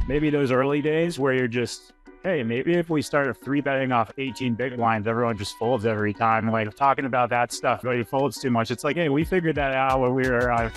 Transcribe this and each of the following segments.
maybe those early days where you're just, hey, maybe if we start three betting off 18 big blinds, everyone just folds every time. Like talking about that stuff, nobody folds too much. It's like, hey, we figured that out when we were,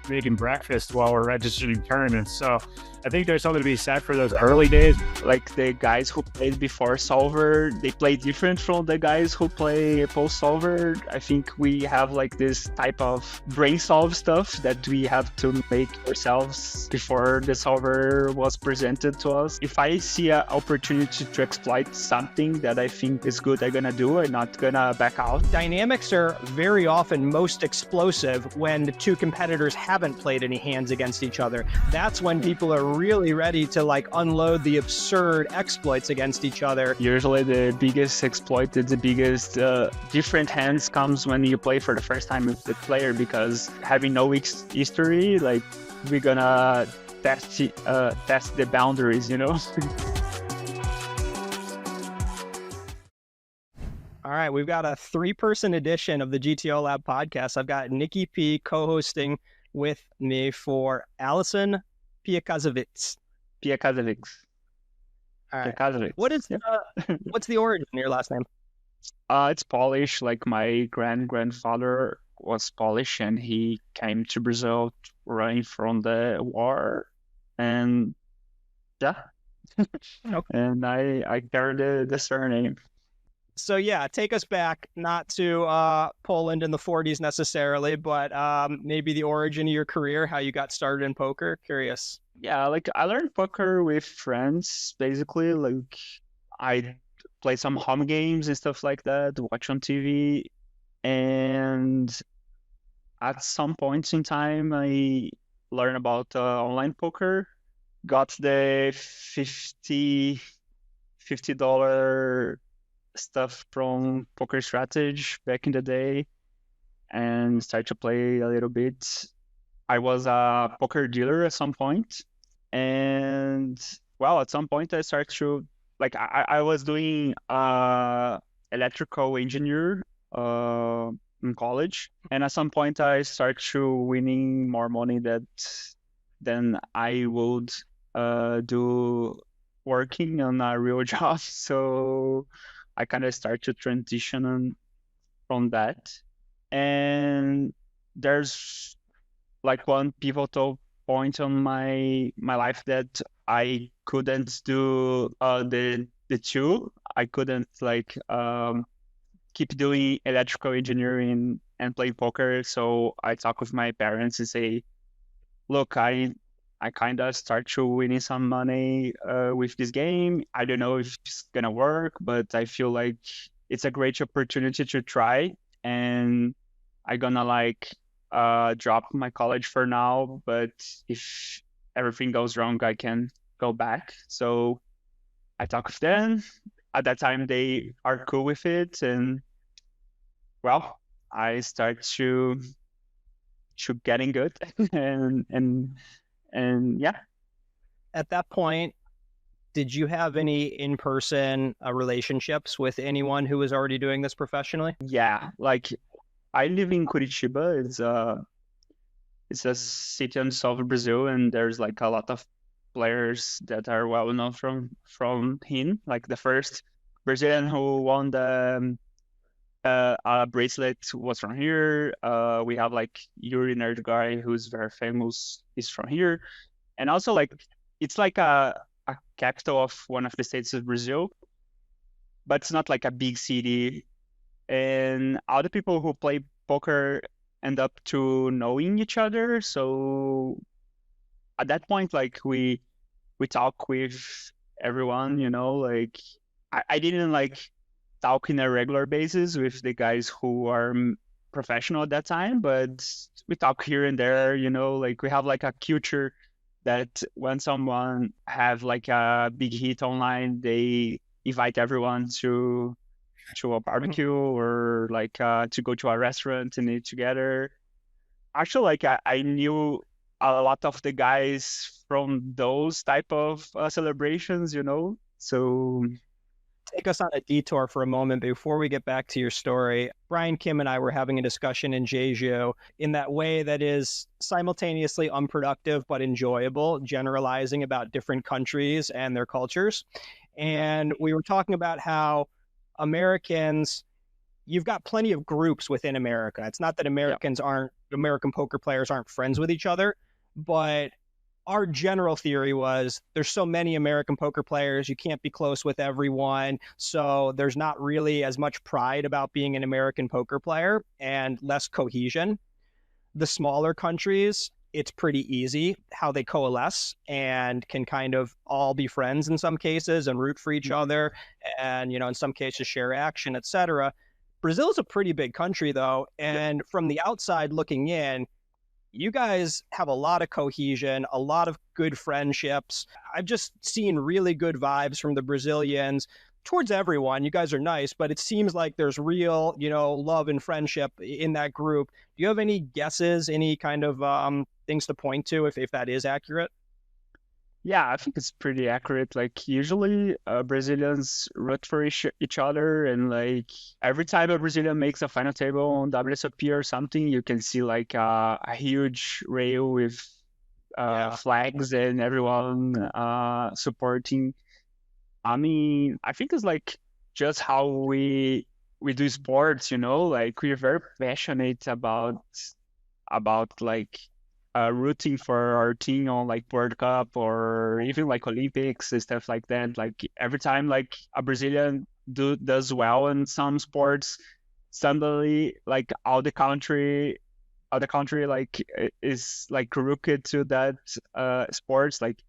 making breakfast while we're registering tournaments. So I think there's something to be said for those early days. Like the guys who played before solver, they play different from the guys who play post solver. I think we have like this type of brain solve stuff that we have to make ourselves before the solver was presented to us. If I see an opportunity to exploit something that I think is good, I'm gonna do. I'm not gonna back out. Dynamics are very often most explosive when the two competitors haven't played any hands against each other. That's when people are really ready to like unload the absurd exploits against each other. Usually the biggest exploit, the biggest different hands comes when you play for the first time with the player, because having no history, like we're gonna test the boundaries, you know? All right, we've got a 3-person edition of the GTO LAB podcast. I've got Nikki P co-hosting with me for Alisson Piekazewicz. Piekazewicz. All right. Piekazewicz. What's the origin of your last name? It's Polish. Like my grandfather was Polish, and he came to Brazil running from the war, and yeah, Okay. and I carry the surname. So yeah, take us back, not to Poland in the 40s necessarily, but maybe the origin of your career, how you got started in poker. Curious. Yeah, like I learned poker with friends, basically. Like I play some home games and stuff like that, watch on TV, and at some points in time, I learned about online poker, got the $50 stuff from Poker Strategy back in the day, and started to play a little bit. I was a poker dealer at some point, and well, at some point I started to like I was doing electrical engineer in college, and at some point I started to winning more money than I would do working on a real job. So I kind of start to transition from that. And there's like one pivotal point on my life that I couldn't do the two. I couldn't like keep doing electrical engineering and play poker. So I talk with my parents and say, look, I kind of start to winning some money with this game. I don't know if it's gonna work, but I feel like it's a great opportunity to try. And I'm gonna like drop my college for now, but if everything goes wrong, I can go back. So I talk with them. At that time, they are cool with it, and well, I start to getting good, and yeah. At that point, did you have any in-person relationships with anyone who was already doing this professionally? Yeah, like I live in Curitiba. It's a city in south of Brazil, and there's like a lot of players that are well known from him. Like the first Brazilian who won the bracelet was from here. We have like Yuri Nerd guy who's very famous, is from here, and also like it's like a capital of one of the states of Brazil, but it's not like a big city. And all the people who play poker end up to knowing each other. So at that point, like we talk with everyone, you know, like I didn't like talk in a regular basis with the guys who are professional at that time, but we talk here and there, you know, like we have like a culture that when someone have like a big hit online, they invite everyone to a barbecue or like to go to a restaurant and eat together. Actually, like I knew a lot of the guys from those type of celebrations, you know. So take us on a detour for a moment before we get back to your story. Brian, Kim, and I were having a discussion in Jeju in that way that is simultaneously unproductive but enjoyable, generalizing about different countries and their cultures. And we were talking about how Americans, you've got plenty of groups within America. It's not that American poker players aren't friends with each other, but our general theory was there's so many American poker players, you can't be close with everyone. So there's not really as much pride about being an American poker player and less cohesion. The smaller countries, it's pretty easy how they coalesce and can kind of all be friends in some cases and root for each other. And, in some cases share action, etc. Brazil is a pretty big country though. And from the outside looking in, you guys have a lot of cohesion, a lot of good friendships. I've just seen really good vibes from the Brazilians towards everyone. You guys are nice, but it seems like there's real, love and friendship in that group. Do you have any guesses, any kind of things to point to if that is accurate? Yeah, I think it's pretty accurate. Like usually Brazilians root for each other, and like every time a Brazilian makes a final table on WSOP or something, you can see like a huge rail with flags and everyone supporting. I mean, I think it's like just how we do sports, like we're very passionate about like rooting for our team on like World Cup or even like Olympics and stuff like that. Like every time like a Brazilian does well in some sports, suddenly like all the country like is like rooted to that sports. Like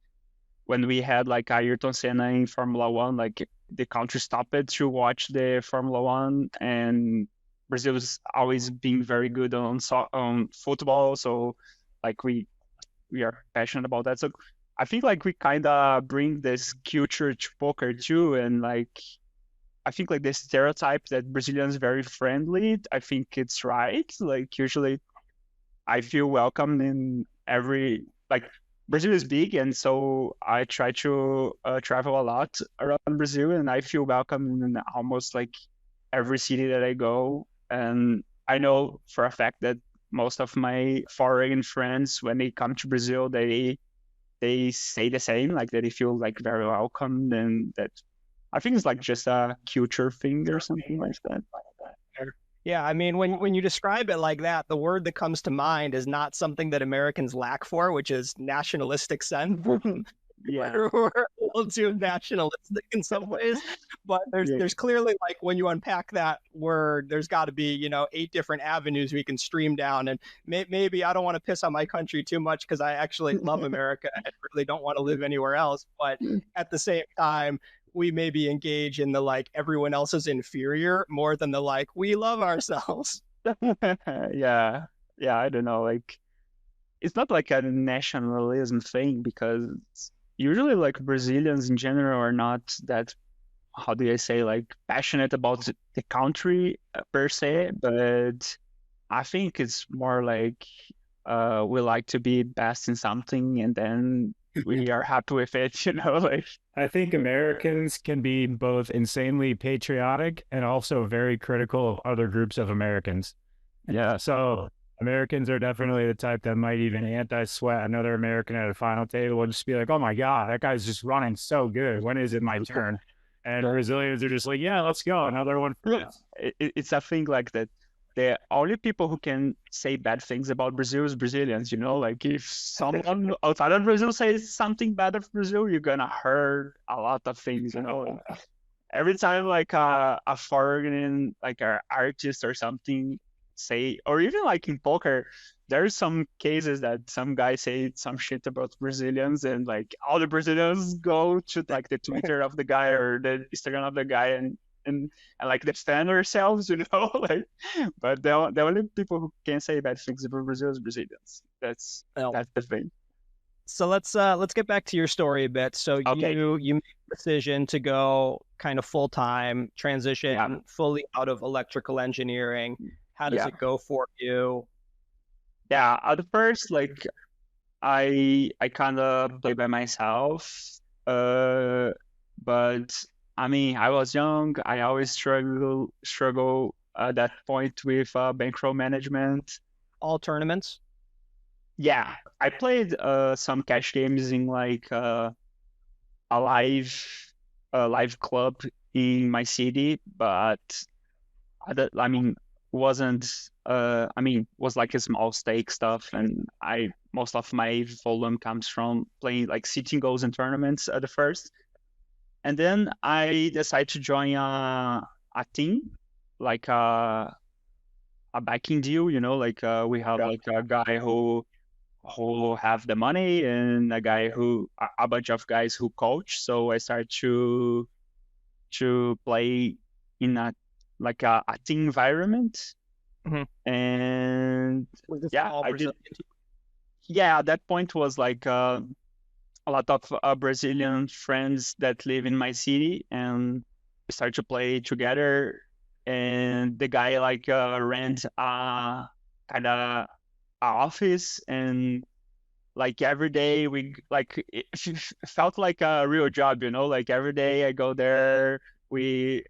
when we had like Ayrton Senna in Formula One, like the country stopped to watch the Formula One, and Brazil's always been very good on football, so like we are passionate about that. So I think like we kind of bring this culture to poker too, and like I think like the stereotype that Brazilians very friendly, I think it's right. Like usually I feel welcome in every, like Brazil is big, and so I try to travel a lot around Brazil, and I feel welcome in almost like every city that I go. And I know for a fact that most of my foreign friends, when they come to Brazil, they say the same, like that they feel like very welcome, and that I think it's like just a culture thing or something like that. Yeah, I mean, when you describe it like that, the word that comes to mind is not something that Americans lack for, which is nationalistic sense. Yeah, we're a little too nationalistic in some ways, but there's clearly, like, when you unpack that word, there's got to be 8 different avenues we can stream down. And maybe I don't want to piss on my country too much because I actually love America and really don't want to live anywhere else. But at the same time, we maybe engage in the like everyone else is inferior more than the like we love ourselves. yeah, I don't know, like it's not like a nationalism thing, because usually like Brazilians in general are not that, how do I say, like passionate about the country per se, but I think it's more like we like to be best in something, and then we are happy with it, like. I think Americans can be both insanely patriotic and also very critical of other groups of Americans. Yeah. So Americans are definitely the type that might even anti-sweat another American at a final table and just be like, oh my God, that guy's just running so good. When is it my turn? And Brazilians are just like, yeah, let's go. Another one. It's a thing like that. The only people who can say bad things about Brazil is Brazilians, like if someone outside of Brazil says something bad of Brazil, you're gonna hear a lot of things, Every time like a foreign, like an artist or something say, or even like in poker, there's some cases that some guy say some shit about Brazilians, and like all the Brazilians go to like the Twitter of the guy or the Instagram of the guy and like defend ourselves, like. But the only people who can say bad things about Brazil is Brazilians. That's the thing. So let's get back to your story a bit. So okay. you made the decision to go kind of full time, transition fully out of electrical engineering. How does it go for you? Yeah, at first, like I kind of play by myself, but I mean, I was young. I always struggle at that point with bankroll management. All tournaments? Yeah, I played some cash games in like a live club in my city, but I mean, wasn't I mean, was like a small stake stuff, and most of my volume comes from playing like sitting goals in tournaments at the first, and then I decided to join a team, like a backing deal, you know, like we have like a guy who have the money and a bunch of guys who coach. So I started to play in a team environment. Mhm. And Was this yeah, all I did. Brazilian? Yeah, at that point was like a lot of Brazilian friends that live in my city, and we started to play together. And the guy like rent a kind of office, and like every day we like it felt like a real job, you know, like every day I go there, we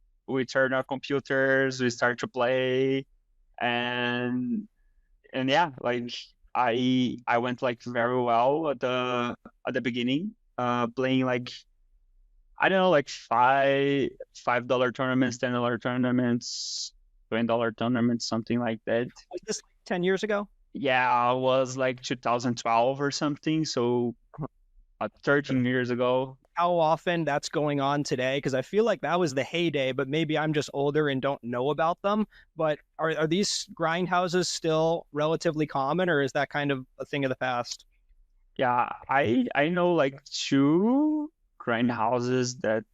turn our computers, we start to play, and yeah, like I went like very well at the beginning, playing like, I don't know, like $5 tournaments, $10 tournaments, $20 tournaments, something like that. Was this like 10 years ago? Yeah, it was like 2012 or something, so 13 years ago. How often that's going on today? Because I feel like that was the heyday, but maybe I'm just older and don't know about them. But are these grind houses still relatively common, or is that kind of a thing of the past? Yeah, I know like two grind houses that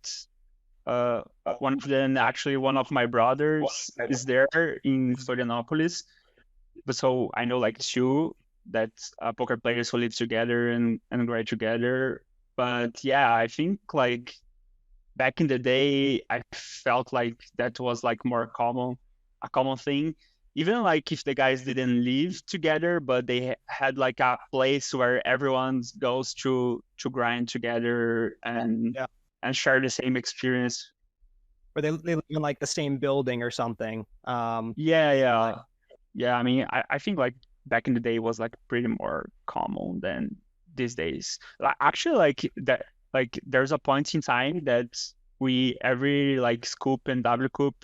one of them, actually one of my brothers is there in Florianopolis. But so I know like two that poker players who live together and grind together. But yeah, I think like back in the day, I felt like that was like more a common thing. Even like if the guys didn't live together, but they had like a place where everyone goes to grind together and Yeah. share the same experience. Or they live in like the same building or something? Yeah. I mean, I think like back in the day was like pretty more common than these days. Like actually, like that, like there's a point in time that we every like scoop and W Coop,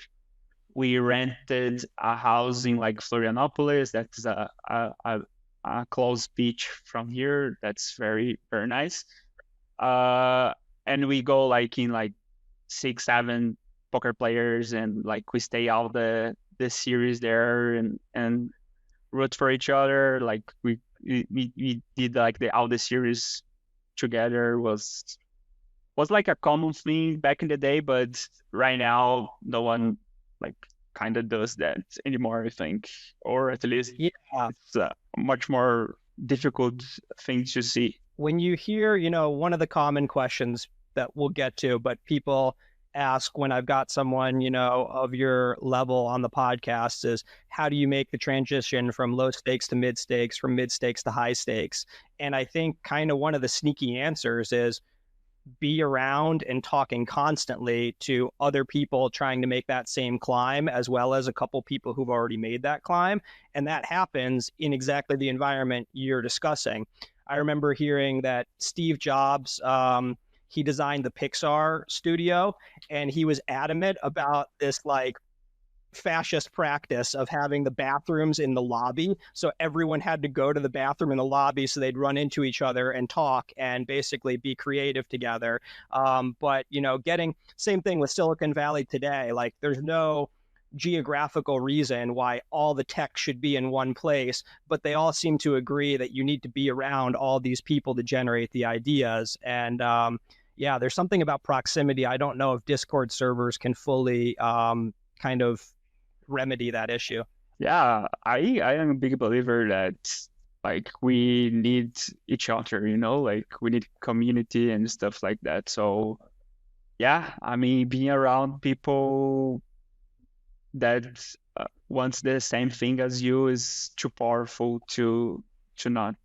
we rented a house in like Florianopolis. That's a close beach from here. That's very very nice. And we go like in like 6, 7 poker players, and like we stay all the series there and root for each other. Like we did like all the series together. Was like a common thing back in the day, but right now no one like kind of does that anymore, I think, or at least Yeah. it's a much more difficult thing to see. When you hear, one of the common questions that we'll get to, but people ask when I've got someone, of your level on the podcast is, how do you make the transition from low stakes to mid stakes, from mid stakes to high stakes? And I think kind of one of the sneaky answers is be around and talking constantly to other people trying to make that same climb, as well as a couple people who've already made that climb. And that happens in exactly the environment you're discussing. I remember hearing that Steve Jobs, he designed the Pixar studio, and he was adamant about this like fascist practice of having the bathrooms in the lobby. So everyone had to go to the bathroom in the lobby so they'd run into each other and talk and basically be creative together. But, getting same thing with Silicon Valley today, like there's no geographical reason why all the tech should be in one place, but they all seem to agree that you need to be around all these people to generate the ideas. And yeah, there's something about proximity. I don't know if Discord servers can fully kind of remedy that issue. Yeah, I am a big believer that like we need each other, like we need community and stuff like that. So yeah, I mean, being around people that wants the same thing as you is too powerful to not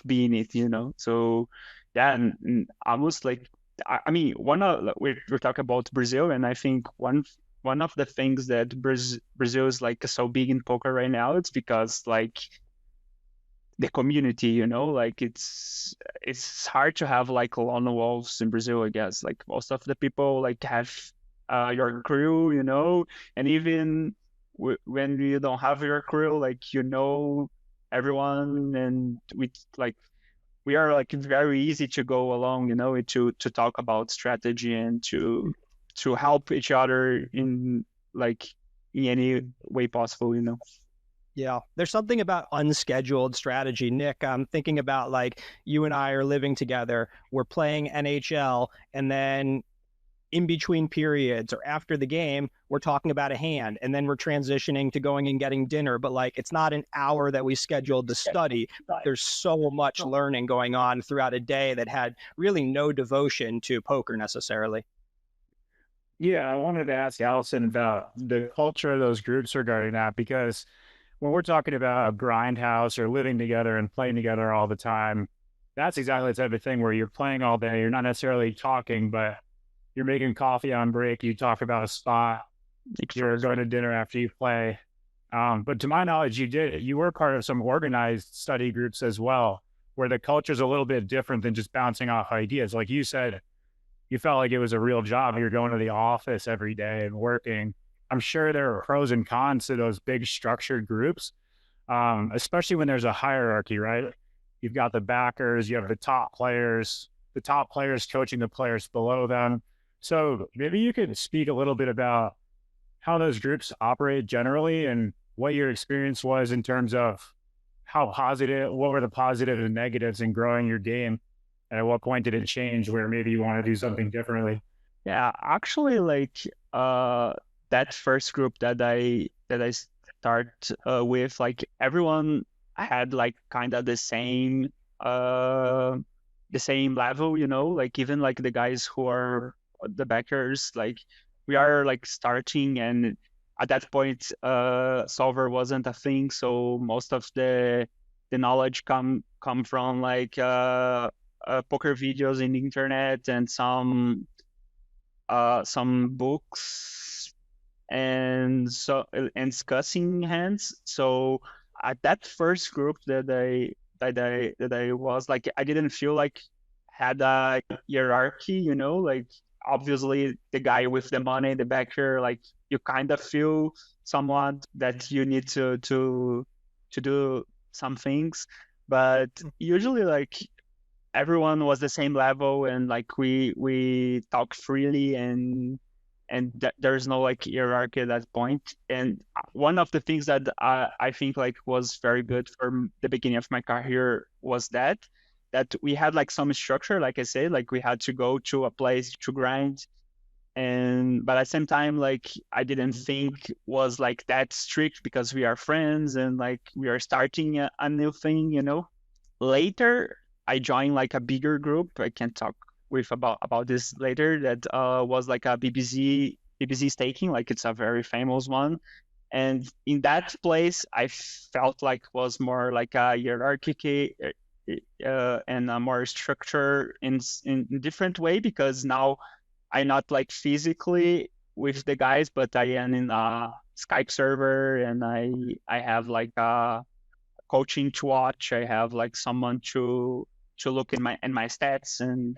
be in it, So yeah, and almost like I mean, we're talking about Brazil, and I think one of the things that Brazil is like so big in poker right now, it's because like the community, you know, like it's hard to have like lone wolves in Brazil, I guess. Like most of the people like have your crew, you know, and even when you don't have your crew, like you know everyone, and we are like very easy to go along, you know, to talk about strategy and to help each other in like in any way possible, you know. Yeah, there's something about unscheduled strategy. Nick, I'm thinking about like you and I are living together, we're playing NHL, and then in between periods or after the game, we're talking about a hand, and then we're transitioning to going and getting dinner. But like, it's not an hour that we scheduled to study. There's so much learning going on throughout a day that had really no devotion to poker necessarily. Yeah, I wanted to ask Allison about the culture of those groups regarding that, because when we're talking about a grindhouse or living together and playing together all the time, that's exactly the type of thing where you're playing all day. You're not necessarily talking, but you're making coffee on break. You talk about a spot. You're going to dinner after you play. But to my knowledge, you were part of some organized study groups as well, where the culture is a little bit different than just bouncing off ideas. Like you said, you felt like it was a real job. You're going to the office every day and working. I'm sure there are pros and cons to those big structured groups, especially when there's a hierarchy, right? You've got the backers, you have the top players coaching the players below them. So maybe you could speak a little bit about how those groups operate generally and what your experience was in terms of what were the positives and negatives in growing your game? And at what point did it change where maybe you want to do something differently? Yeah, actually, like that first group that I start with, like everyone had like kind of the same level, you know, like even like the guys who are the backers, like we are like starting, and at that point solver wasn't a thing, so most of the knowledge come from like poker videos in the internet and some books and discussing hands. So at that first group that I was like, I didn't feel like had a hierarchy, you know, like obviously the guy with the money, the backer, like you kind of feel somewhat that you need to do some things, but usually like everyone was the same level, and like we talk freely, and there's no like hierarchy at that point. And one of the things that I think like was very good for the beginning of my career was that we had like some structure, like I said, like we had to go to a place to grind, and but at the same time like I didn't think was like that strict because we are friends and like we are starting a new thing, you know. Later I joined like a bigger group. I can talk with about this later. That was like a BBC staking, like it's a very famous one. And in that place, I felt like was more like a hierarchy and a more structure in different way, because now I'm not like physically with the guys, but I am in a Skype server, and I have like a coaching to watch. I have like someone to look in my stats and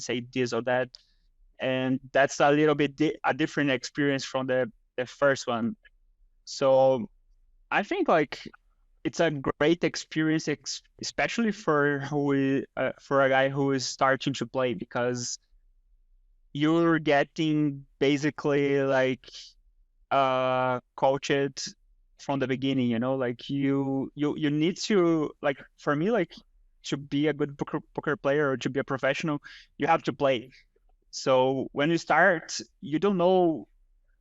say this or that, and that's a little bit a different experience from the first one. So I think like it's a great experience, especially for for a guy who is starting to play, because you're getting basically like coached from the beginning, you know, like you need to, like for me, like to be a good poker player or to be a professional, you have to play. So when you start, you don't know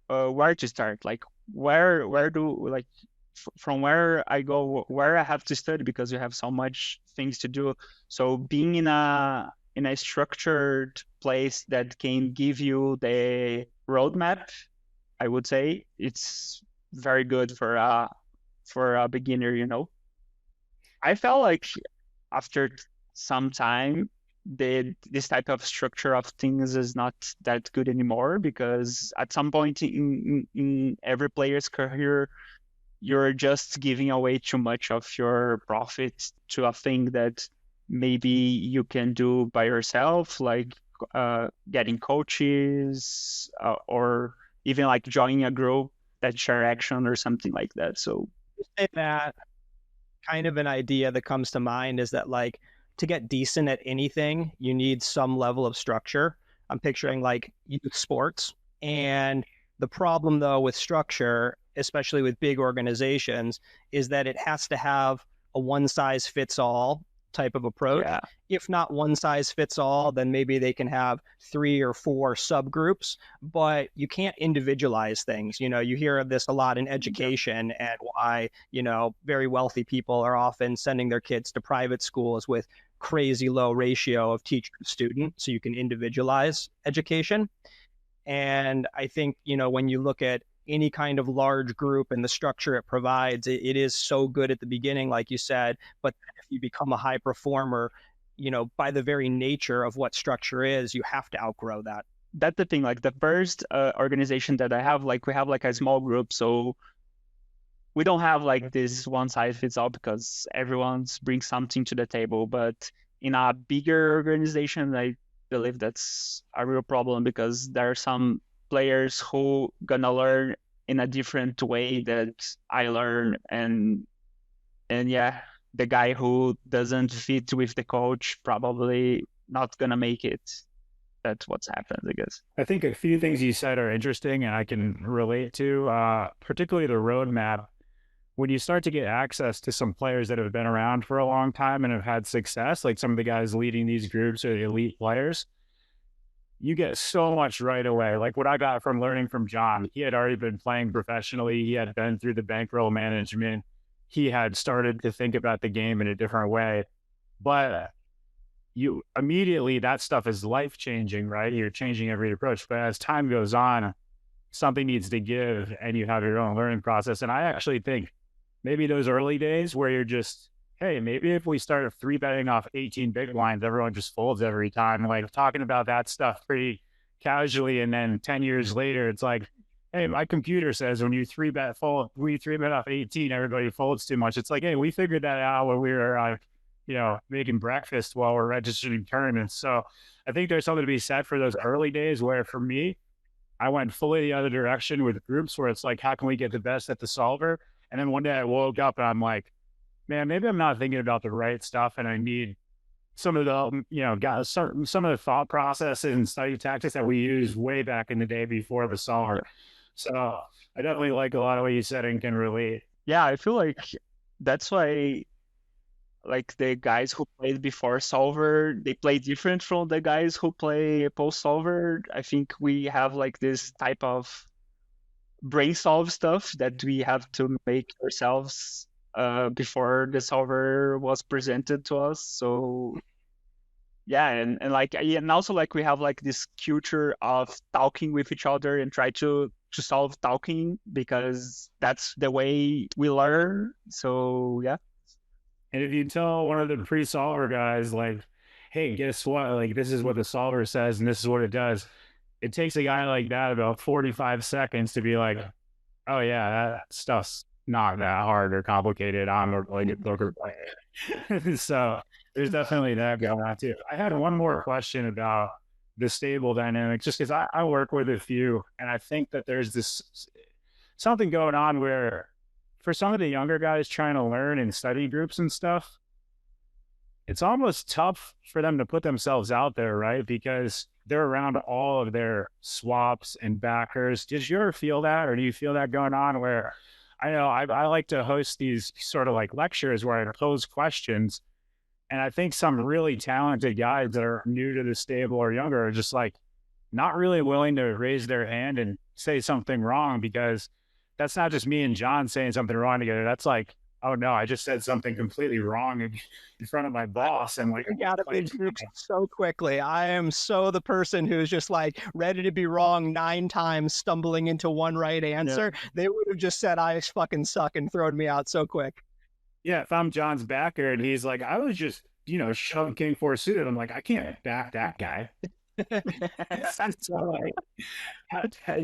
where to start, like where do like from where I go, where I have to study, because you have so much things to do. So being in a structured place that can give you the roadmap, I would say it's very good for a beginner, you know. I felt like after some time this type of structure of things is not that good anymore, because at some point in every player's career, you're just giving away too much of your profit to a thing that maybe you can do by yourself, like getting coaches, or even like joining a group that share action or something like that. So that kind of an idea that comes to mind is that, like, to get decent at anything, you need some level of structure. I'm picturing like youth sports. And the problem, though, with structure, especially with big organizations, is that it has to have a one size fits all type of approach. yeah, If not one size fits all, then maybe they can have 3 or 4 subgroups, but you can't individualize things. You know, you hear this a lot in education, and why, you know, very wealthy people are often sending their kids to private schools with crazy low ratio of teacher to student, so you can individualize education. And I think, you know, when you look at any kind of large group and the structure it provides, it is so good at the beginning, like you said. But if you become a high performer, you know, by the very nature of what structure is, you have to outgrow that. that's the thing. Like the first organization that I have, like we have like a small group, so we don't have like this one size fits all, because everyone's brings something to the table. But in a bigger organization, I believe that's a real problem, because there are some players who gonna learn in a different way that I learn, and yeah, the guy who doesn't fit with the coach probably not gonna make it. That's what's happened, I guess. I think a few things you said are interesting and I can relate to, particularly the roadmap. When you start to get access to some players that have been around for a long time and have had success, like some of the guys leading these groups are the elite players, you get so much right away. Like what I got from learning from John, he had already been playing professionally. He had been through the bankroll management. He had started to think about the game in a different way. But you immediately, that stuff is life-changing, right? You're changing every approach. But as time goes on, something needs to give and you have your own learning process. And I actually think maybe those early days where you're just, hey, maybe if we start 3-betting off 18 big blinds, everyone just folds every time. Like talking about that stuff pretty casually. And then 10 years later, it's like, hey, my computer says when you 3-bet off 18, everybody folds too much. It's like, hey, we figured that out when we were, making breakfast while we're registering tournaments. So I think there's something to be said for those early days where for me, I went fully the other direction with groups where it's like, how can we get the best at the solver? And then one day I woke up and I'm like, man, maybe I'm not thinking about the right stuff, and I need some of the, some of the thought process and study tactics that we used way back in the day before the solver. So I definitely like a lot of what you said and can relate. Yeah, I feel like that's why, like the guys who played before solver, they play different from the guys who play post solver. I think we have like this type of brain solve stuff that we have to make ourselves before the solver was presented to us. So yeah, and also like we have like this culture of talking with each other and try to solve talking, because that's the way we learn. So yeah. And if you tell one of the pre-solver guys, like, hey, guess what? Like, this is what the solver says and this is what it does. It takes a guy like that about 45 seconds to be like, oh, yeah, that stuff's not that hard or complicated. I'm a really good poker player. So there's definitely that going on too. I had one more question about the stable dynamic, just because I work with a few, and I think that there's this something going on where for some of the younger guys trying to learn in study groups and stuff, it's almost tough for them to put themselves out there, right? Because they're around all of their swaps and backers. Did you ever feel that, or do you feel that going on where I know I like to host these sort of like lectures where I pose questions, and I think some really talented guys that are new to the stable or younger are just like not really willing to raise their hand and say something wrong, because that's not just me and John saying something wrong together. That's like, oh no, I just said something completely wrong in front of my boss. And like, I got it in groups so quickly. I am so the person who's just like ready to be wrong 9 times, stumbling into one right answer. Yeah. They would have just said, I fucking suck, and thrown me out so quick. Yeah, if I'm John's backer and he's like, I was just shove king four suited. I'm like, I can't back that guy. So, like,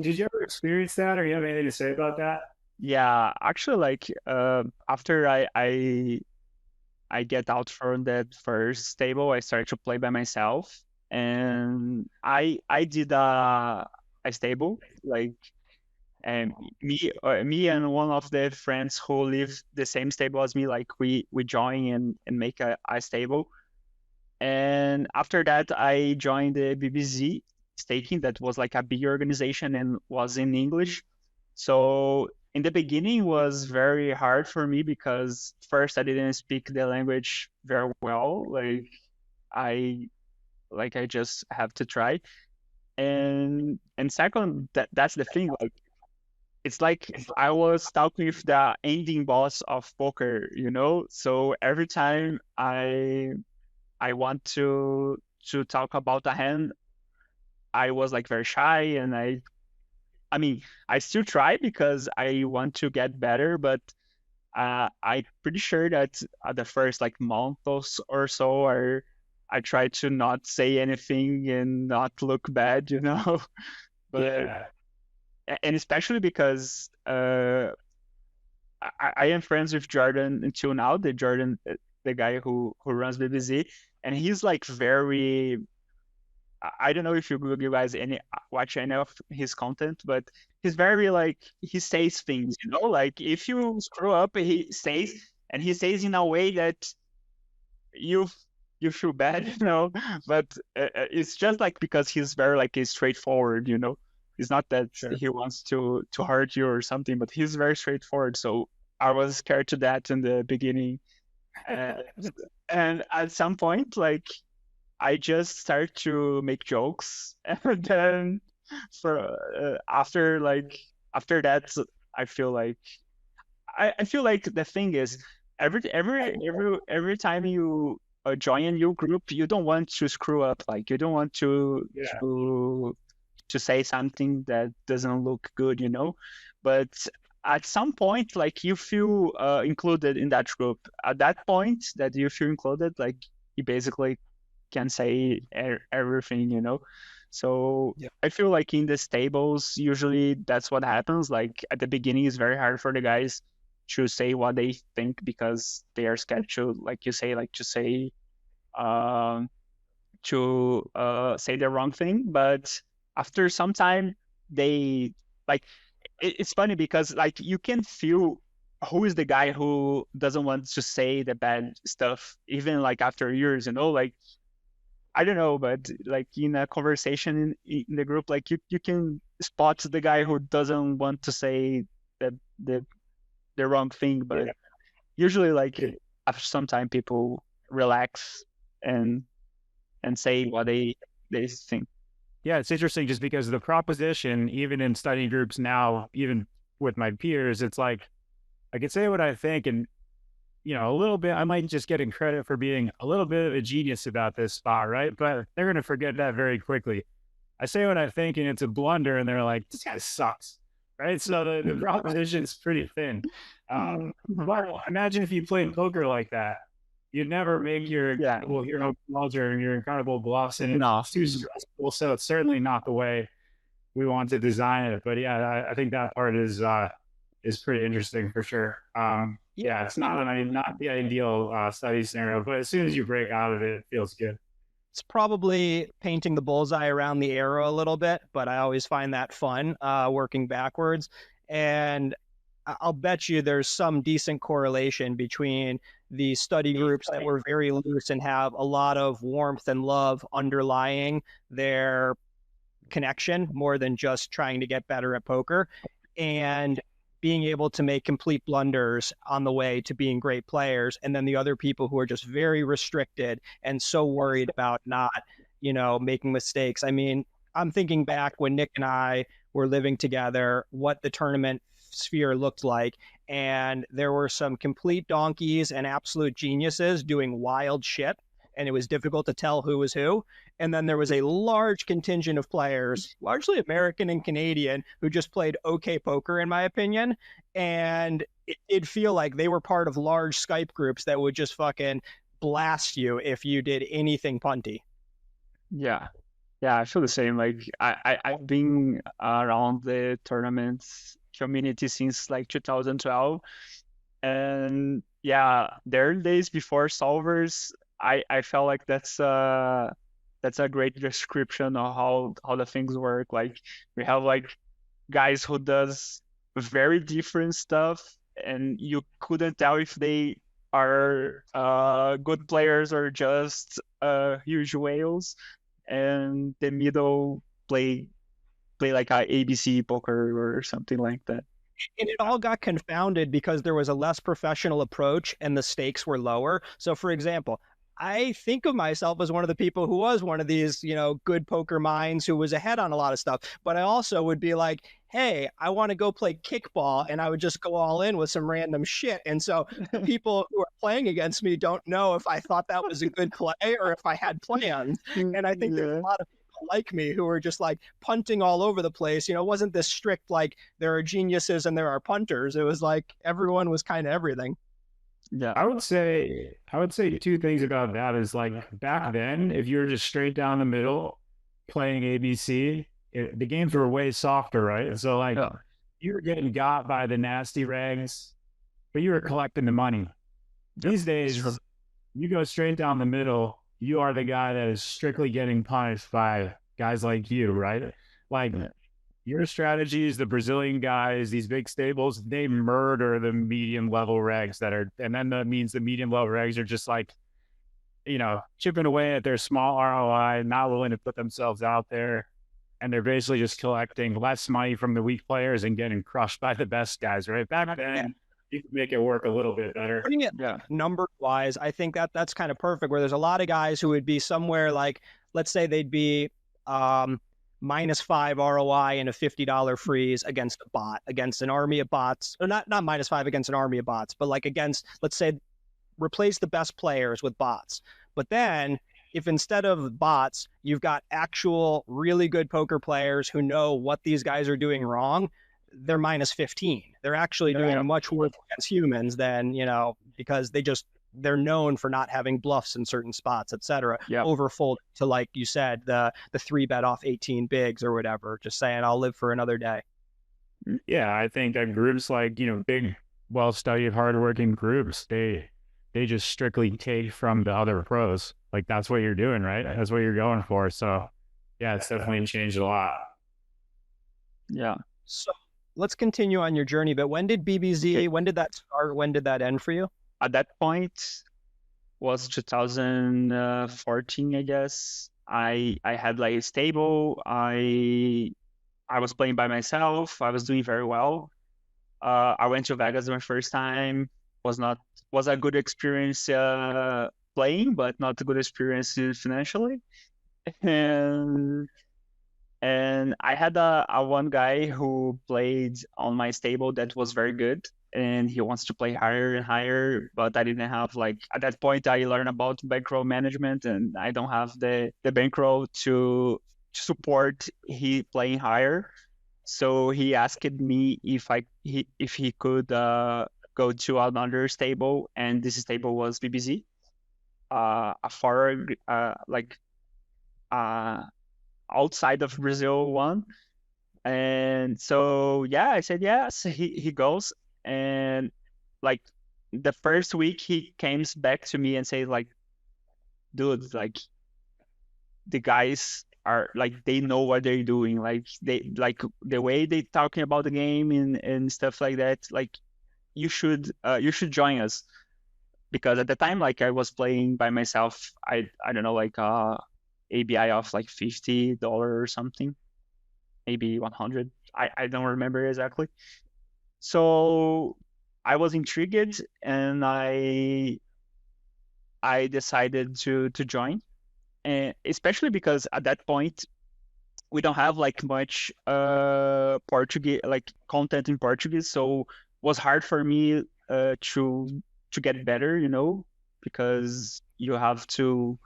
did you ever experience that, or you have anything to say about that? Yeah, actually, like after I get out from that first table, I started to play by myself, and I did a stable, like, and me and one of the friends who live the same stable as me, like we join and make a stable. And after that, I joined the BBC staking. That was like a big organization and was in English. So in the beginning was very hard for me because first I didn't speak the language very well. I I just have to try. And second, that's the thing. Like it's like I was talking with the ending boss of poker, So every time I want to talk about a hand, I was like very shy, and I mean I still try because I want to get better, but I'm pretty sure that at the first like month or so, I try to not say anything and not look bad, But Yeah. and especially because I am friends with Jordan until now. The guy who runs BBC, and he's like very. I don't know if you guys watch any of his content, but he's very like he says things, Like if you screw up, he says, and he says in a way that you feel bad, But it's just like because he's very like straightforward, It's not that he wants to hurt you or something, but he's very straightforward. So I was scared to that in the beginning, and at some point, like. I just start to make jokes, and then after that, I feel like I feel like the thing is every time you join a new group, you don't want to screw up. Like you don't want to say something that doesn't look good, But at some point, like you feel included in that group. At that point that you feel included, like you basically can say everything, So I feel like in the stables, usually that's what happens. Like at the beginning, it's very hard for the guys to say what they think because they are scared to, like you say, like to say the wrong thing. But after some time, they like it's funny because like you can feel who is the guy who doesn't want to say the bad stuff, even like after years, Like I don't know, but like in a conversation in the group, like you can spot the guy who doesn't want to say the wrong thing, but usually like after some time people relax and say what they think. Yeah, it's interesting just because the proposition, even in study groups now, even with my peers, it's like I can say what I think, and a little bit, I might just getting credit for being a little bit of a genius about this spot, right? But they're going to forget that very quickly. I say what I think and it's a blunder and they're like, this guy sucks, right? So the proposition is pretty thin. But imagine if you played poker like that. You'd never make your incredible hero calls or your incredible bluffs, and it's too stressful. So it's certainly not the way we want to design it. But yeah, I think that part is pretty interesting for sure. Yeah, it's not the ideal study scenario, but as soon as you break out of it, it feels good. It's probably painting the bullseye around the arrow a little bit, but I always find that fun, working backwards. And I'll bet you there's some decent correlation between the study groups that were very loose and have a lot of warmth and love underlying their connection more than just trying to get better at poker, and being able to make complete blunders on the way to being great players. And then the other people who are just very restricted and so worried about not, making mistakes. I mean, I'm thinking back when Nick and I were living together, what the tournament sphere looked like. And there were some complete donkeys and absolute geniuses doing wild shit. And it was difficult to tell who was who. And then there was a large contingent of players, largely American and Canadian, who just played okay poker, in my opinion. And it'd feel like they were part of large Skype groups that would just fucking blast you if you did anything punty. Yeah. Yeah, I feel the same. Like I've been around the tournaments community since like 2012. And yeah, the early days before solvers, I felt like that's a great description of how the things work. Like we have like guys who does very different stuff, and you couldn't tell if they are good players or just huge whales. And the middle play like a ABC poker or something like that. And it all got confounded because there was a less professional approach and the stakes were lower. So, for example, I think of myself as one of the people who was one of these, good poker minds who was ahead on a lot of stuff. But I also would be like, hey, I want to go play kickball, and I would just go all in with some random shit. And so the people who are playing against me don't know if I thought that was a good play or if I had plans. And I think there's a lot of people like me who are just like punting all over the place. It wasn't this strict, like there are geniuses and there are punters. It was like everyone was kind of everything. Yeah, I would say two things about that is like back then, if you were just straight down the middle playing ABC, the games were way softer, right? So like you were getting got by the nasty rags, but you were collecting the money. These days, you go straight down the middle, you are the guy that is strictly getting punished by guys like you, right? Like your strategies, the Brazilian guys, these big stables, they murder the medium level regs and then that means the medium level regs are just like, chipping away at their small ROI, not willing to put themselves out there. And they're basically just collecting less money from the weak players and getting crushed by the best guys, right? Back then, you could make it work a little bit better. Putting it number-wise, I think that's kind of perfect, where there's a lot of guys who would be somewhere like, let's say they'd be -5 ROI and a $50 freeze against a bot, against an army of bots, or not -5 against an army of bots, but like against, let's say, replace the best players with bots. But then if instead of bots, you've got actual really good poker players who know what these guys are doing wrong, they're -15. They're actually doing much worse against humans than, because they're known for not having bluffs in certain spots, etc. Overfold to, like you said, the 3-bet off 18 bigs or whatever, just saying I'll live for another day. Yeah, I think that groups like, big, well-studied, hardworking groups, they just strictly take from the other pros. Like that's what you're doing, right? That's what you're going for. So yeah, it's definitely changed a lot. Yeah. So let's continue on your journey. But when did BBZ, when did that start? When did that end for you? At that point was 2014, I guess. I had like a stable. I was playing by myself. I was doing very well. I went to Vegas my first time. Was a good experience playing, but not a good experience financially. And I had a one guy who played on my stable that was very good, and he wants to play higher and higher, but I didn't have, like, at that point I learned about bankroll management, and I don't have the bankroll to support he playing higher. So he asked me if he could go to another stable, and this stable was BBZ, a far outside of Brazil one. And so I said yes. He goes, and like the first week he comes back to me and says like, dude, like the guys are like, they know what they're doing, like they like the way they talking about the game and stuff like that, like you should join us. Because at the time, like I was playing by myself, I don't know, like ABI of like $50 or something, maybe 100. I don't remember exactly. So I was intrigued, and I decided to join, and especially because at that point we don't have like much Portuguese, like content in Portuguese, so it was hard for me to get better, because you have to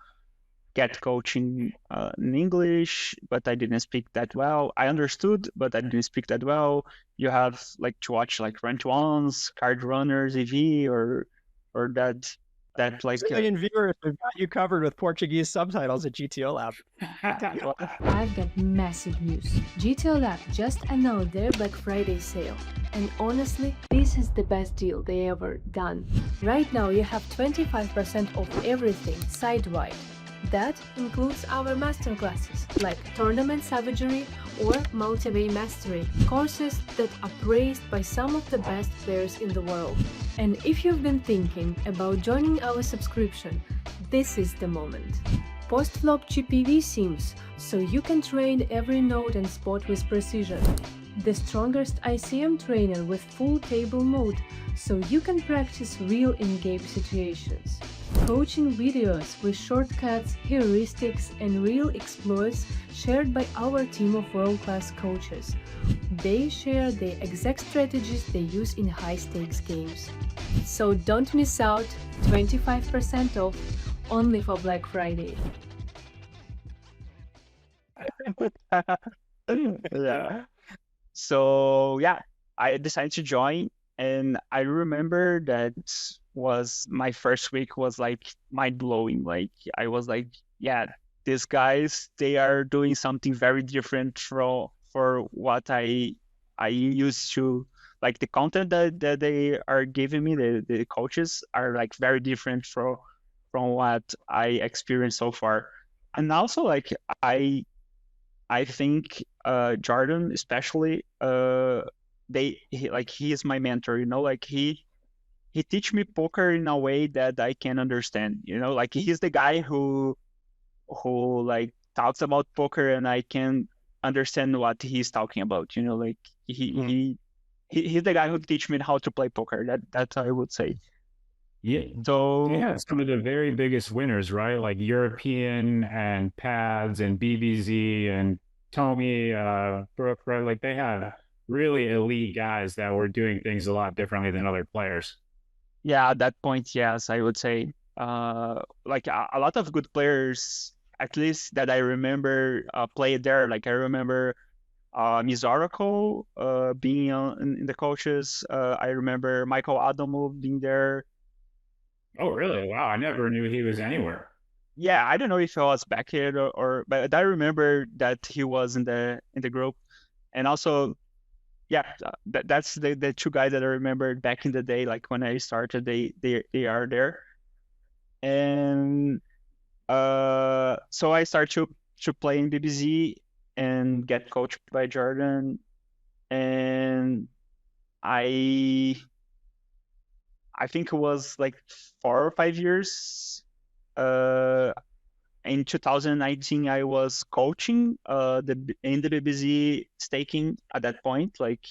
get coaching in English, but I didn't speak that well. I understood, but I didn't speak that well. You have like to watch like Run to Ones, Card Runners, EV, or that that like million viewers, we've got you covered with Portuguese subtitles at GTO Lab. I've got massive news. GTO Lab just announced their Black Friday sale. And honestly, this is the best deal they ever done. Right now you have 25% off everything site-wide. That includes our masterclasses like Tournament Savagery or Multi-Way Mastery, courses that are praised by some of the best players in the world. And if you've been thinking about joining our subscription, this is the moment. Post-flop GPV sims, so you can train every node and spot with precision. The strongest ICM trainer with full table mode, so you can practice real in-game situations. Coaching videos with shortcuts, heuristics, and real exploits shared by our team of world-class coaches. They share the exact strategies they use in high-stakes games. So don't miss out, 25% off, only for Black Friday. Yeah. So yeah, I decided to join, and I remember that was my first week was like mind blowing. Like I was like, yeah, these guys, they are doing something very different for what I used to, like the content that they are giving me, the coaches are like very different from what I experienced so far. And also like I think Jordan especially he is my mentor, you know, like he teach me poker in a way that I can understand, you know, like he's the guy who like talks about poker and I can understand what he's talking about, you know, like he's the guy who teach me how to play poker. That I would say. Yeah. So yeah, some of the very biggest winners, right? Like European and Pads and BBZ and Tommy, Brooke, right? Like they had really elite guys that were doing things a lot differently than other players. yeah, at that point, yes, I would say like a lot of good players, at least that I remember, played there. Like I remember Miss Oracle being in the coaches. I remember Michael Adamov being there. Oh, really? Wow. I never knew he was anywhere. Yeah, I don't know if he was back here but I remember that he was in the group. And also, yeah, that's the two guys that I remember back in the day, like when I started, they are there. And so I start to play in BBZ and get coached by Jordan. And I think it was like 4 or 5 years. In 2019, I was coaching in the BBZ staking at that point. Like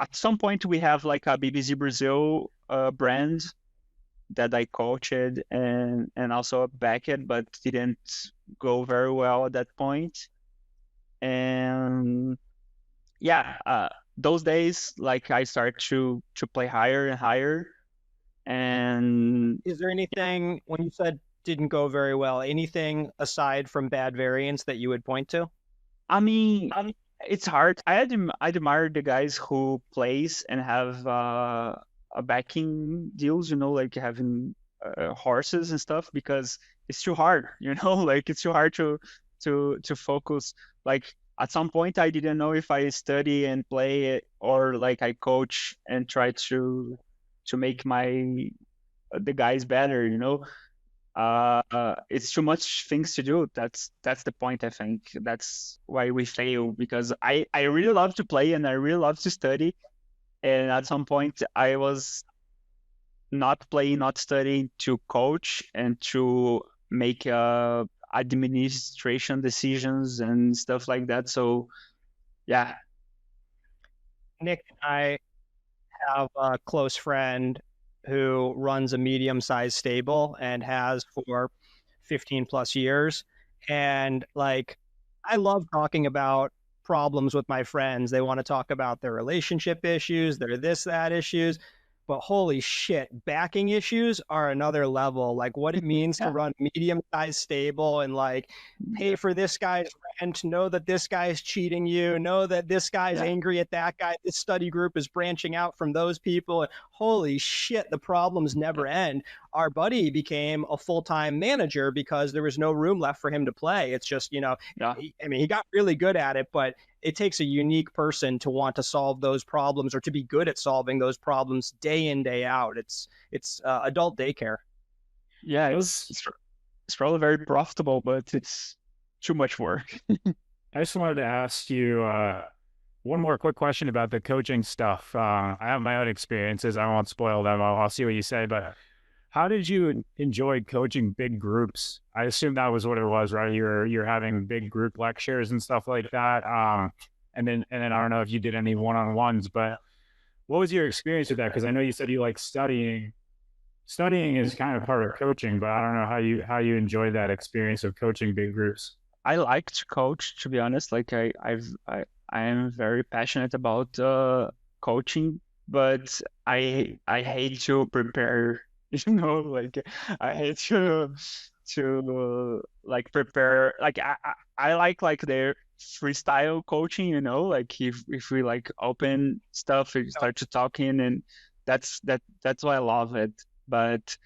at some point, we have like a BBZ Brazil brand that I coached and also backed, but didn't go very well at that point. And yeah, those days, like I start to play higher and higher. And is there anything, when you said didn't go very well, anything aside from bad variance that you would point to? I mean, it's hard. I admire the guys who plays and have a backing deals, you know, like having horses and stuff, because it's too hard, you know, like it's too hard to focus. Like at some point, I didn't know if I study and play it or like I coach and try to make the guys better, you know. It's too much things to do. That's the point. I think that's why we fail, because I really love to play and I really love to study, and at some point I was not playing, not studying, to coach and to make administration decisions and stuff like that. So yeah. Nick and I have a close friend who runs a medium-sized stable and has for 15 plus years. And like, I love talking about problems with my friends. They want to talk about their relationship issues, their this, that issues. but holy shit, backing issues are another level. Like what it means to run medium-sized stable and like pay for this guy's rent, know that this guy's cheating you, know that this guy's angry at that guy, this study group is branching out from those people. And holy shit, the problems never end. Our buddy became a full-time manager because there was no room left for him to play. It's just, he got really good at it, but it takes a unique person to want to solve those problems or to be good at solving those problems day in, day out. It's adult daycare. Yeah, it's probably very profitable, but it's too much work. I just wanted to ask you one more quick question about the coaching stuff. I have my own experiences. I won't spoil them. I'll see what you say, but how did you enjoy coaching big groups? I assume that was what it was, right? You're having big group lectures and stuff like that. And then I don't know if you did any one-on-ones, but what was your experience with that? Because I know you said you like studying. Studying is kind of part of coaching, but I don't know how you enjoy that experience of coaching big groups. I like to coach, to be honest. Like I am very passionate about coaching, but I hate to prepare. Like I hate to like prepare. Like I like their freestyle coaching. Like if we like open stuff, we start to talking, and that's why I love it. But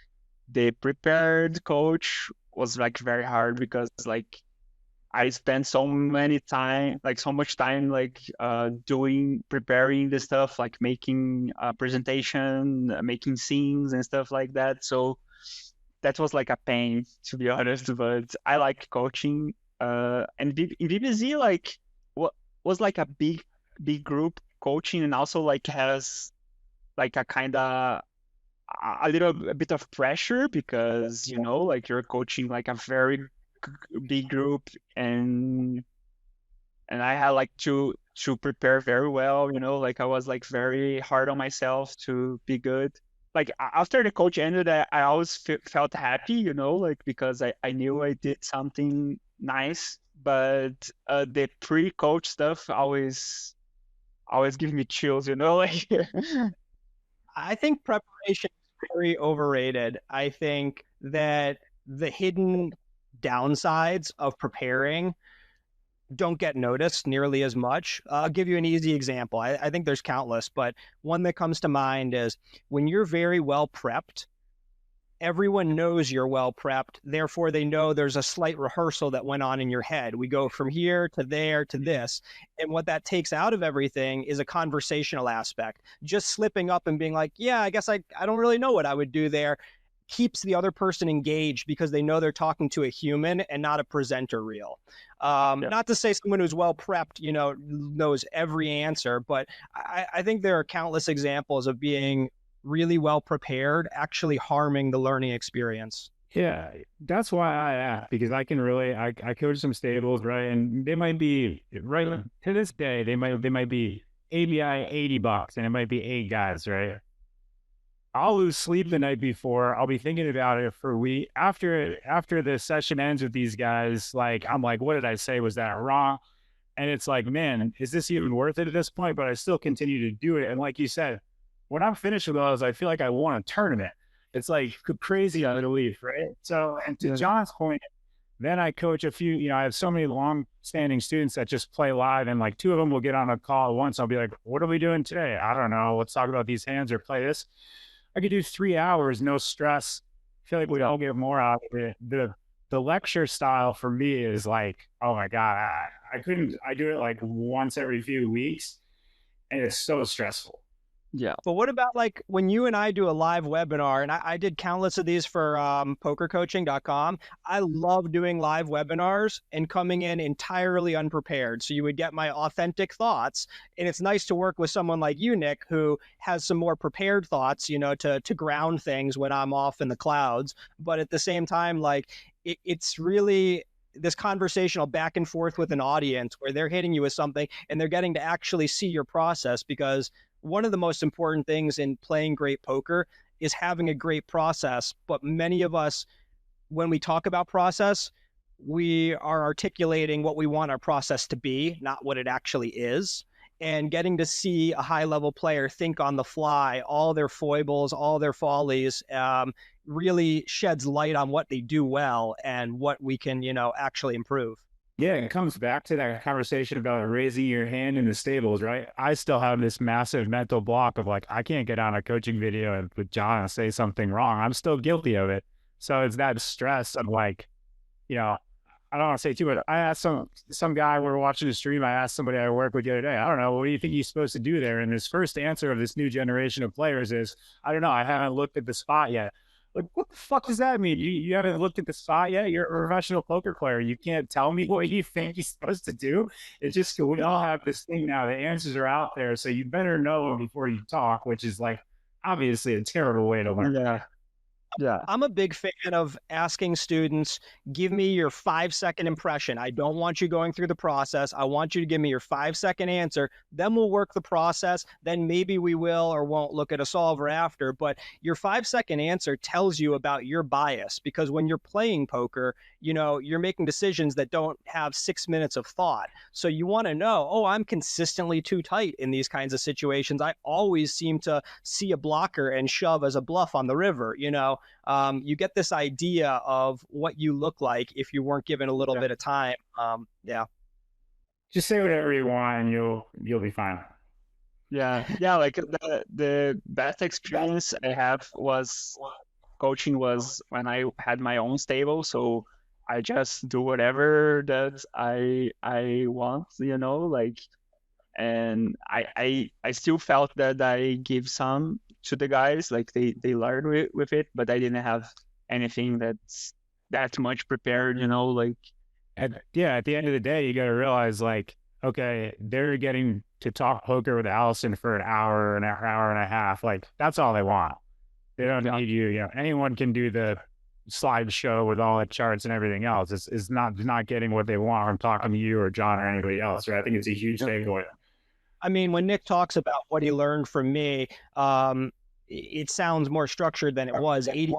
the prepared coach was like very hard because like I spent so much time like preparing the stuff, like making a presentation, making scenes and stuff like that. So that was like a pain, to be honest, but I like coaching. And in BBZ, like what was like a big group coaching, and also like has like a kind of a bit of pressure because like you're coaching like a very big group, and I had like to prepare very well. Like I was like very hard on myself to be good. Like after the coach ended, I always felt happy, like because I knew I did something nice. But the pre-coach stuff always give me chills, like. I think preparation is very overrated. I think that the hidden downsides of preparing don't get noticed nearly as much. I'll give you an easy example. I think there's countless, but one that comes to mind is when you're very well prepped, everyone knows you're well prepped. Therefore, they know there's a slight rehearsal that went on in your head. We go from here to there to this. And what that takes out of everything is a conversational aspect. Just slipping up and being like, yeah, I guess I don't really know what I would do there, keeps the other person engaged because they know they're talking to a human and not a presenter reel. Not to say someone who's well prepped, knows every answer, but I think there are countless examples of being really well prepared actually harming the learning experience. Yeah, that's why I asked, because I can really I coach some stables, right? And they might be right to this day, they might be ABI $80 and it might be 8 guys, right? I'll lose sleep the night before. I'll be thinking about it for a week. After the session ends with these guys, like I'm like, what did I say? Was that wrong? And it's like, man, is this even worth it at this point? But I still continue to do it. And like you said, when I'm finished with those, I feel like I won a tournament. It's like crazy unbelief, right? So, and to John's point, then I coach a few, I have so many long-standing students that just play live, and like 2 of them will get on a call at once. I'll be like, what are we doing today? I don't know. Let's talk about these hands or play this. I could do 3 hours, no stress. I feel like we all get more out of it. The lecture style for me is like, oh my God, I do it like once every few weeks, and it's so stressful. Yeah. But what about like when you and I do a live webinar, and I did countless of these for pokercoaching.com. I love doing live webinars and coming in entirely unprepared. So you would get my authentic thoughts. And it's nice to work with someone like you, Nick, who has some more prepared thoughts, to ground things when I'm off in the clouds. But at the same time, like it's really this conversational back and forth with an audience where they're hitting you with something and they're getting to actually see your process, because one of the most important things in playing great poker is having a great process. But many of us, when we talk about process, we are articulating what we want our process to be, not what it actually is. and getting to see a high level player think on the fly, all their foibles, all their follies, really sheds light on what they do well and what we can, actually improve. Yeah, it comes back to that conversation about raising your hand in the stables, right? I still have this massive mental block of like, I can't get on a coaching video with John and say something wrong. I'm still guilty of it. So it's that stress of like, I don't want to say too much. I asked some guy, we were watching the stream, I asked somebody I work with the other day, I don't know, what do you think he's supposed to do there? And his first answer of this new generation of players is, I don't know, I haven't looked at the spot yet. Like, what the fuck does that mean? You haven't looked at the spot yet? You're a professional poker player. You can't tell me what you think he's supposed to do. It's just, we all have this thing now. The answers are out there. So you better know before you talk, which is like, obviously a terrible way to learn. Yeah. I'm a big fan of asking students, give me your 5-second impression. I don't want you going through the process. I want you to give me your 5-second answer. Then we'll work the process. Then maybe we will or won't look at a solver after. But your 5-second answer tells you about your bias, because when you're playing poker, you're making decisions that don't have 6 minutes of thought. So you want to know, I'm consistently too tight in these kinds of situations. I always seem to see a blocker and shove as a bluff on the river, you get this idea of what you look like if you weren't given a little bit of time. Just say whatever you want and you'll be fine. Yeah. Like the best experience I have was coaching was when I had my own stable. So I just do whatever that I want, and I still felt that I give some to the guys, like they learn with it, but I didn't have anything that's that much prepared, at the end of the day, you got to realize like, okay, they're getting to talk poker with Alisson for an hour and a half. Like that's all they want. They don't need you. Anyone can do the slideshow with all the charts and everything else. It's not getting what they want from talking to you or John or anybody else, right? I think it's a huge takeaway. I mean, when Nick talks about what he learned from me, it sounds more structured than it was. 80%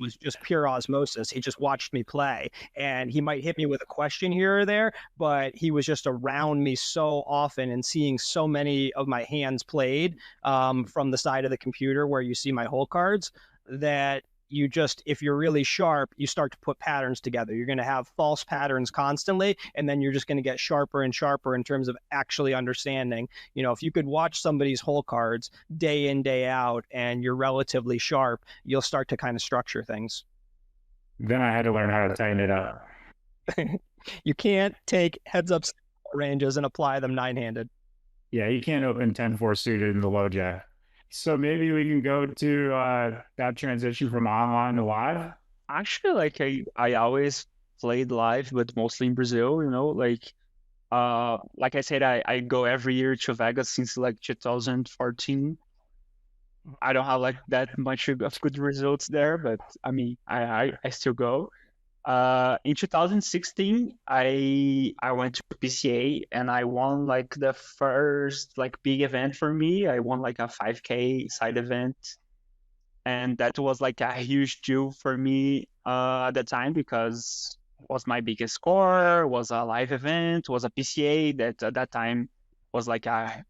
was just pure osmosis. He just watched me play, and he might hit me with a question here or there, but he was just around me so often and seeing so many of my hands played from the side of the computer where you see my hole cards, that you just, if you're really sharp, you start to put patterns together. You're going to have false patterns constantly, and then you're just going to get sharper and sharper in terms of actually understanding. If you could watch somebody's hole cards day in, day out, and you're relatively sharp, you'll start to kind of structure things. Then I had to learn how to tighten it up. You can't take heads up ranges and apply them 9-handed. Yeah, you can't open 10-4 suited in the low jack. So maybe we can go to that transition from online to live. Actually, like I always played live, but mostly in Brazil. Like I said, I go every year to Vegas since like 2014. I don't have like that much of good results there, but I mean, I still go. In 2016, I went to PCA and I won like the first like big event for me. I won like a 5K side event, and that was like a huge deal for me at the time, because it was my biggest score, was a live event, was a PCA that at that time was like a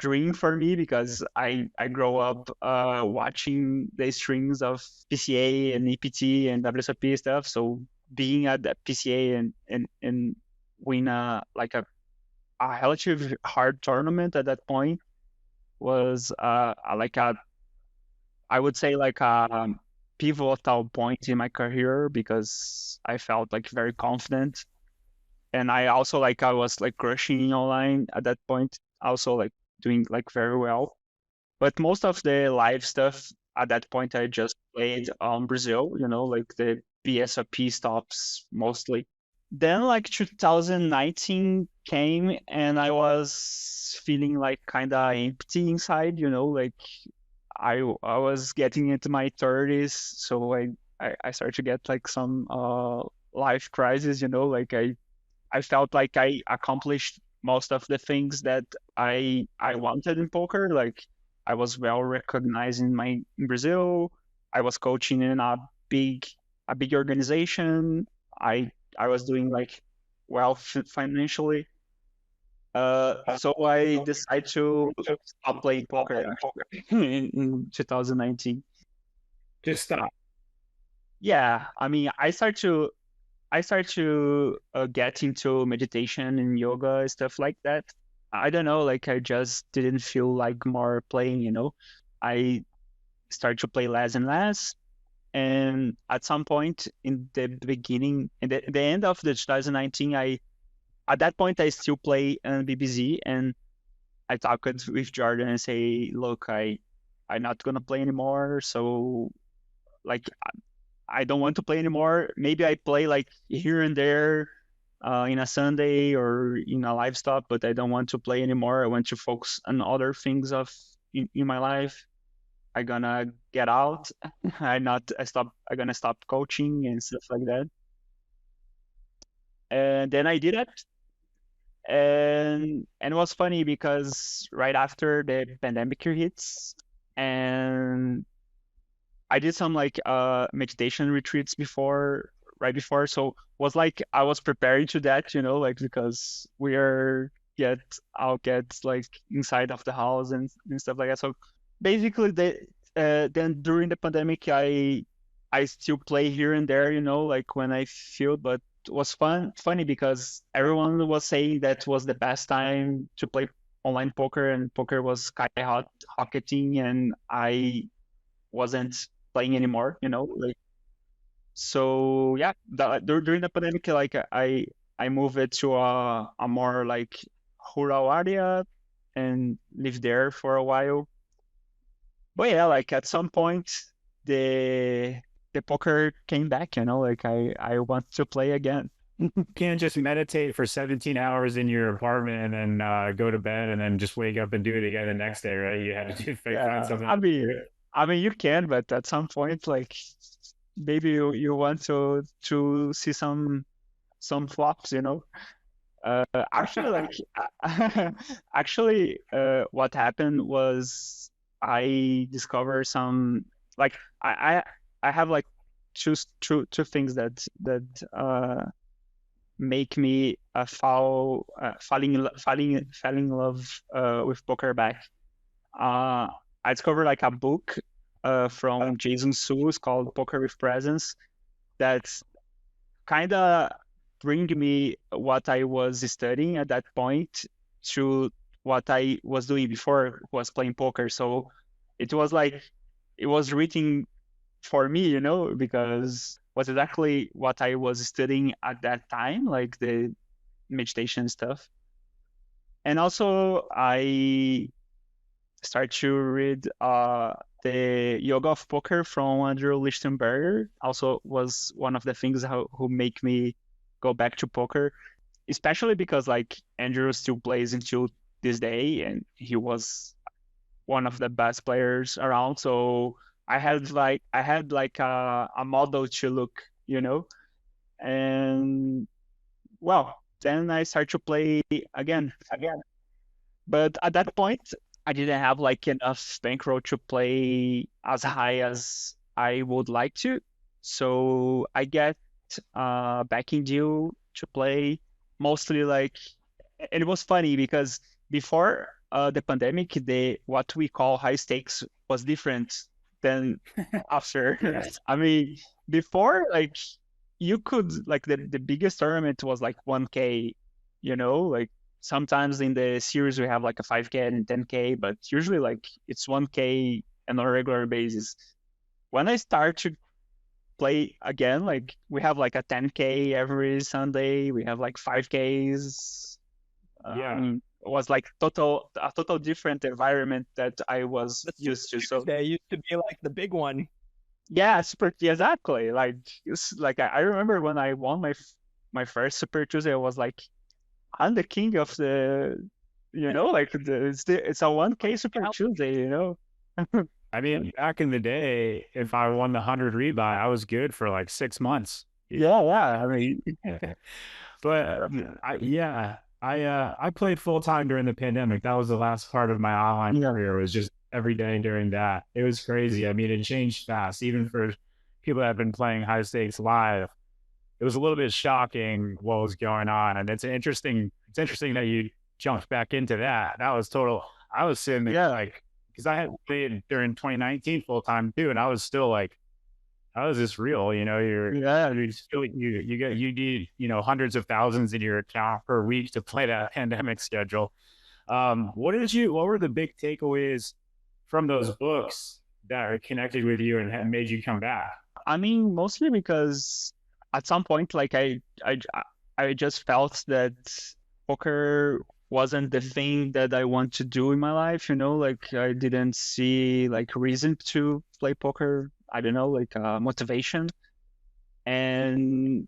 dream for me, because I grew up watching the streams of PCA and EPT and WSOP stuff. So being at the PCA and win a relatively hard tournament at that point was I would say like a pivotal point in my career, because I felt like very confident, and I also I was like crushing online at that point, also like doing like very well. But most of the live stuff at that point I just played on Brazil, like the BSOP stops mostly. Then like 2019 came and I was feeling like kind of empty inside, like I was getting into my 30s, so I started to get like some life crisis, like I felt like I accomplished most of the things that I wanted in poker. Like I was well recognized in Brazil. I was coaching in a big organization. I was doing like well financially, So I decided to stop playing poker in 2019. Just stop. Yeah, I mean, I started to get into meditation and yoga and stuff like that. I don't know, like I just didn't feel like more playing, you know. I started to play less and less, and at some point in the beginning, in the end of the 2019, at that point I still play on BBZ, and I talked with Jordan and say, look, I'm not gonna play anymore, so like I don't want to play anymore. Maybe I play like here and there in a Sunday or in a live stop, but I don't want to play anymore. I want to focus on other things in my life. I'm gonna get out. I'm gonna stop coaching and stuff like that. And then I did it. And it was funny because right after the pandemic hits, and I did some like meditation retreats right before, so was like I was preparing to that, you know, like because I'll get like inside of the house and stuff like that. So basically, then during the pandemic, I still play here and there, you know, like when I feel, but it was funny because everyone was saying that was the best time to play online poker, and poker was skyrocketing, and I wasn't playing anymore, you know, like so yeah. During the pandemic, like I moved it to a more like rural area and lived there for a while. But yeah, like at some point the poker came back, you know, like I want to play again. You can't just meditate for 17 hours in your apartment and then go to bed and then just wake up and do it again the next day, right? You have to find something. I mean, you can, but at some point, like maybe you want to see some flops, you know. Actually, what happened was I discovered some like I have like two things that make me falling in love with poker back. I discovered like a book from Jason Sewell called Poker with Presence that's kind of bring me what I was studying at that point to what I was doing before was playing poker. So it was like it was written for me, you know, because was exactly what I was studying at that time, like the meditation stuff. And also I started to read the Yoga of Poker from Andrew Lichtenberger. Also was one of the things who make me go back to poker, especially because like Andrew still plays until this day, and he was one of the best players around. So I had like a model to look, you know, and well, then I started to play again. But at that point, I didn't have like enough bankroll to play as high as I would like to. So I get backing deal to play mostly like, and it was funny because before the pandemic, what we call high stakes was different than after. Yes. I mean, before like you could like the biggest tournament was like 1K, you know, like sometimes in the series we have like a 5K and 10K, but usually like it's 1K on a regular basis. When I start to play again, like we have like a 10K every Sunday, we have like 5Ks. Yeah. I mean, it was like a total different environment that I was used to. So They used to be like the big one. yeah, exactly. Like it's like I remember when I won my first Super Tuesday, I was like, I'm the king of the, you know, like it's a 1K Super Tuesday, you know. I mean, back in the day, if I won the 100 rebuy, I was good for like 6 months. Yeah. I mean, But I played full time during the pandemic. That was the last part of my online career. Was just every day during that. It was crazy. I mean, it changed fast. Even for people that have been playing high stakes live, it was a little bit shocking what was going on. And it's interesting that you jumped back into that. That was total. I was sitting there like, because I had played during 2019 full time too, and I was still like, how is this real? You know, you still you need hundreds of thousands in your account per week to play that pandemic schedule. What were the big takeaways from those books that are connected with you and made you come back? I mean, mostly because at some point, like I just felt that poker wasn't the thing that I want to do in my life, like I didn't see like reason to play poker. I don't know, like motivation. And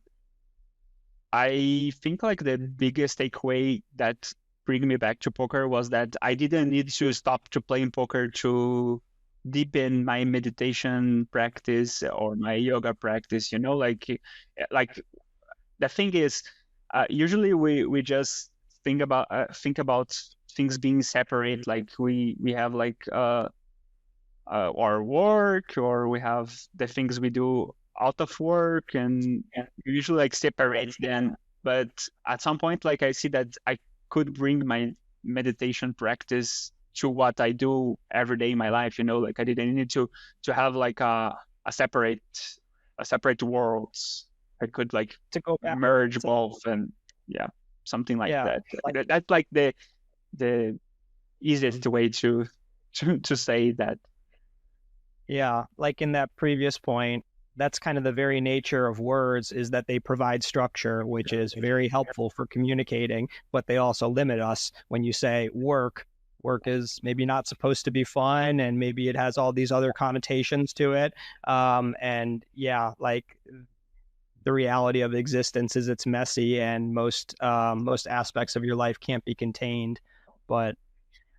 I think like the biggest takeaway that bring me back to poker was that I didn't need to stop to playing poker to deepen my meditation practice or my yoga practice, like the thing is, usually we just think about things being separate, like we have like our work, or we have the things we do out of work, and we usually like separate them. But at some point, like I see that I could bring my meditation practice to what I do every day in my life, like I didn't need to have like a separate worlds. I could like to go back, merge both, and something like that. Like, that's like the easiest way to say that. Yeah, like in that previous point, that's kind of the very nature of words, is that they provide structure, which is very helpful for communicating, but they also limit us. When you say work is maybe not supposed to be fun, and maybe it has all these other connotations to it. And yeah, like the reality of existence is it's messy, and most aspects of your life can't be contained. But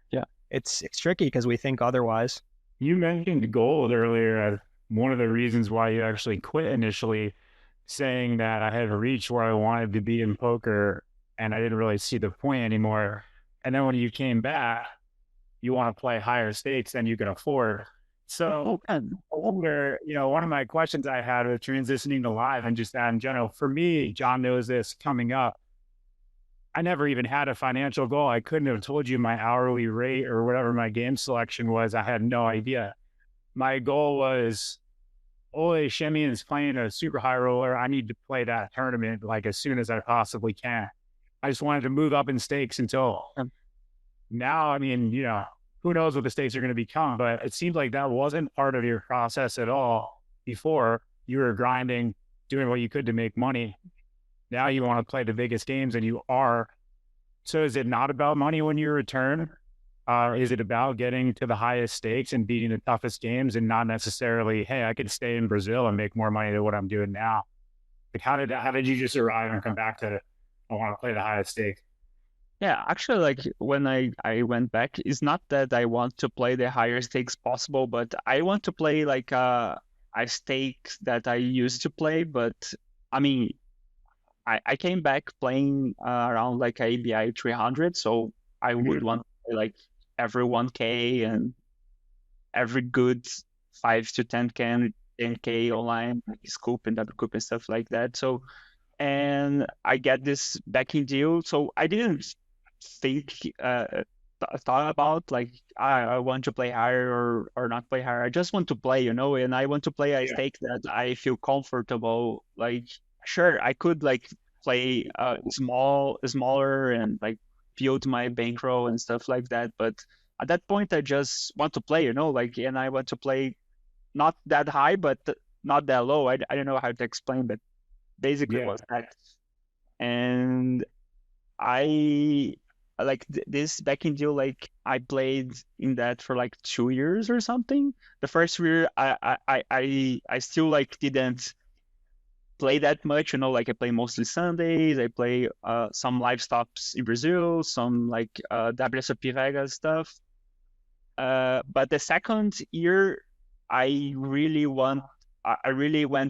yeah, it's tricky because we think otherwise. You mentioned gold earlier as one of the reasons why you actually quit initially, saying that I had reached where I wanted to be in poker and I didn't really see the point anymore. And then when you came back, you want to play higher stakes than you can afford. So one of my questions I had with transitioning to live and just that in general, for me, John knows this coming up, I never even had a financial goal. I couldn't have told you my hourly rate or whatever my game selection was. I had no idea. My goal was, Ole Shemian is playing a super high roller. I need to play that tournament like as soon as I possibly can. I just wanted to move up in stakes until now. I mean, who knows what the stakes are going to become, but it seemed like that wasn't part of your process at all before. You were grinding, doing what you could to make money. Now you want to play the biggest games, and you are. So is it not about money when you return? Is it about getting to the highest stakes and beating the toughest games, and not necessarily, hey, I could stay in Brazil and make more money than what I'm doing now? Like, how did you just arrive and come back to, I want to play the highest stake? Yeah, actually, like when I went back, it's not that I want to play the higher stakes possible, but I want to play like a stake that I used to play. But I mean, I came back playing around like ABI 300, so I would want to play like every 1K and every good 5 to 10K online, like scoop and double coop and stuff like that. So, and I get this backing deal, so I didn't think thought about like I want to play higher or not play higher. I just want to play, and I want to play a stake that I feel comfortable. Like, sure, I could like play smaller and like build my bankroll and stuff like that, but at that point I just want to play, like, and I want to play not that high but not that low. I don't know how to explain, but basically was that. And I like this backing deal, like I played in that for like 2 years or something. The first year I still like didn't play that much, like I play mostly Sundays. I play some live stops in Brazil, some like WSOP Vegas stuff. But the second year I really went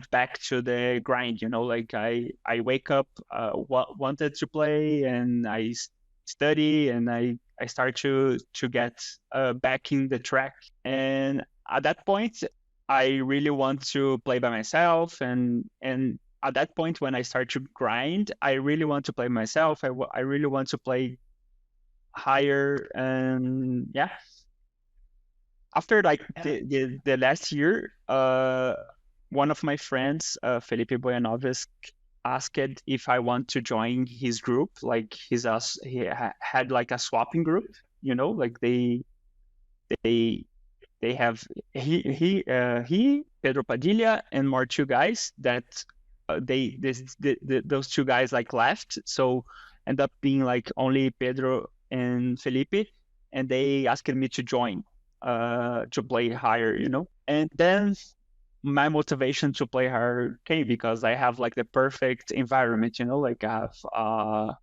back to the grind, like I wake up, wanted to play, and I study, and I start to get back in the track. And at that point, I really want to play by myself. And at that point, when I start to grind, I really want to play myself. I really want to play higher, and yeah. After like the last year, one of my friends, Felipe Boyanovas, asked if I want to join his group. Like he had like a swapping group, like they have he Pedro Padilla and more two guys that those two guys like left, so end up being like only Pedro and Felipe, and they asked me to join to play higher, and then my motivation to play higher came because I have like the perfect environment, like I have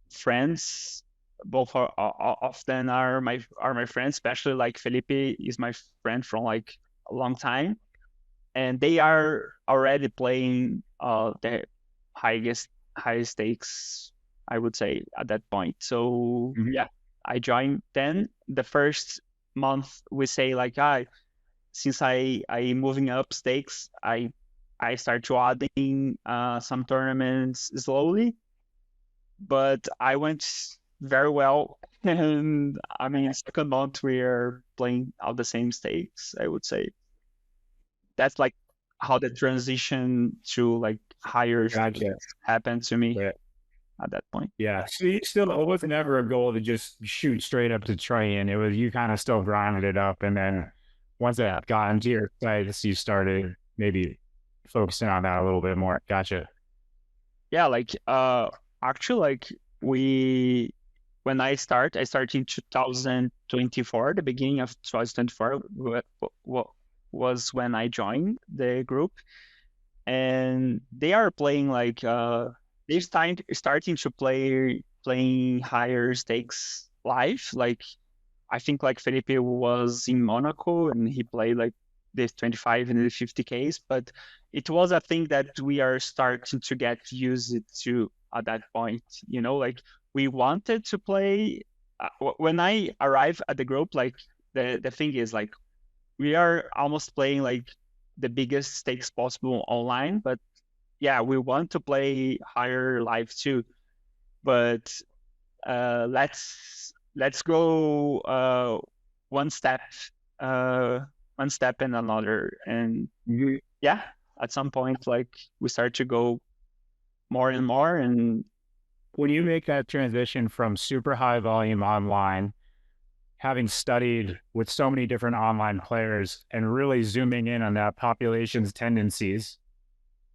friends. Both of them are my friends, especially like Felipe is my friend from like a long time, and they are already playing the highest stakes, I would say, at that point. So yeah, I joined. Then the first month we say like, since I moving up stakes, I start to adding some tournaments slowly, but I went very well. And I mean, second month we are playing all the same stakes, I would say. That's like how the transition to like higher stakes happened to me at that point. Yeah. So it was never a goal to just shoot straight up to Triton. It was, you kind of still grinded it up. And then once that got into your sights, you started maybe focusing on that a little bit more. Gotcha. Yeah. Like, actually, like when I start in 2024, the beginning of 2024 was when I joined the group, and they are playing like they're starting to playing higher stakes live. Like I think like Felipe was in Monaco and he played like the 25 and the 50Ks, but it was a thing that we are starting to get used to at that point. Like we wanted to play. When I arrived at the group, like the thing is like we are almost playing like the biggest stakes possible online, but yeah, we want to play higher live too. But let's go one step and another, and yeah, at some point like we start to go more and more. And when you make that transition from super high volume online, having studied with so many different online players and really zooming in on that population's tendencies,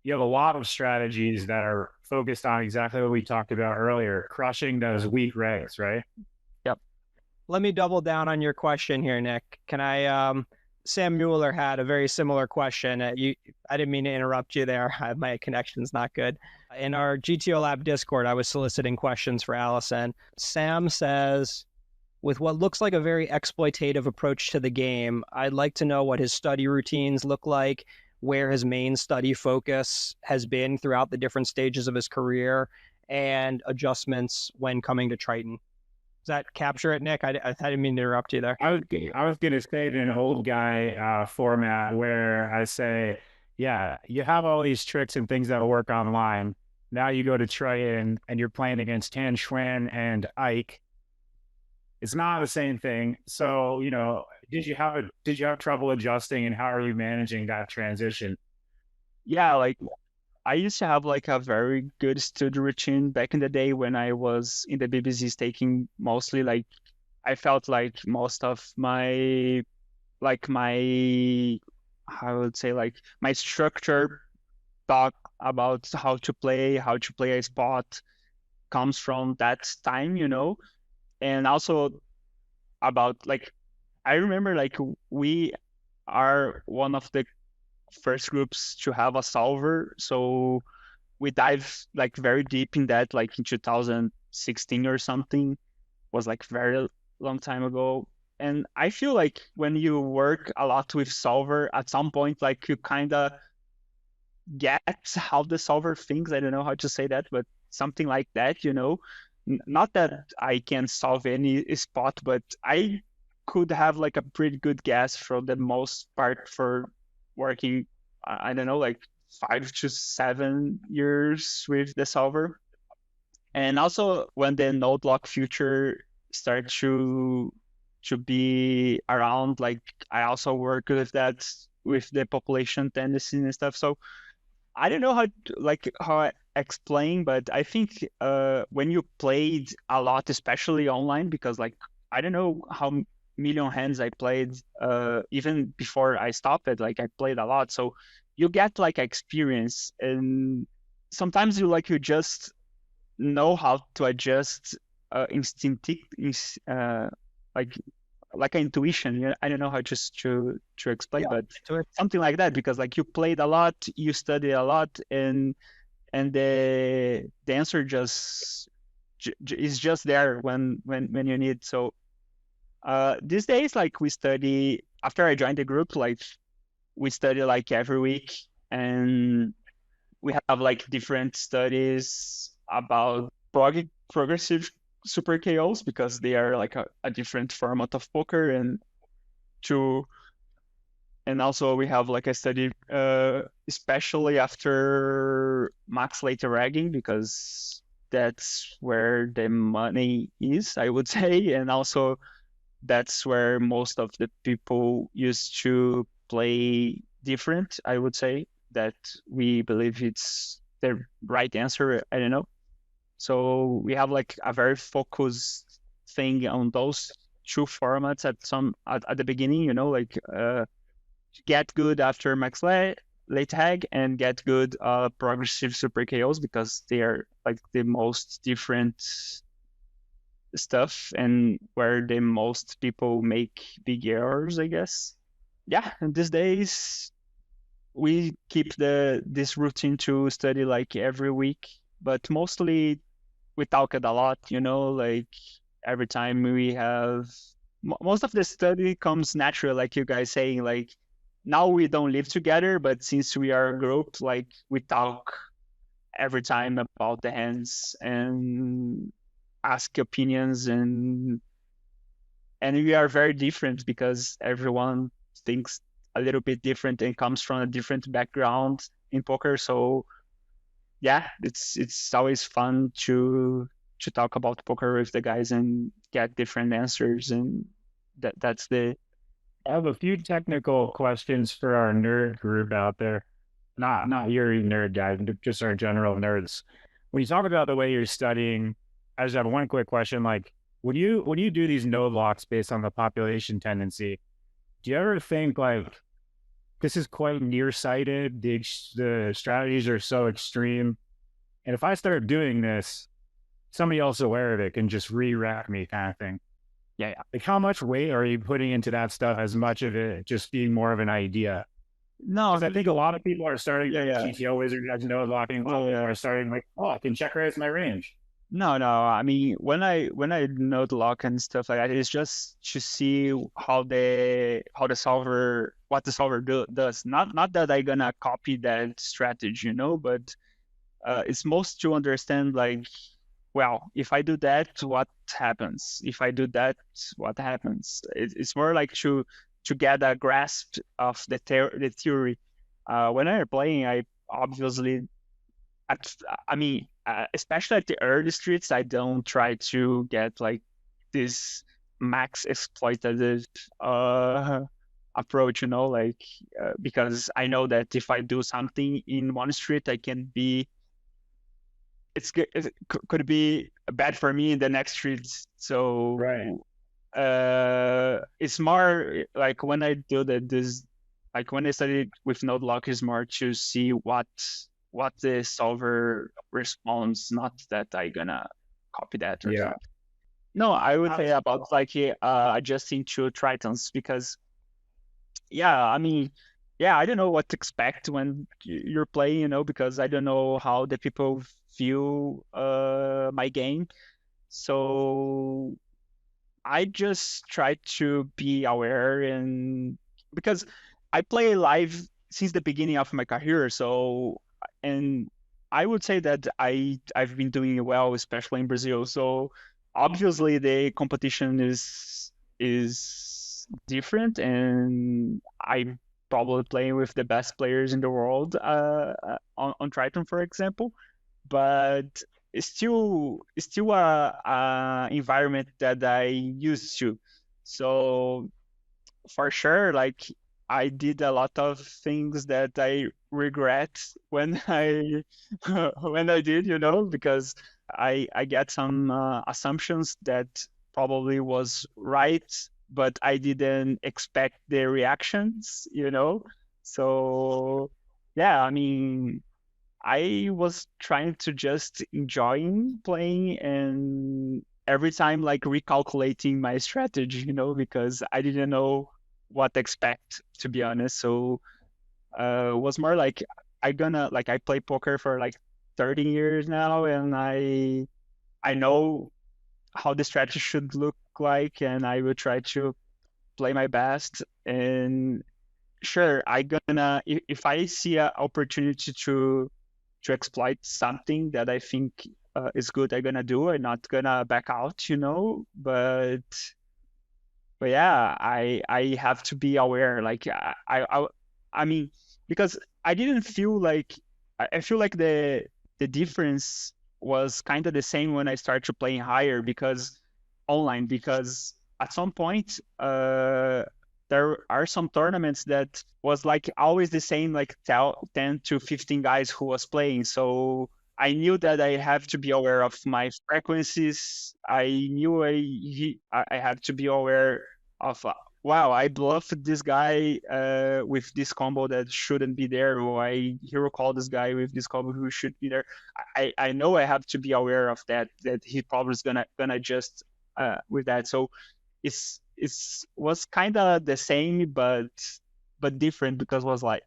you have a lot of strategies that are focused on exactly what we talked about earlier, crushing those weak regs, right? Yep. Let me double down on your question here, Nick. Can I, Sam Mueller had a very similar question. I didn't mean to interrupt you there. My connection's not good. In our GTO Lab Discord, I was soliciting questions for Alisson. Sam says, with what looks like a very exploitative approach to the game, I'd like to know what his study routines look like, where his main study focus has been throughout the different stages of his career, and adjustments when coming to Triton. Does that capture it, Nick? I didn't mean to interrupt you there. I was going to say it in an old guy format where I say, yeah, you have all these tricks and things that work online. Now you go to Triton and you're playing against Tan Xuan and Ike. It's not the same thing. So, did you have trouble adjusting, and how are you managing that transition? Yeah, like I used to have like a very good study routine back in the day when I was in the BBC staking mostly. Like I felt like most of my I would say like my structure talk about how to play a spot comes from that time, and also about like I remember like we are one of the first groups to have a solver, so we dive like very deep in that, like in 2016 or something. Was like very long time ago. And I feel like when you work a lot with solver, at some point like you kind of get how the solver thinks. I don't know how to say that, but something like that, not that I can solve any spot, but I could have like a pretty good guess for the most part for working, I don't know, like 5 to 7 years with the solver. And also when the node lock future start to be around. Like I also work with that, with the population tendency and stuff. So I don't know how I explain, but I think when you played a lot, especially online, because like I don't know how million hands I played even before I stopped it. Like I played a lot, so you get like experience, and sometimes you just know how to adjust instinctive, like an intuition. I don't know how just to explain, Yeah, but to it. something like that, because like you played a lot, you studied a lot, and the answer just is just there when you need. So these days, like we study after I joined the group, like we study like every week, and we have like different studies about progressive super KOs, because they are like a different format of poker, and also we have like a study especially after max later ragging, because that's where the money is, I would say, and also that's where most of the people used to play different, I would say, that we believe it's the right answer. I don't know. So we have like a very focused thing on those two formats at the beginning, like get good after max late hag and get good progressive super KOs, because they are like the most different stuff and where the most people make big errors, I guess. Yeah, and these days we keep this routine to study like every week, but mostly we talk it a lot, like every time we have most of the study comes natural, like you guys saying, like now we don't live together, but since we are a group, like we talk every time about the hands and ask opinions, and we are very different because everyone thinks a little bit different and comes from a different background in poker. So yeah, it's always fun to talk about poker with the guys and get different answers, and that's the I have a few technical questions for our nerd group out there. Not your nerd guys, just our general nerds. When you talk about the way you're studying, I just have one quick question. Like, when you do these node locks based on the population tendency, do you ever think like this is quite nearsighted? The strategies are so extreme, and if I start doing this, somebody else aware of it can just re-rack me, kind of thing. yeah. Like, how much weight are you putting into that stuff? As much of it just being more of an idea? No, Because I think a lot of people are starting yeah. GTO wizard as node locking. Are starting like, oh, I can check raise my range. No. I mean, when I node lock and stuff like that, it's just to see how the solver, what the solver does. Not that I gonna copy that strategy, but it's most to understand, like, well, if I do that, what happens? If I do that, what happens? It's more like to get a grasp of the theory. When I'm playing, I obviously, I mean, especially at the early streets, I don't try to get like this max exploitative approach, like because I know that if I do something in one street, I can be it could be bad for me in the next streets. So Right. it's more like when I do this, like when I study with node lock, is more to see what the solver responds, not that I gonna copy that or Yeah. something. No, I would say about like adjusting to Tritons, because I mean, I don't know what to expect when you're playing, because I don't know how the people view my game. So I just try to be aware, and because I play live since the beginning of my career, so, and I would say that I've been doing well, especially in Brazil. So obviously the competition is different, and I'm probably playing with the best players in the world on Triton, for example. But still a environment that I used to. So for sure, like I did a lot of things that I regret when I when I did, because I get some assumptions that probably was right, but I didn't expect the reactions. So yeah, I mean, I was trying to just enjoying playing and every time like recalculating my strategy, because I didn't know what to expect, to be honest. So it was more like I play poker for like 30 years now, and I know how the strategy should look like, and I will try to play my best. And sure, if I see an opportunity to exploit something that I think is good, I'm gonna do. I'm not gonna back out. But yeah, I have to be aware. Like I mean, because I didn't feel like I feel like the difference was kind of the same when I started playing higher because online because at some point there are some tournaments that was like always the same, like 10 to 15 guys who was playing. So I knew that I have to be aware of my frequencies. I knew I have to be aware of, wow, I bluffed this guy with this combo that shouldn't be there, or I hero call this guy with this combo who should be there. I know I have to be aware of that he probably is gonna adjust with that. So it's was kind of the same, but different because it was like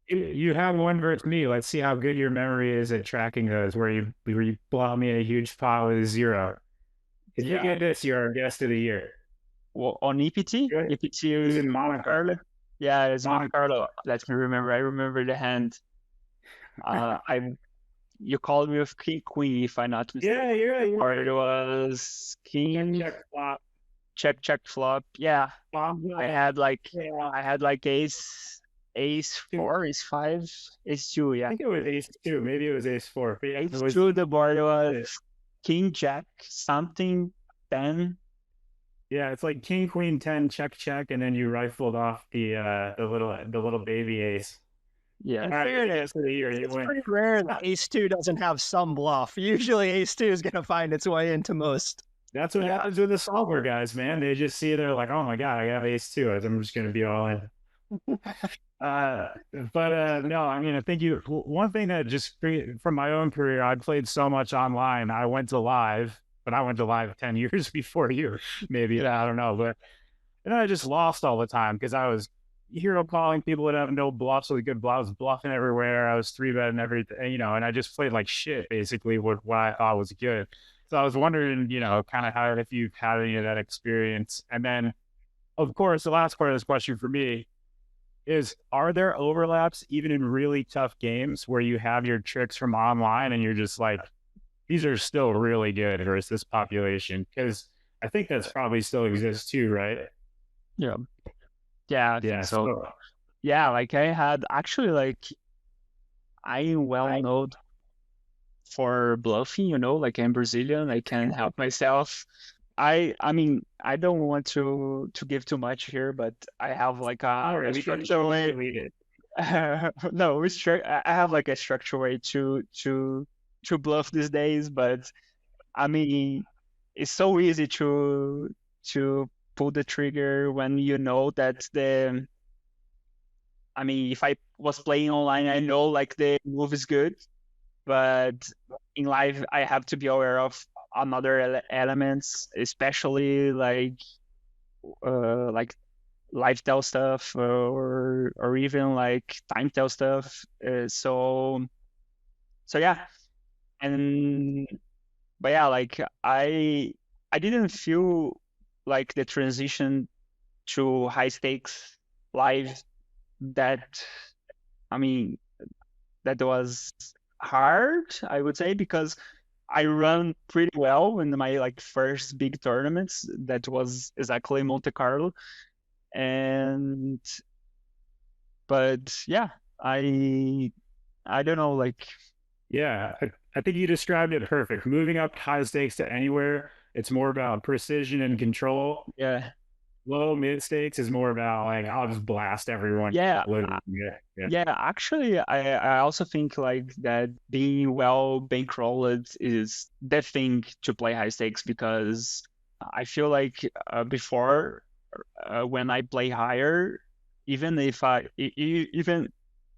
You have one versus me. Let's see how good your memory is at tracking those. Where you blow me a huge pile with 0. If you get this, you're our guest of the year. Well, on EPT. Good. EPT was in Monte Carlo. Yeah, it's Monte Carlo. Let me remember. I remember the hand. You called me with King Queen, if I'm not mistaken. Yeah, you're right. Or it was King Check flop. check flop. Yeah. I had like ace 4, ace 5, ace 2. I Yeah. think it was ace 2. Maybe it was ace 4. But yeah, Ace 2. The board was King Jack something 10. Yeah, it's like King Queen 10 check, and then you rifled off the little baby ace. Yeah. I figured it for the year. It's pretty rare that ace 2 doesn't have some bluff. Usually ace 2 is going to find its way into most. That's what happens with the solver guys, man. They just see they're like, oh my god, I have ace 2. I'm just going to be all in. But no, I mean, I think one thing that just from my own career, I played so much online. I went to live, but I went to live 10 years before you, maybe. I don't know, but and I just lost all the time because I was hero calling people that have no bluffs with good bluffs, I was bluffing everywhere. I was 3-betting everything, and I just played like shit basically with what I thought was good. So I was wondering, kind of how if you've had any of that experience. And then, of course, the last part of this question for me is, are there overlaps even in really tough games where you have your tricks from online and you're just like, these are still really good versus this population? Because I think that's probably still exists too, right? Yeah. Yeah. I think so. Yeah. Like I had actually I am well known for bluffing, like I'm Brazilian, I can help myself. I mean, I don't want to give too much here, but I have like a structured way. No, I have like a structured way to bluff these days, but I mean, it's so easy to pull the trigger when you know that I mean, if I was playing online, I know like the move is good, but in live, I have to be aware of another elements, especially like live tell stuff or even like time tell stuff. So yeah, but yeah, like I didn't feel like the transition to high stakes live that, I mean, that was hard, I would say, because I run pretty well in my like first big tournaments. That was exactly Monte Carlo, but yeah, I don't know, like Yeah, I think you described it perfect. Moving up high stakes to anywhere, it's more about precision and control. Yeah. Low mid stakes is more about like I'll just blast everyone. Yeah. Yeah. Actually, I also think like that being well bankrolled is the thing to play high stakes, because I feel like before when I play higher, even if even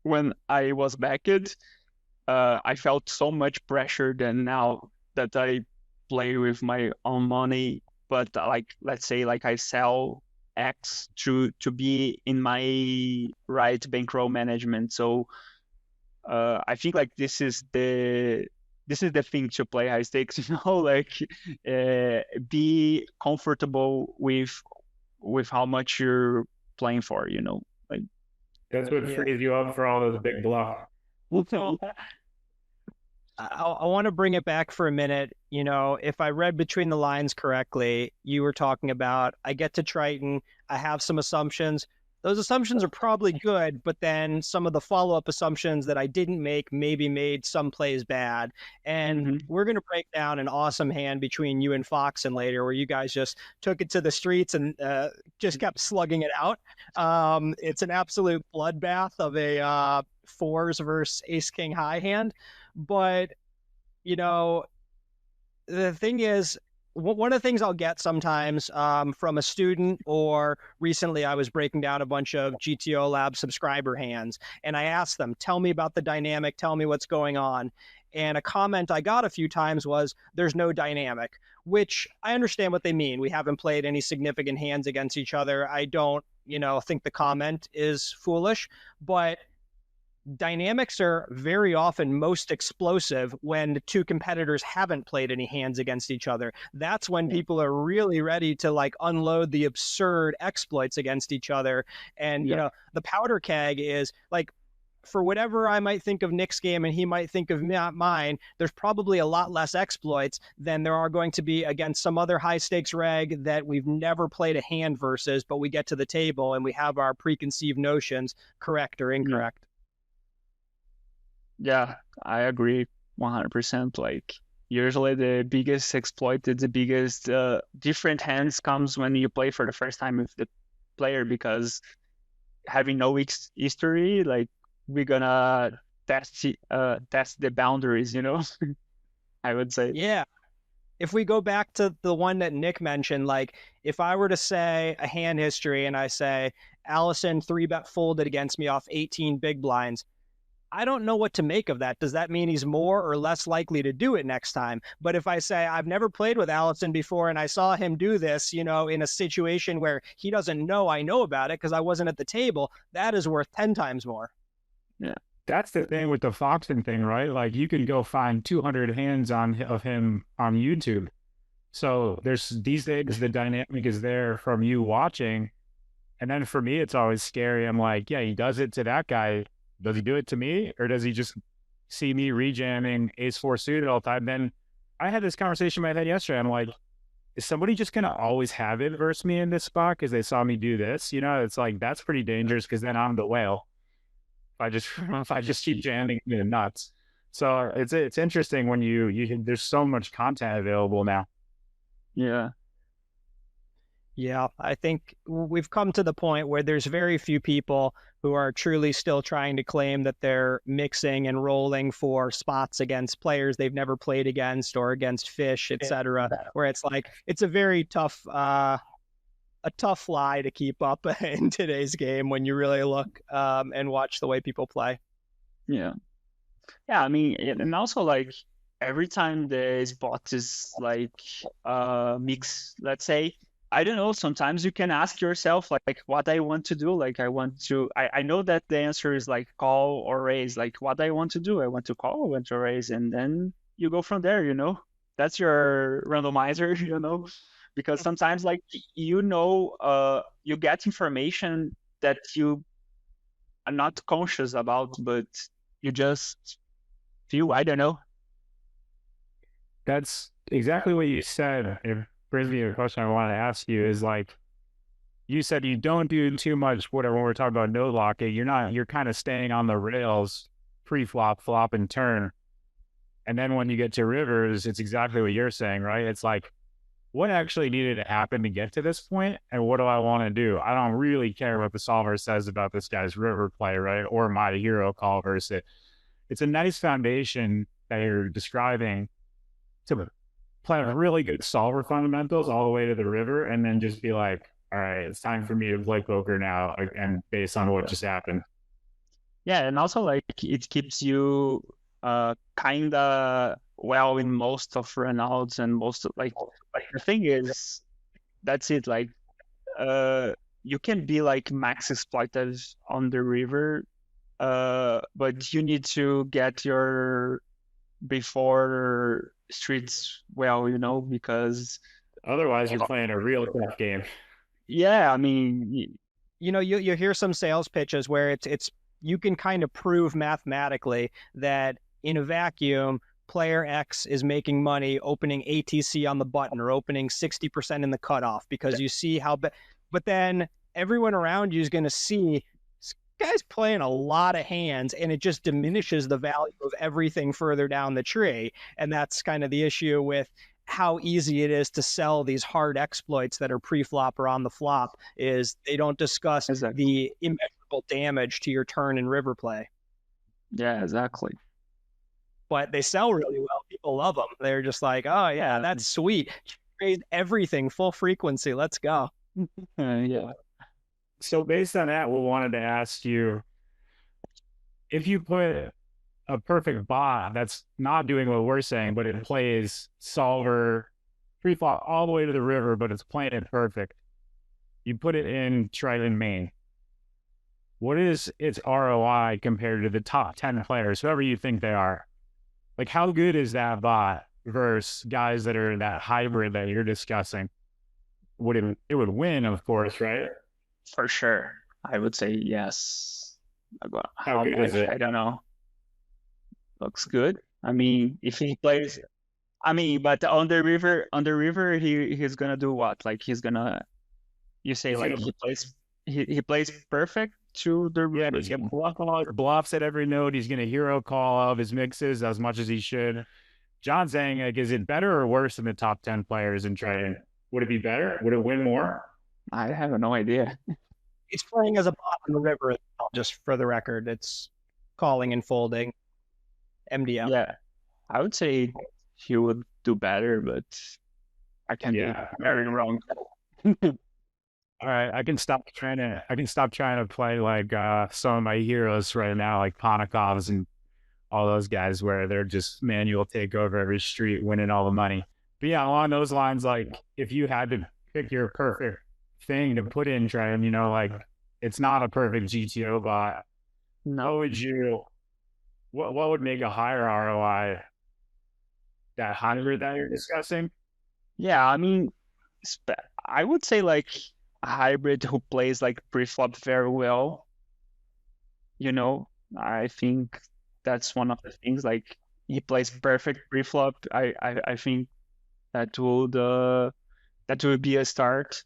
when I was backed, I felt so much pressure than now that I play with my own money. But like, let's say like I sell X to be in my right bankroll management. So I think like this is the thing to play high stakes, like be comfortable with how much you're playing for, like. That's what frees you up for all those big bluffs. I want to bring it back for a minute. If I read between the lines correctly, you were talking about I get to Triton, I have some assumptions. Those assumptions are probably good, but then some of the follow-up assumptions that I didn't make maybe made some plays bad. And we're going to break down an awesome hand between you and Foxen later, where you guys just took it to the streets and just kept slugging it out. It's an absolute bloodbath of a fours versus ace king high hand. But, the thing is, one of the things I'll get sometimes from a student, or recently I was breaking down a bunch of GTO LAB subscriber hands, and I asked them, tell me about the dynamic, tell me what's going on. And a comment I got a few times was, there's no dynamic, which I understand what they mean. We haven't played any significant hands against each other. I don't, think the comment is foolish, but dynamics are very often most explosive when the two competitors haven't played any hands against each other. That's when people are really ready to like unload the absurd exploits against each other. And, the powder keg is like, for whatever I might think of Nick's game and he might think of mine, there's probably a lot less exploits than there are going to be against some other high stakes reg that we've never played a hand versus, but we get to the table and we have our preconceived notions, correct or incorrect. Yeah, I agree 100%. Like, usually the biggest exploit, the biggest different hands comes when you play for the first time with the player, because having no history, like, we're gonna test the boundaries, I would say. Yeah. If we go back to the one that Nick mentioned, like if I were to say a hand history and I say Alisson 3-bet folded against me off 18 big blinds, I don't know what to make of that. Does that mean he's more or less likely to do it next time? But if I say I've never played with Alisson before and I saw him do this, in a situation where he doesn't know I know about it because I wasn't at the table, that is worth 10 times more. Yeah. That's the thing with the Foxen thing, right? Like you can go find 200 hands of him on YouTube. So there's these days the dynamic is there from you watching. And then for me, it's always scary. I'm like, yeah, he does it to that guy. Does he do it to me, or does he just see me rejamming ace-4 suited all the time? Then I had this conversation in my head yesterday. I'm like, is somebody just going to always have it versus me in this spot because they saw me do this? It's like, that's pretty dangerous because then I'm the whale. If I just keep jamming the nuts. So it's interesting when there's so much content available now. Yeah. Yeah, I think we've come to the point where there's very few people who are truly still trying to claim that they're mixing and rolling for spots against players they've never played against or against fish, etc. Where it's like, it's a very tough lie to keep up in today's game when you really look and watch the way people play. Yeah. Yeah, I mean, and also like every time the spot is like mix, let's say, I don't know, sometimes you can ask yourself like what I want to do. Like I know that the answer is like call or raise. Like what I want to do, I want to call, I want to raise, and then you go from there, That's your randomizer, because sometimes like you get information that you are not conscious about, but you just feel, I don't know. That's exactly what you said. If Brisbane, a question I want to ask you is like, you said you don't do too much whatever when we're talking about no locking. You're kind of staying on the rails pre-flop, flop, and turn. And then when you get to rivers, it's exactly what you're saying, right? It's like, what actually needed to happen to get to this point, and what do I want to do? I don't really care what the solver says about this guy's river play, right? Or my hero call versus it. It's a nice foundation that you're describing to play really good solver fundamentals all the way to the river, and then just be like, all right, it's time for me to play poker now, and based on what just happened. Yeah, and also like it keeps you kind of well in most of runouts and most of like the thing is that's it, like you can be like max exploited on the river, but you need to get your before streets well, you know, because otherwise you're playing a real tough game. Yeah, I mean, you know, you hear some sales pitches where it's you can kind of prove mathematically that in a vacuum, player X is making money opening ATC on the button or opening 60% in the cutoff because you see how, but then everyone around you is going to see this guy's playing a lot of hands, and it just diminishes the value of everything further down the tree. And that's kind of the issue with how easy it is to sell these hard exploits that are pre-flop or on the flop, is they don't discuss the immeasurable damage to your turn and river play. Yeah, exactly. But they sell really well. People love them. They're just like, oh yeah, that's sweet. Raised everything full frequency. Let's go. Yeah. So based on that, we wanted to ask you, if you put a perfect bot that's not doing what we're saying, but it plays solver pre-flop all the way to the river, but it's playing it perfect, you put it in Triton main, what is its ROI compared to the top 10 players, whoever you think they are? Like, how good is that bot versus guys that are that hybrid that you're discussing? It would win, of course, right? For sure. I would say yes. How good is it? I don't know. Looks good. I mean, if he plays, I mean, but on the river, he's gonna do what? Like he's gonna, you say like he plays perfect to the river. Yeah, he's gonna bluff all his bluffs at every note. He's gonna hero call all of his mixes as much as he should. John's saying, like, is it better or worse than the top 10 players in Triton? Would it be better? Would it win more? I have no idea. It's playing as a bot on the river, just for the record. It's calling and folding. MDM. Yeah, I would say he would do better, but I can be very wrong. All right, I can stop trying to play like some of my heroes right now, like Ponikovs and all those guys, where they're just manual take over every street, winning all the money. But yeah, along those lines, like if you had to pick your perfect thing to put in Triton, you know, like it's not a perfect GTO bot. No, would you? What would make a higher ROI? That hybrid that you're discussing? Yeah, I mean, I would say like a hybrid who plays like pre-flop very well. You know, I think that's one of the things. Like he plays perfect pre-flop. I think that would be a start,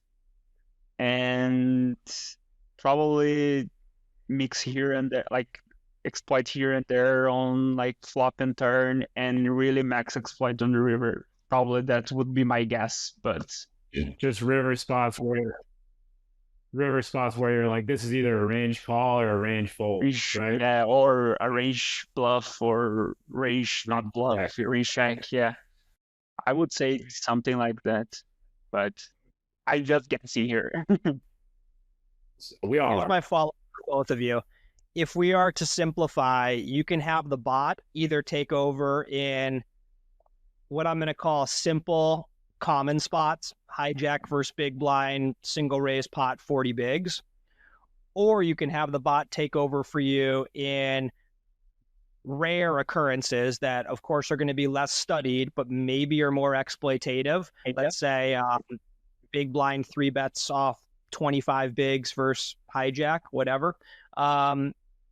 and probably mix here and there, like exploit here and there on like flop and turn, and really max exploit on the river. Probably that would be my guess, but just river spots where you're like, this is either a range call or a range fold, right? Yeah, or a range bluff or range not bluff, range check. Yeah, I would say something like that, but I just can't see here. We all Here's my follow-up for both of you. If we are to simplify, you can have the bot either take over in what I'm going to call simple common spots, hijack versus big blind, single raise pot, 40 bigs. Or you can have the bot take over for you in rare occurrences that, of course, are going to be less studied, but maybe are more exploitative. Let's say big blind 3 bets off 25 bigs versus hijack, whatever.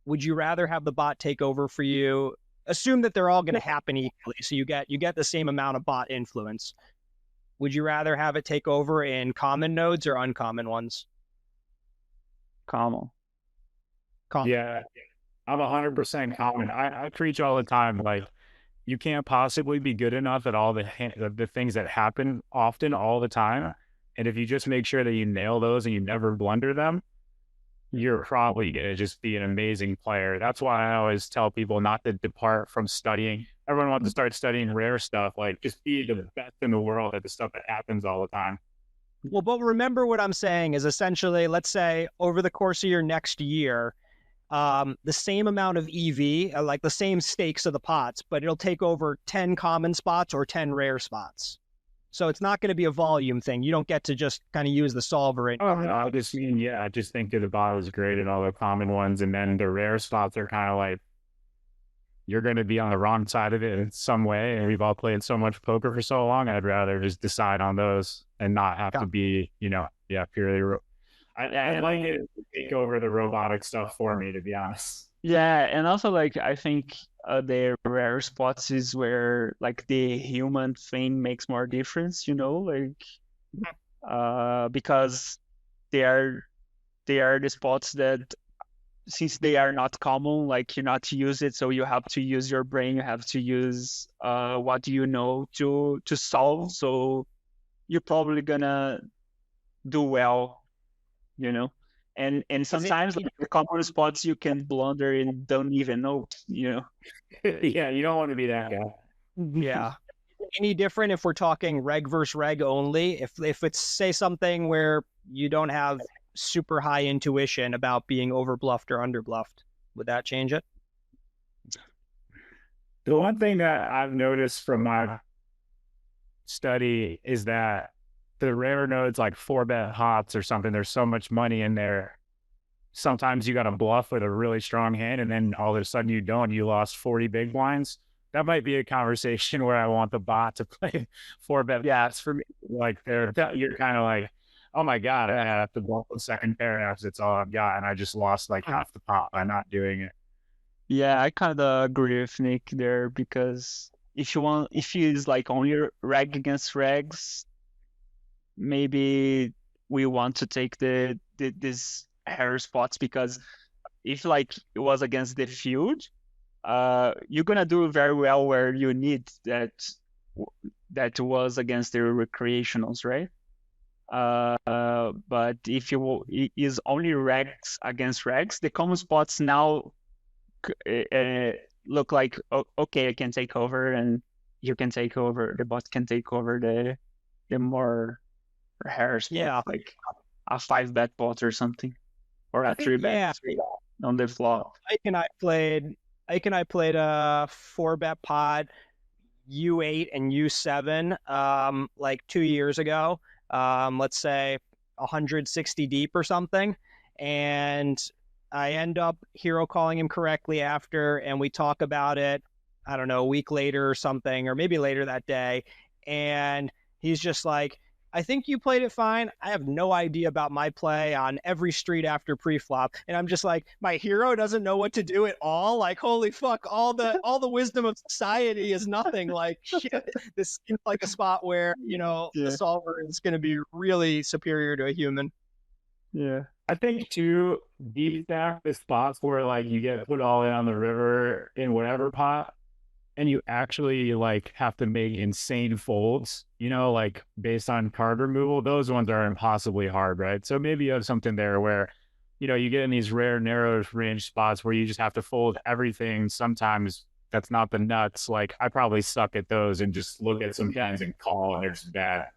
Would you rather have the bot take over for you? Assume that they're all going to happen equally, so you get the same amount of bot influence. Would you rather have it take over in common nodes or uncommon ones? Common. Yeah, I'm 100% common. I preach all the time, like you can't possibly be good enough at all the things that happen often all the time. And if you just make sure that you nail those and you never blunder them, you're probably going to just be an amazing player. That's why I always tell people not to depart from studying. Everyone wants to start studying rare stuff. Like, just be the best in the world at the stuff that happens all the time. Well, but remember what I'm saying is essentially, let's say over the course of your next year, the same amount of EV, like the same stakes of the pots, but it'll take over 10 common spots or 10 rare spots. So it's not going to be a volume thing. You don't get to just kind of use the solver. I just think that the bot is great and all the common ones. And then the rare spots are kind of like, you're going to be on the wrong side of it in some way. And we've all played so much poker for so long. I'd rather just decide on those and not have to be, purely. I like it to take over the robotic stuff for me, to be honest. Yeah, and also like I think the rare spots is where like the human thing makes more difference, because they are the spots that, since they are not common, like you not use it, so you have to use your brain, you have to use what you know to solve. So you're probably gonna do well, And sometimes like, the common spots you can blunder and don't even know, Yeah, you don't want to be that guy. Yeah. Any different if we're talking reg versus reg only? If it's, say, something where you don't have super high intuition about being overbluffed or underbluffed, would that change it? The one thing that I've noticed from my study is that the rare nodes, like 4-bet hots or something, there's so much money in there. Sometimes you got to bluff with a really strong hand, and then all of a sudden you lost 40 big blinds. That might be a conversation where I want the bot to play 4-bet. Yeah, it's for me. Like you're kind of like, oh my God, I have to bluff the second pair after it's all I've got, and I just lost like half the pot by not doing it. Yeah, I kind of agree with Nick there, because if you use like only reg against regs, maybe we want to take this hair spots, because if like it was against the field, you're gonna do very well where you need that was against the recreationals, right? But if you is only regs against regs, the common spots now look like, okay, I can take over, and you can take over, the bot can take over the more hair spots, yeah, like a 5-bet bot or something, or a 3-bet on the flop. Ike and I played a 4-bet pod, U8 and U7, like 2 years ago. Let's say 160 deep or something, and I end up hero calling him correctly after, and we talk about it, I don't know, a week later or something, or maybe later that day, and he's just like, I think you played it fine. I have no idea about my play on every street after pre-flop. And I'm just like, my hero doesn't know what to do at all. Like, holy fuck, all the wisdom of society is nothing. Like, shit, this seems like a spot where, the solver is going to be really superior to a human. Yeah. I think too, deep stack the spots where like you get put all in on the river in whatever pot, and you actually like have to make insane folds, like based on card removal. Those ones are impossibly hard, right? So maybe you have something there where, you get in these rare narrow range spots where you just have to fold everything. Sometimes that's not the nuts. Like I probably suck at those and just look at some hands and call, and they're just bad.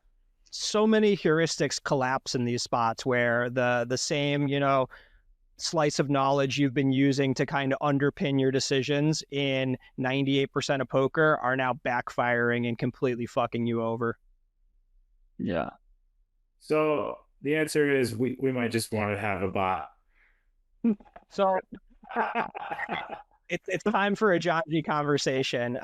So many heuristics collapse in these spots where the same, slice of knowledge you've been using to kind of underpin your decisions in 98% of poker are now backfiring and completely fucking you over. Yeah. So the answer is we might just want to have a bot. So it's time for a John G conversation.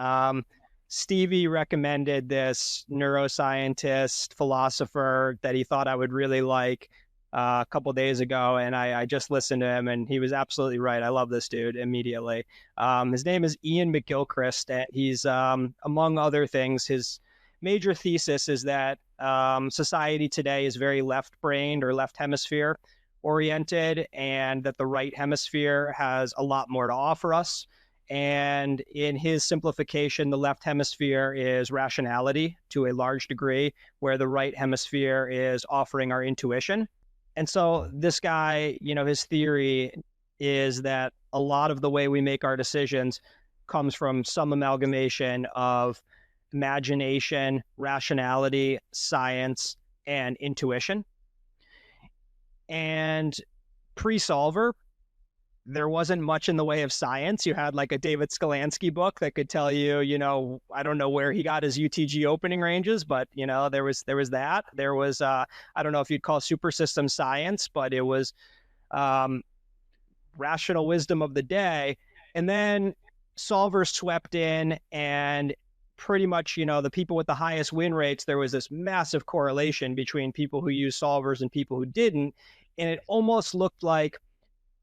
Stevie recommended this neuroscientist, philosopher that he thought I would really like a couple of days ago, and I just listened to him, and he was absolutely right. I love this dude immediately. His name is Ian McGilchrist, and he's, among other things, his major thesis is that society today is very left-brained or left hemisphere oriented, and that the right hemisphere has a lot more to offer us. And in his simplification, the left hemisphere is rationality to a large degree, where the right hemisphere is offering our intuition. And so this guy, his theory is that a lot of the way we make our decisions comes from some amalgamation of imagination, rationality, science, and intuition. And pre-solver, there wasn't much in the way of science. You had like a David Skolansky book that could tell you, I don't know where he got his UTG opening ranges, but there was that. There was I don't know if you'd call super system science, but it was rational wisdom of the day. And then solvers swept in, and pretty much, the people with the highest win rates, there was this massive correlation between people who use solvers and people who didn't. And it almost looked like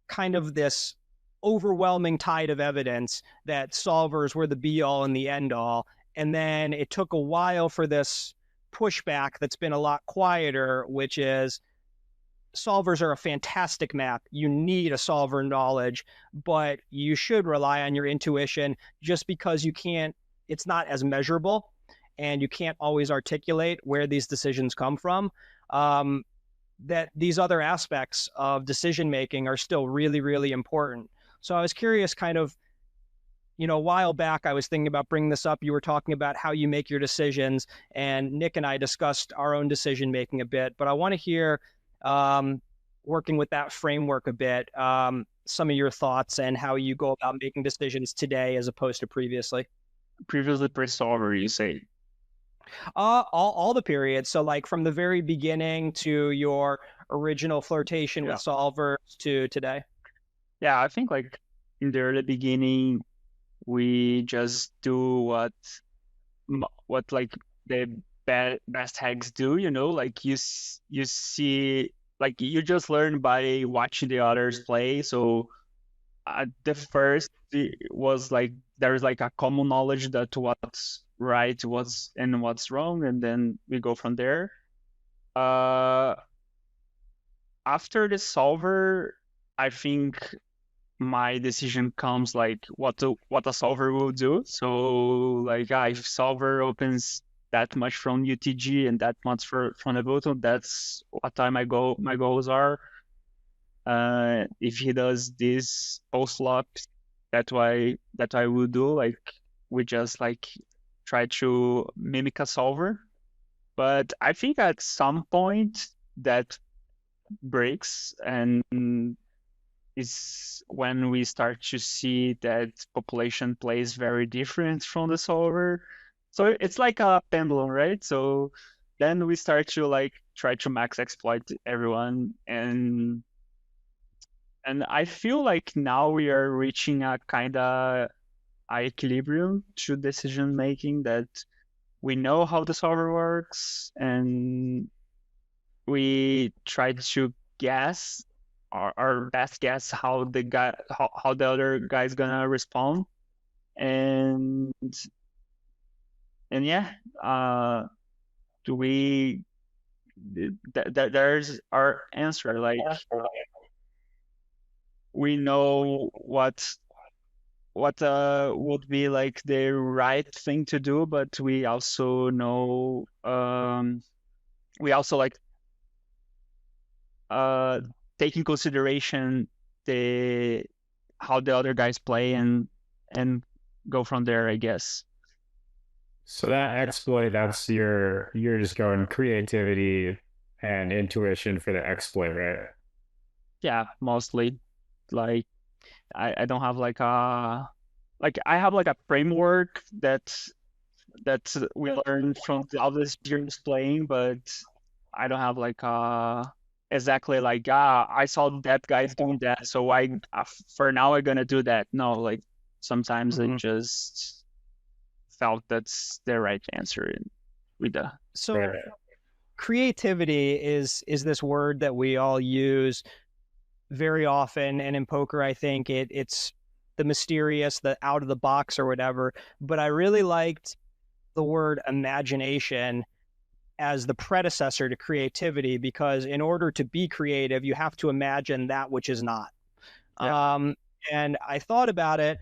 kind of this overwhelming tide of evidence that solvers were the be all and the end all. And then it took a while for this pushback that's been a lot quieter, which is solvers are a fantastic map. You need a solver knowledge, but you should rely on your intuition, just because it's not as measurable and you can't always articulate where these decisions come from. That these other aspects of decision-making are still really, really important. So I was curious, kind of, a while back, I was thinking about bringing this up. You were talking about how you make your decisions, and Nick and I discussed our own decision-making a bit, but I want to hear, working with that framework a bit, some of your thoughts and how you go about making decisions today as opposed to previously. Previously pre-solver, you say? All the periods. So like from the very beginning to your original flirtation with solvers to today. Yeah, I think like in the early beginning, we just do what like the best hacks do, like you see, like you just learn by watching the others play. So the first was like, there's like a common knowledge that what's right, what's wrong, and then we go from there. After the solver, I think my decision comes like what a solver will do. So like if solver opens that much from UTG and that much from the bottom, that's what my goals are. If he does this post flop, that's what I will do. Like we just like try to mimic a solver. But I think at some point that breaks, and is when we start to see that population plays very different from the solver. So it's like a pendulum, right? So then we start to like try to max exploit everyone, and I feel like now we are reaching a kind of equilibrium to decision making, that we know how the solver works, and we try to guess our best guess how the other guy's gonna respond, and yeah, there's our answer. Like we know what would be like the right thing to do, but we also know we also like take in consideration how the other guys play, and go from there, I guess. So that exploit, you're just going creativity and intuition for the exploit, right? Yeah, mostly. Like I don't have like I have like a framework that we learned from all this years playing, but I don't have like exactly like I saw that guy's doing that, so I for now I'm gonna do that. No, like sometimes I just felt that's the right answer with the creativity is this word that we all use very often, and in poker I think it's the mysterious, the out of the box or whatever, but I really liked the word imagination as the predecessor to creativity, because in order to be creative you have to imagine that which is not. And I thought about it,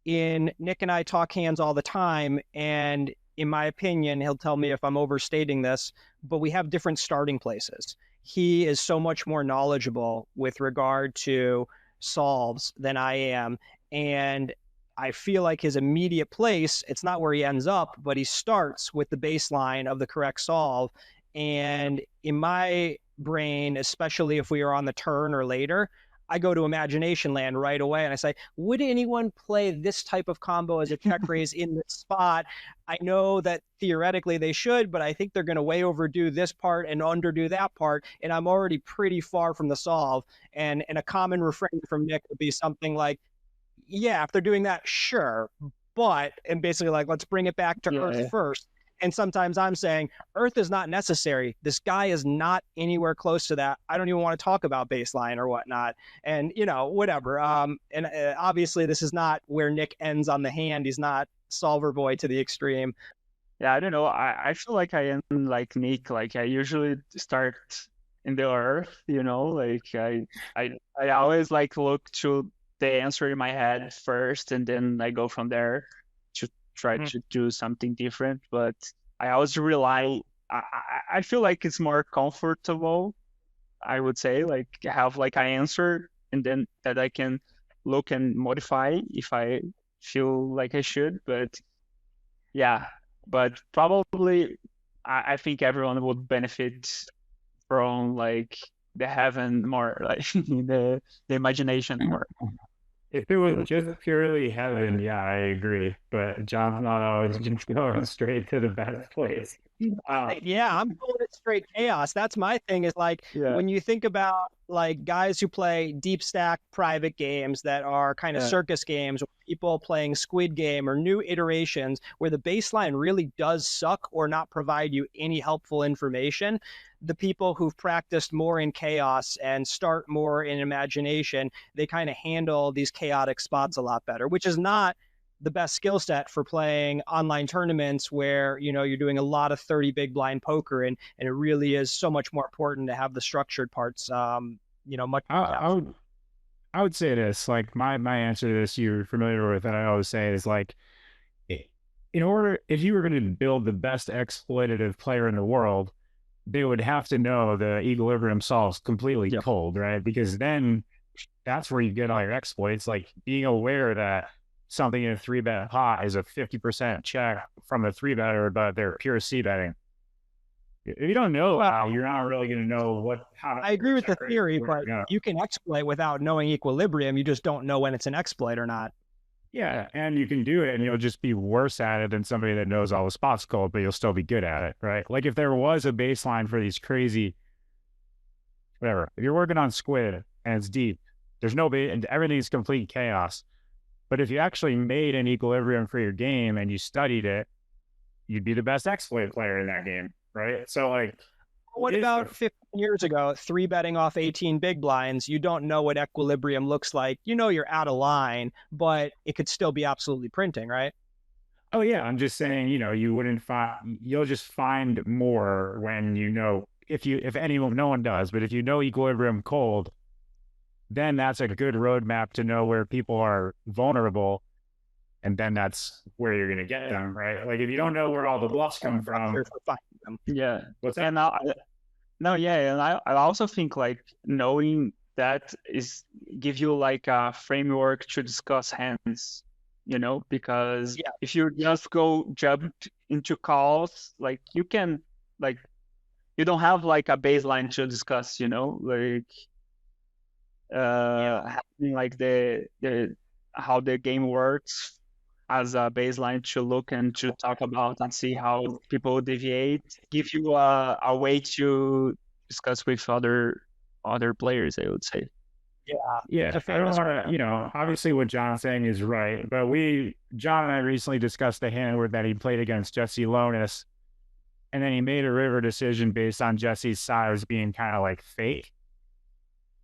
Nick and I talk hands all the time, and in my opinion, he'll tell me if I'm overstating this, but we have different starting places. He is so much more knowledgeable with regard to solves than I am. And I feel like his immediate place, it's not where he ends up, but he starts with the baseline of the correct solve. And in my brain, especially if we are on the turn or later, I go to imagination land right away and I say, would anyone play this type of combo as a check raise in this spot? I know that theoretically they should, but I think they're going to way overdo this part and underdo that part. And I'm already pretty far from the solve. And a common refrain from Nick would be something like, yeah, if they're doing that, sure. But, and basically like, let's bring it back to Earth first. And sometimes I'm saying, Earth is not necessary. This guy is not anywhere close to that. I don't even want to talk about baseline or whatnot. And, whatever. Obviously, this is not where Nick ends on the hand. He's not solver boy to the extreme. Yeah, I don't know. I feel like I am like Nick. Like I usually start in the Earth, like I always like look to the answer in my head first, and then I go from there to try to do something different. But I always rely, I feel like it's more comfortable, I would say, like have like an answer and then that I can look and modify if I feel like I should. But yeah, but probably I think everyone would benefit from like the heaven more, like the imagination more. If it was just purely heaven, yeah, I agree. But John's not always just going straight to the best place. Yeah, I'm going it straight chaos. That's my thing is like when you think about like guys who play deep stack private games that are kind of circus games, or people playing Squid Game or new iterations where the baseline really does suck or not provide you any helpful information. The people who've practiced more in chaos and start more in imagination, they kind of handle these chaotic spots a lot better, which is not the best skill set for playing online tournaments where, you're doing a lot of 30 big blind poker and it really is so much more important to have the structured parts, much. I would say this, like my answer to this, you're familiar with, and I always say is like, if you were going to build the best exploitative player in the world, they would have to know the equilibrium solves completely cold, right? Because then that's where you get all your exploits, like being aware that something in a 3-bet pot is a 50% check from a 3-better, but they're pure c-betting. If you don't know how, you're not really going to know how. I agree with the theory, but you can exploit without knowing equilibrium. You just don't know when it's an exploit or not. Yeah, and you can do it, and you'll just be worse at it than somebody that knows all the spots cold, but you'll still be good at it, right? Like if there was a baseline for these crazy, whatever, if you're working on Squid and it's deep, there's no and everything's complete chaos. But if you actually made an equilibrium for your game and you studied it, you'd be the best exploit player in that game, right? So like, what about 15 years ago, 3-betting off 18 big blinds? You don't know what equilibrium looks like. You're out of line, but it could still be absolutely printing, right? Oh yeah, I'm just saying, you wouldn't find, you'll just find more when if anyone, no one does, but if you know equilibrium cold, then that's a good roadmap to know where people are vulnerable. And then that's where you're going to get them, right? Like if you don't know where all the bluffs come from. Yeah. What's that? And I also think like knowing that give you like a framework to discuss hands, because if you just jump into calls, like you can, like, you don't have like a baseline to discuss, like, having like the how the game works as a baseline to look and to talk about and see how people deviate, give you a way to discuss with other players, I would say. Yeah. I don't want to, obviously what John's saying is right, but John and I recently discussed a hand that he played against Jesse Lonis, and then he made a river decision based on Jesse's size being kind of like fake.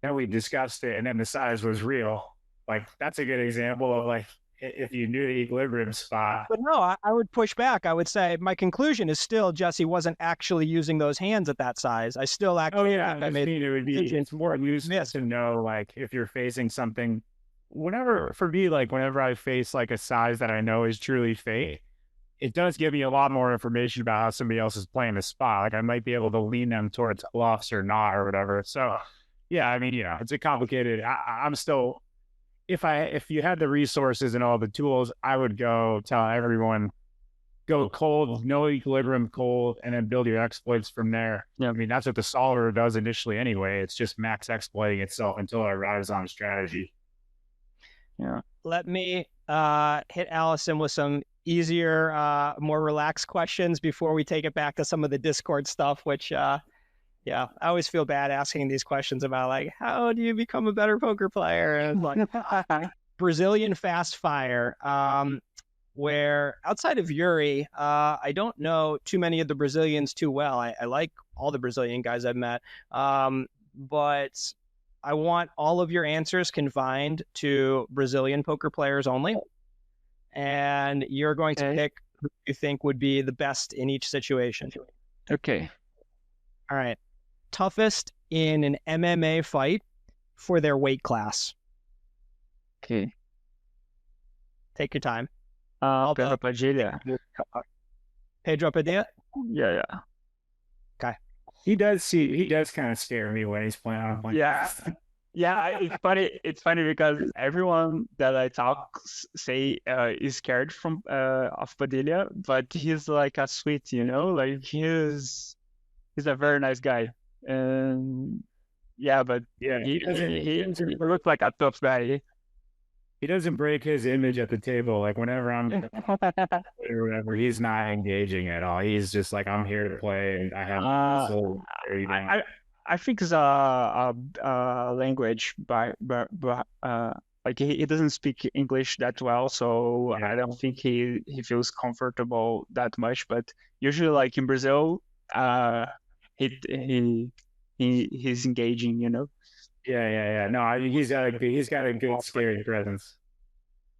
Then we discussed it, and then the size was real. Like, that's a good example of like, if you knew the equilibrium spot. But no, I would push back. I would say my conclusion is still Jesse wasn't actually using those hands at that size. I still actually it would be, it's more useful to know, like, if you're facing something for me, like whenever I face like a size that I know is truly fake, it does give me a lot more information about how somebody else is playing the spot. Like I might be able to lean them towards bluffs or not or whatever. So yeah, I mean, it's a complicated. I'm still, if you had the resources and all the tools, I would go tell everyone, go cold, no equilibrium cold, and then build your exploits from there. Yeah. I mean, that's what the solver does initially anyway. It's just max exploiting itself until it arrives on strategy. Yeah. Let me hit Alisson with some easier, more relaxed questions before we take it back to some of the Discord stuff, which, I always feel bad asking these questions about, like, how do you become a better poker player? And like Brazilian fast fire, where outside of Yuri, I don't know too many of the Brazilians too well. I like all the Brazilian guys I've met, but I want all of your answers confined to Brazilian poker players only. And you're going to pick who you think would be the best in each situation. Okay. All right. Toughest in an MMA fight for their weight class. Okay. Take your time. Pedro Padilha. Pedro Padilha? Yeah. Okay. He does kind of scare me when he's playing on. Yeah. Yeah, it's funny because everyone that I talk say is scared from of Padilha, but he's like a sweet, like he's a very nice guy. And yeah, but Yeah, he looks like a tough guy. he doesn't break his image at the table. Like whenever I'm or whatever, he's not engaging at all. He's just like, I'm here to play, and I have I think it's a language, but like he doesn't speak English that well, so I don't think he feels comfortable that much. But usually, like in Brazil, he's engaging, Yeah. No, he's got a good scary presence.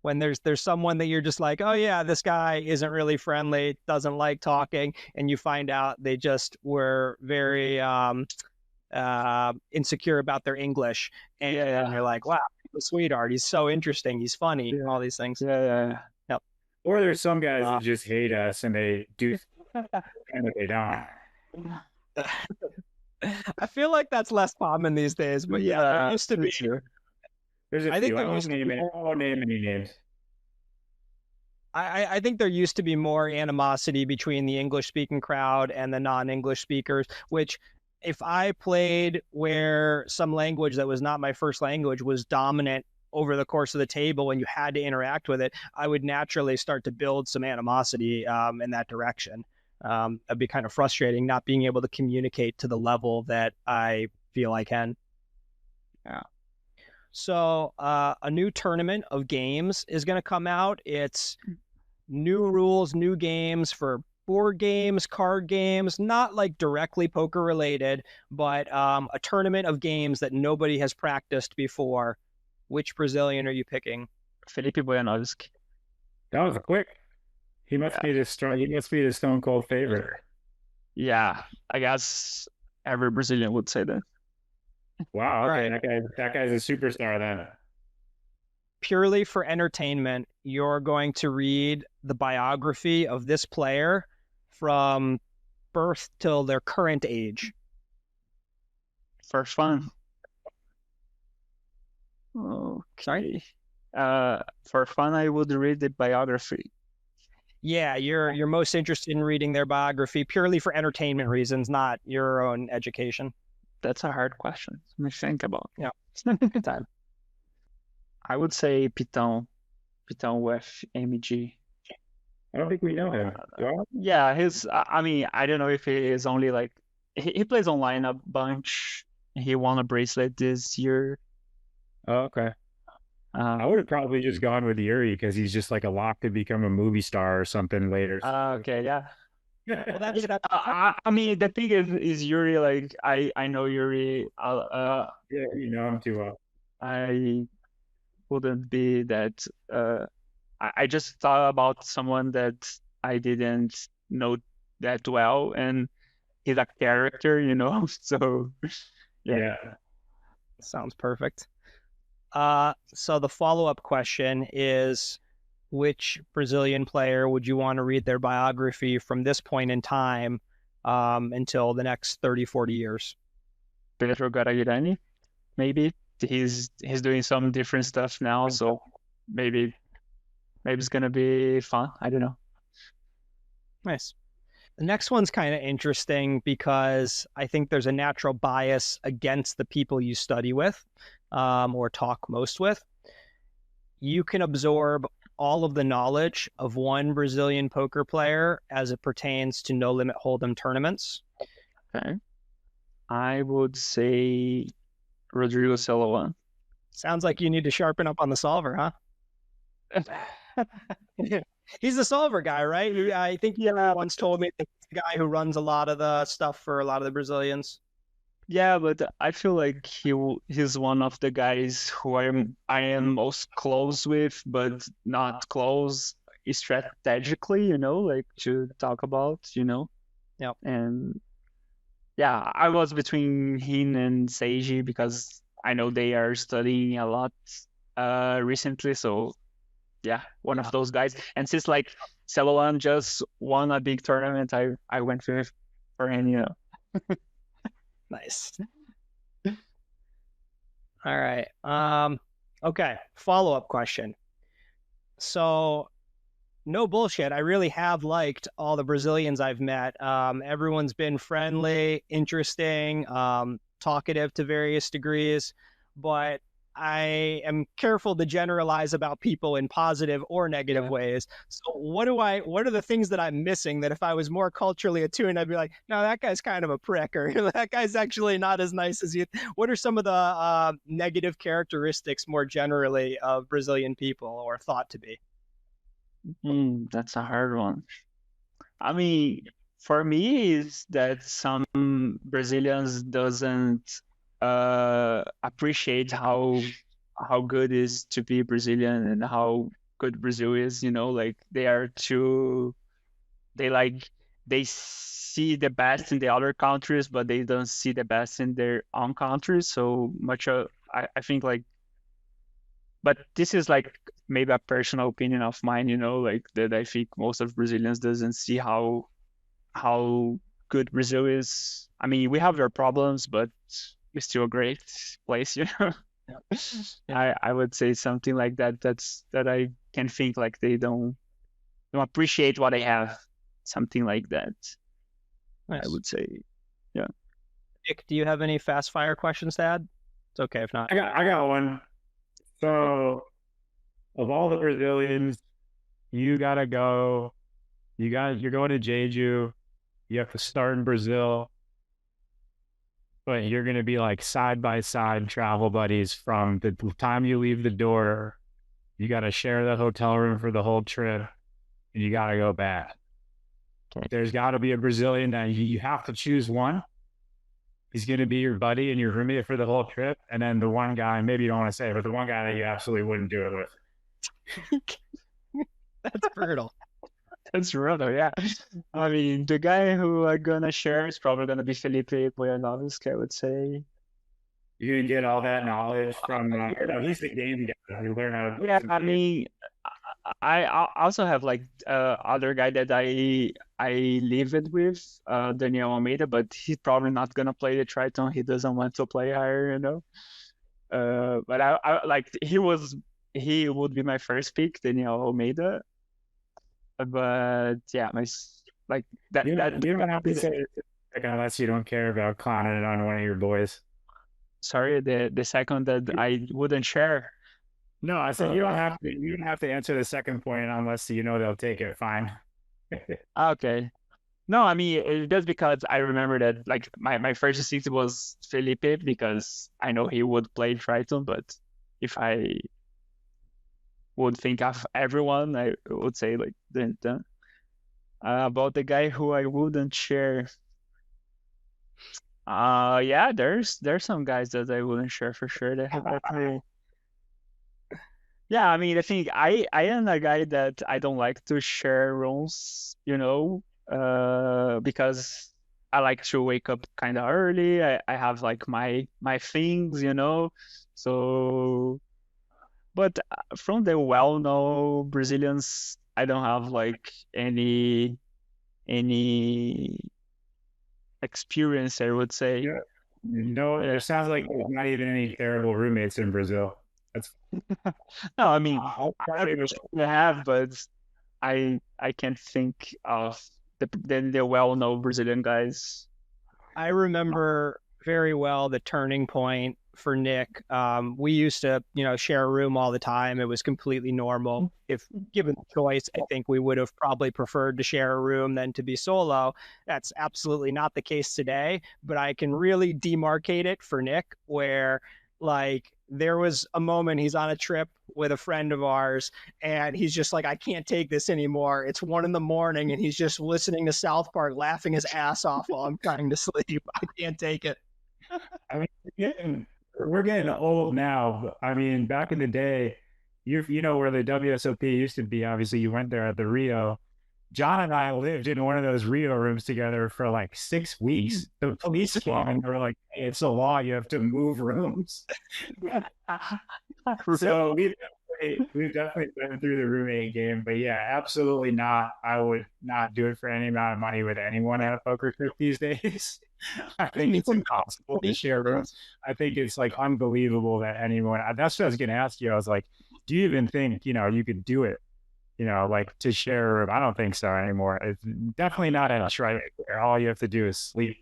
When there's someone that you're just like, oh yeah, this guy isn't really friendly, doesn't like talking, and you find out they just were very insecure about their English, and you're like, wow, he's a sweetheart, he's so interesting, he's funny, all these things. Yeah. Yep. Or there's some guys that just hate us and they do and they don't. I feel like that's less common these days, but it used to be. There's a I think few. I won't name any names. I think there used to be more animosity between the English-speaking crowd and the non-English speakers, which if I played where some language that was not my first language was dominant over the course of the table and you had to interact with it, I would naturally start to build some animosity in that direction. It'd be kind of frustrating not being able to communicate to the level that I feel I can. Yeah. So a new tournament of games is going to come out. It's new rules, new games for board games, card games, not like directly poker related, but a tournament of games that nobody has practiced before. Which Brazilian are you picking? Felipe Boyanovski. That was quick. He must be the stone cold favorite. Yeah, I guess every Brazilian would say that. Wow, okay, right. That guy's a superstar then. Purely for entertainment, you're going to read the biography of this player from birth till their current age. First one. Okay. Sorry? For fun, I would read the biography. Yeah, you're most interested in reading their biography purely for entertainment reasons, not your own education. That's a hard question. Let me think about. Yeah. Good time. I would say Piton with MG. I don't think we know him. Yeah, I don't know if he is only like he plays online a bunch. He won a bracelet this year. Oh, okay. I would have probably just gone with Yuri because he's just like a lock to become a movie star or something later. Okay, yeah. Well, that's I mean, the thing is Yuri. Like, I know Yuri. Yeah, you know him too well. I wouldn't be that. I just thought about someone that I didn't know that well, and he's a character, So, yeah. Sounds perfect. So the follow-up question is, which Brazilian player would you want to read their biography from this point in time until the next 30, 40 years? Pedro, maybe. He's doing some different stuff now, so maybe it's gonna be fun. I don't know. Nice. The next one's kind of interesting because I think there's a natural bias against the people you study with or talk most with. You can absorb all of the knowledge of one Brazilian poker player as it pertains to no limit hold'em tournaments. Okay. I would say Rodrigo Celoan. Sounds like you need to sharpen up on the solver, huh? He's the solver guy, right? I think you once told me the guy who runs a lot of the stuff for a lot of the Brazilians. Yeah, but I feel like he's one of the guys who I am most close with, but not close strategically, like to talk about, Yep. And yeah, I was between him and Seiji because I know they are studying a lot recently, so yeah, one of those guys. And since like Celoan just won a big tournament, I went for him, Nice. All right. Okay. Follow-up question. So, no bullshit. I really have liked all the Brazilians I've met. Everyone's been friendly, interesting, talkative to various degrees, but I am careful to generalize about people in positive or negative ways. So what are the things that I'm missing that if I was more culturally attuned, I'd be like, no, that guy's kind of a prick, or that guy's actually not as nice as you. What are some of the negative characteristics more generally of Brazilian people or thought to be? That's a hard one. I mean, for me, is that some Brazilians doesn't appreciate how good it is to be Brazilian and how good Brazil is. Like they see the best in the other countries, but they don't see the best in their own countries. So much I think like, but this is like maybe a personal opinion of mine, like that I think most of Brazilians doesn't see how good Brazil is. I mean, we have our problems, but it's still a great place, I would say something like that. That I can think like they don't appreciate what I have. Something like that. Nice. I would say, yeah. Nick, do you have any fast fire questions to add? It's okay if not. I got one. So, of all the Brazilians, you're going to Jeju. You have to start in Brazil, but you're going to be like side by side travel buddies from the time you leave the door. You got to share the hotel room for the whole trip, and you got to go back. There's got to be a Brazilian that you have to choose one. He's going to be your buddy and your roommate for the whole trip, and then the one guy, maybe you don't want to say it, but the one guy that you absolutely wouldn't do it with. That's brutal. That's brutal, yeah. I mean, the guy who I'm gonna share is probably gonna be Felipe Boyanovski, I would say. You can get all that knowledge from he's the game guy. You learn how to. Yeah, I mean, I also have like other guy that I lived with, Daniel Almeida, but he's probably not gonna play the Triton. He doesn't want to play higher, But I like he would be my first pick, Daniel Almeida. But yeah, like that. You don't have to say it unless you don't care about clowning it on one of your boys. Sorry, the second that I wouldn't share. No, I said you don't have to answer the second point unless they'll take it. Fine. Okay. No, I mean it's just because I remember that like my first instinct was Felipe because I know he would play Triton, but if I would think of everyone, I would say like the about the guy who I wouldn't share. Yeah, there's some guys that I wouldn't share for sure. They have that. Yeah, I mean, I think I am a guy that I don't like to share rooms, because I like to wake up kind of early. I have like my things, so But from the well-known Brazilians, I don't have like any experience, I would say. Yeah. No, it sounds like there's not even any terrible roommates in Brazil. That's No, I mean, I have, but I can't think of the well-known Brazilian guys. I remember very well the turning point for Nick. We used to, share a room all the time. It was completely normal. If given the choice, I think we would have probably preferred to share a room than to be solo. That's absolutely not the case today, but I can really demarcate it for Nick where like there was a moment he's on a trip with a friend of ours and he's just like, I can't take this anymore. It's 1 a.m. and he's just listening to South Park, laughing his ass off while I'm trying to sleep. I can't take it. I mean, we're getting old now. I mean, back in the day, you know where the WSOP used to be. Obviously, you went there at the Rio. John and I lived in one of those Rio rooms together for like 6 weeks. The police came and they were like, hey, it's a law. You have to move rooms. So we've definitely been through the roommate game. But yeah, absolutely not. I would not do it for any amount of money with anyone at a poker trip these days. I think it's impossible to share rooms. I think it's like unbelievable that anyone, that's what I was going to ask you. I was like, do you even think, you could do it? Like to share a room. I don't think so anymore. It's definitely not in a Triton where all you have to do is sleep.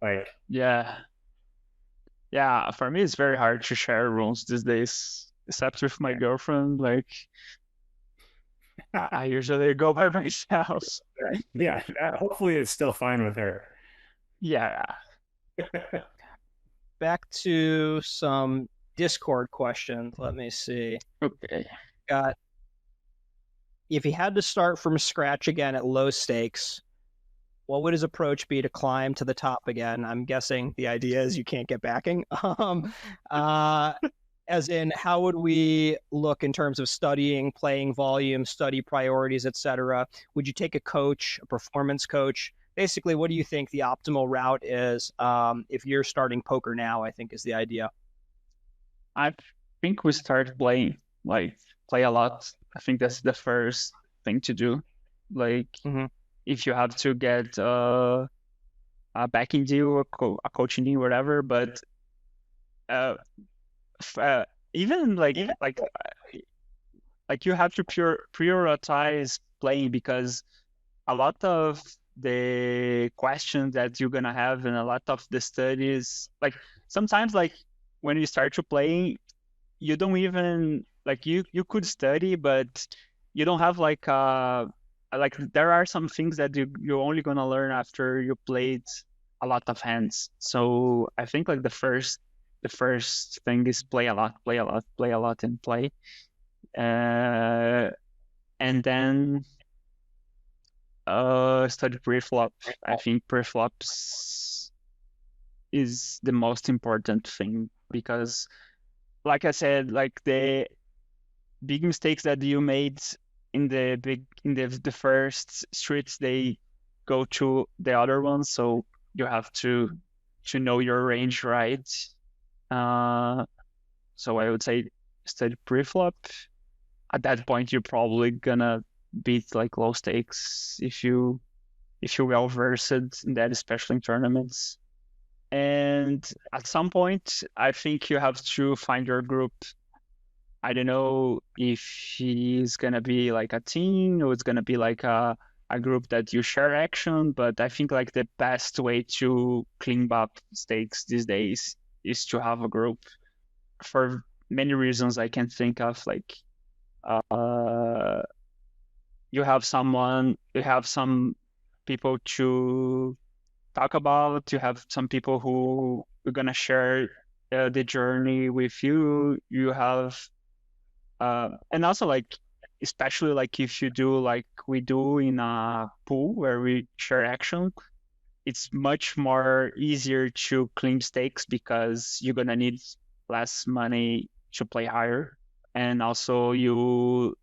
Like, Yeah, for me it's very hard to share rooms these days, except with my girlfriend. Like, I usually go by myself. yeah, hopefully it's still fine with her. Yeah. Back to some Discord questions. Let me see. Okay. Got, if he had to start from scratch again at low stakes, what would his approach be to climb to the top again? I'm guessing the idea is you can't get backing. As in, how would we look in terms of studying, playing volume, study priorities, etc.? Would you take a coach, a performance coach? Basically, what do you think the optimal route is if you're starting poker now, I think is the idea. I think we start playing, like play a lot. I think that's the first thing to do. Like, if you have to get a backing deal, a coaching deal, whatever. But even like you have to prioritize playing, because a lot of the questions that you're gonna have and a lot of the studies, like sometimes like when you start to playing, you don't even like you could study, but you don't have like there are some things that you're only gonna learn after you played a lot of hands. So I think like the first thing is play a lot, and play, and then study pre-flop. I think pre-flops is the most important thing, because like I said, like the big mistakes that you made in the first streets, they go to the other ones. So you have to know your range, right? So I would say study pre-flop. At that point, you're probably gonna beat like low stakes if you're well versed in that, especially in tournaments. And at some point, I think you have to find your group. I don't know if it's gonna be like a team or it's gonna be like a group that you share action, but I think like the best way to clean up stakes these days is to have a group, for many reasons I can think of. Like, you have some people to talk about, you have some people who are gonna share the journey with you. You have and also like, especially like if you do like we do in a pool where we share action, it's much more easier to claim stakes because you're gonna need less money to play higher, and also you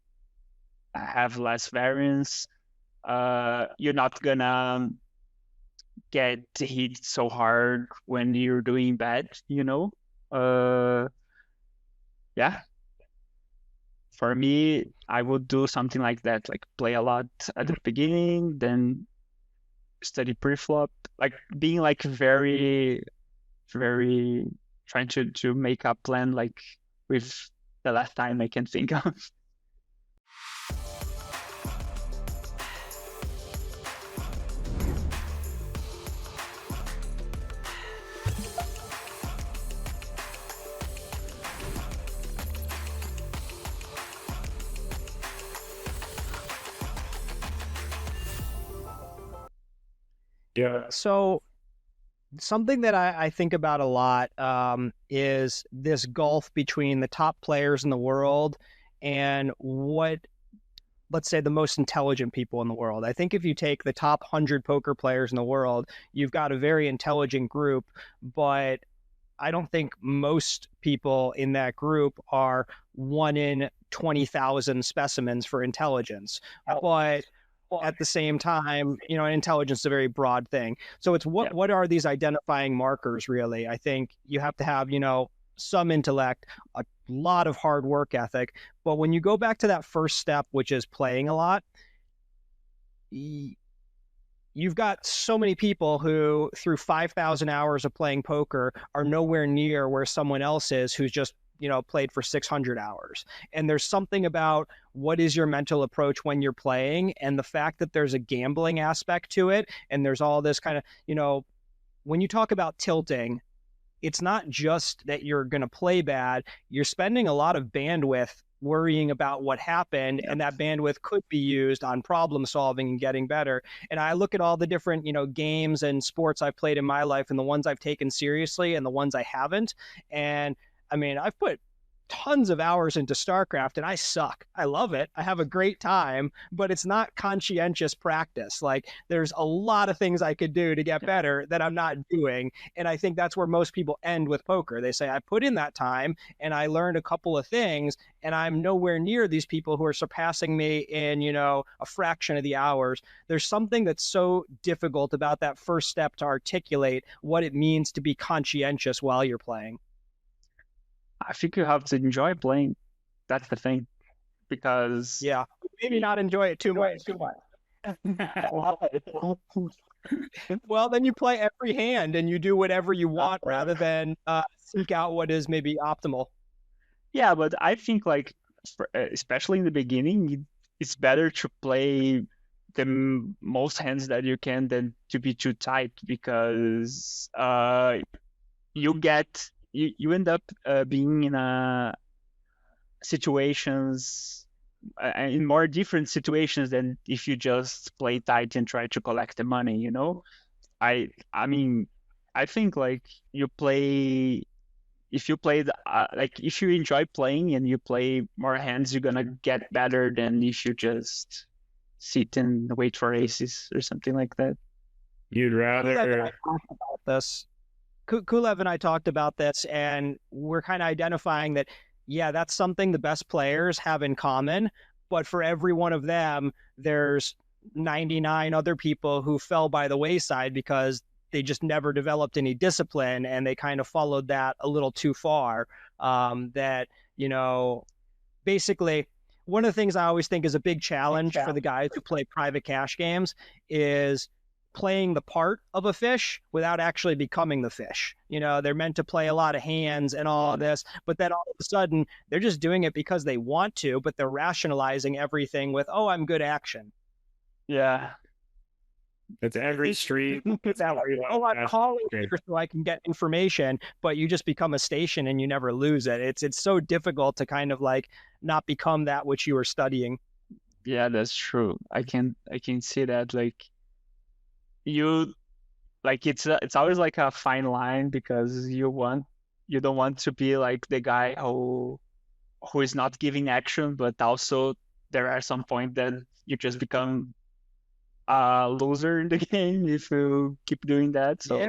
have less variance. You're not gonna get hit so hard when you're doing bad, Yeah. For me, I would do something like that, like play a lot at the beginning, then study pre-flop, like being like very, very trying to make a plan like with the last time I can think of. Yeah. So something that I think about a lot is this gulf between the top players in the world and what, let's say, the most intelligent people in the world. I think if you take the top 100 poker players in the world, you've got a very intelligent group, but I don't think most people in that group are 1 in 20,000 specimens for intelligence. But at the same time, intelligence is a very broad thing. So it's what are these identifying markers really? I think you have to have, some intellect, a lot of hard work ethic. But when you go back to that first step, which is playing a lot, you've got so many people who, through 5,000 hours of playing poker, are nowhere near where someone else is who's just played for 600 hours. And there's something about what is your mental approach when you're playing, and the fact that there's a gambling aspect to it. And there's all this kind of, when you talk about tilting, it's not just that you're going to play bad. You're spending a lot of bandwidth worrying about what happened, and that bandwidth could be used on problem solving and getting better. And I look at all the different, games and sports I've played in my life, and the ones I've taken seriously and the ones I haven't. And I mean, I've put tons of hours into StarCraft and I suck. I love it. I have a great time, but it's not conscientious practice. Like, there's a lot of things I could do to get better that I'm not doing. And I think that's where most people end with poker. They say, I put in that time and I learned a couple of things, and I'm nowhere near these people who are surpassing me in, a fraction of the hours. There's something that's so difficult about that first step to articulate what it means to be conscientious while you're playing. I think you have to enjoy playing. That's the thing. Because maybe not enjoy it too much. Well, then you play every hand and you do whatever you want rather than seek out what is maybe optimal. Yeah, but I think especially in the beginning, it's better to play the most hands that you can than to be too tight, because you end up being in situations, in more different situations than if you just play tight and try to collect the money. I mean, I think you play, if you play if you enjoy playing and you play more hands, you're gonna get better than if you just sit and wait for aces or something like that. You'd rather this. Kulev and I talked about this, and we're kind of identifying that, that's something the best players have in common. But for every one of them, there's 99 other people who fell by the wayside because they just never developed any discipline, and they kind of followed that a little too far. Basically, one of the things I always think is a big challenge for the guys who play private cash games is playing the part of a fish without actually becoming the fish. They're meant to play a lot of hands and all of this, but then all of a sudden they're just doing it because they want to, but they're rationalizing everything with, I'm good action. Yeah. It's every street. I'm calling here so I can get information, but you just become a station and you never lose it. It's so difficult to kind of not become that which you were studying. Yeah, that's true. I can see that. It's always a fine line, because you don't want to be the guy who is not giving action, but also there are some point that you just become a loser in the game if you keep doing that. So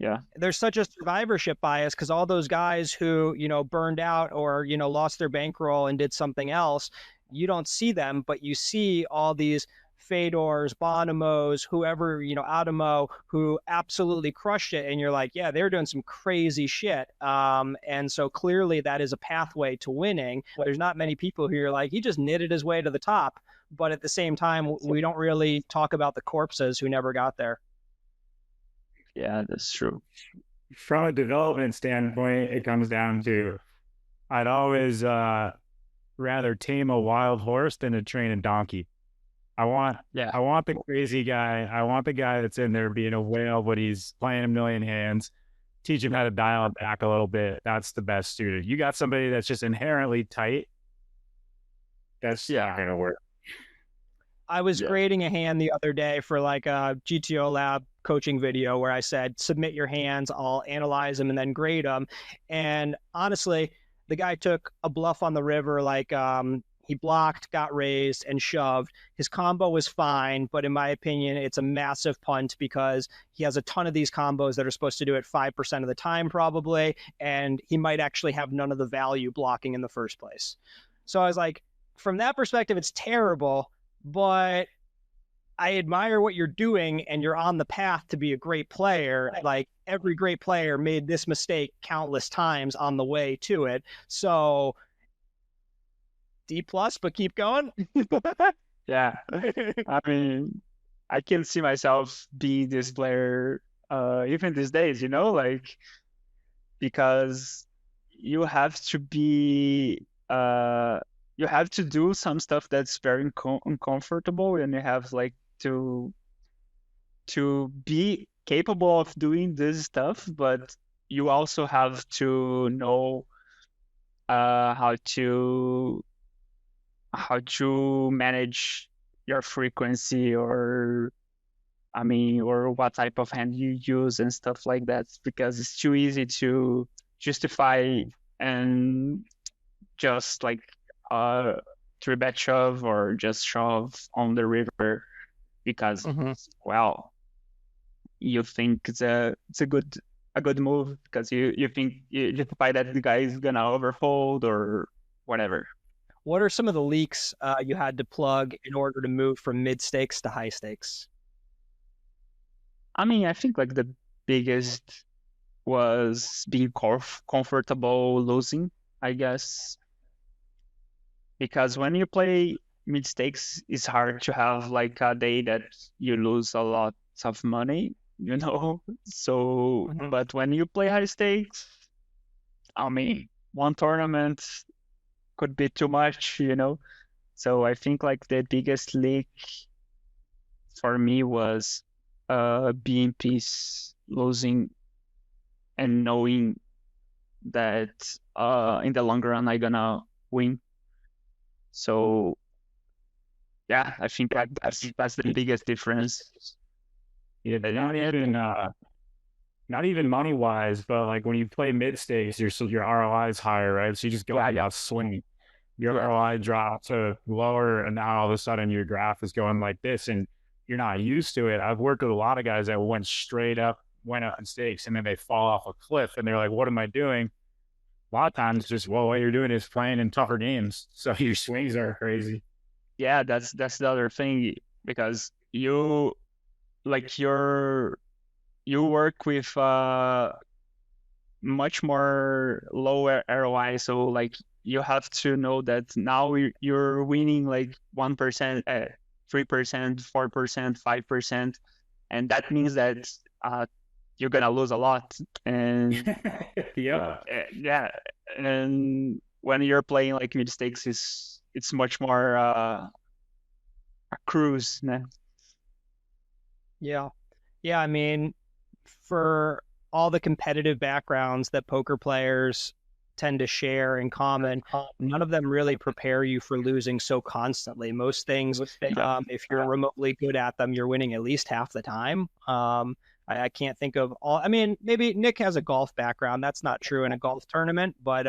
yeah, there's such a survivorship bias, because all those guys who burned out or lost their bankroll and did something else, you don't see them, but you see all these Fedors, Bonomo's, whoever, Adamo, who absolutely crushed it. And you're like, yeah, they're doing some crazy shit. And so clearly that is a pathway to winning. There's not many people who are like, he just knitted his way to the top. But at the same time, we don't really talk about the corpses who never got there. Yeah, that's true. From a development standpoint, it comes down to I'd always rather tame a wild horse than to train a donkey. I want the crazy guy. I want the guy that's in there being a whale, but he's playing a million hands. Teach him how to dial it back a little bit. That's the best student. You got somebody that's just inherently tight. That's not going to work. I was grading a hand the other day for like a GTO LAB coaching video where I said, submit your hands, I'll analyze them and then grade them. And honestly, the guy took a bluff on the river, like he blocked, got raised, and shoved. His combo was fine, but in my opinion, it's a massive punt because he has a ton of these combos that are supposed to do it 5% of the time probably, and he might actually have none of the value blocking in the first place. So I was like, from that perspective, it's terrible, but I admire what you're doing and you're on the path to be a great player. Like every great player made this mistake countless times on the way to it. So D+, but keep going. Yeah. I mean, I can see myself being this player even these days, like, because you have to be you have to do some stuff that's very uncomfortable, and you have like to be capable of doing this stuff, but you also have to know how to manage your frequency, or what type of hand you use and stuff like that, because it's too easy to justify and just like 3-bet shove or just shove on the river because you think it's a good move because you think you justify that the guy is gonna overfold or whatever. What are some of the leaks you had to plug in order to move from mid stakes to high stakes? I mean, I think like the biggest was being comfortable losing, I guess. Because when you play mid stakes, it's hard to have like a day that you lose a lot of money, So, but when you play high stakes, I mean, one tournament could be too much, So I think like the biggest leak for me was being peace, losing, and knowing that in the long run I'm gonna win. So yeah, I think that's the biggest difference. Yeah, not even money wise, but like when you play mid stakes, your ROI is higher, right? So you just go out swinging. Your ROI drops to lower, and now all of a sudden your graph is going like this, and you're not used to it. I've worked with a lot of guys that went up in stakes, and then they fall off a cliff, and they're like, "What am I doing?" A lot of times, just what you're doing is playing in tougher games, so your swings are crazy. Yeah, that's the other thing, because you work with much more lower ROI, so like you have to know that now you're winning like 1%, 3%, 4%, 5%, and that means that you're gonna lose a lot. And yeah, and when you're playing like mid stakes, it's much more a cruise. Yeah. I mean, for all the competitive backgrounds that poker players tend to share in common, none of them really prepare you for losing so constantly. Most things, if you're remotely good at them, you're winning at least half the time. I can't think of all. I mean, maybe Nick has a golf background. That's not true in a golf tournament, but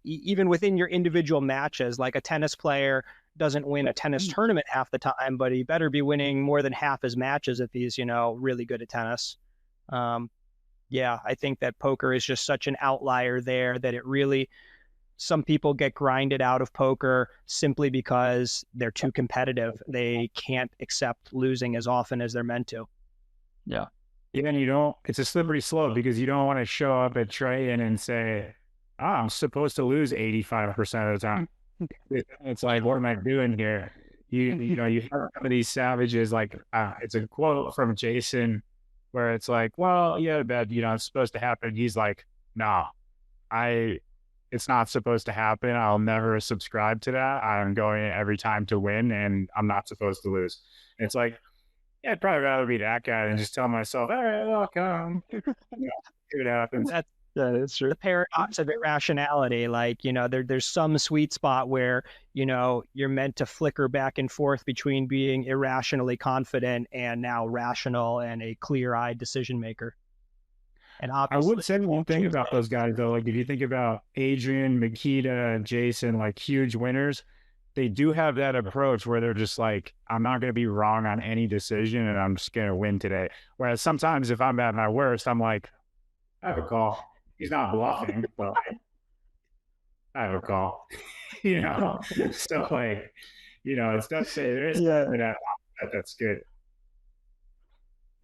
even within your individual matches, like a tennis player doesn't win a tennis tournament half the time, but he better be winning more than half his matches if he's, really good at tennis. Yeah, I think that poker is just such an outlier there that it really, some people get grinded out of poker simply because they're too competitive. They can't accept losing as often as they're meant to. Yeah. Even it's a slippery slope because you don't want to show up at Triton and say, I'm supposed to lose 85% of the time. It's like, what am I doing here? You have some of these savages, like, it's a quote from Jason where it's like, well, yeah, bet, it's supposed to happen. He's like, no, it's not supposed to happen. I'll never subscribe to that. I'm going every time to win, and I'm not supposed to lose. And it's like, yeah, I'd probably rather be that guy than just tell myself, all right, look, see what happens. That's true. The paradox of irrationality, like, there's some sweet spot where, you're meant to flicker back and forth between being irrationally confident and now rational and a clear-eyed decision maker. And I would say one thing about those guys, though, like if you think about Adrian, Makita, and Jason, like huge winners, they do have that approach where they're just like, I'm not going to be wrong on any decision and I'm just going to win today. Whereas sometimes if I'm at my worst, I'm like, I have a call. He's not bluffing, but I have a call. So like, it's not say there is that's good.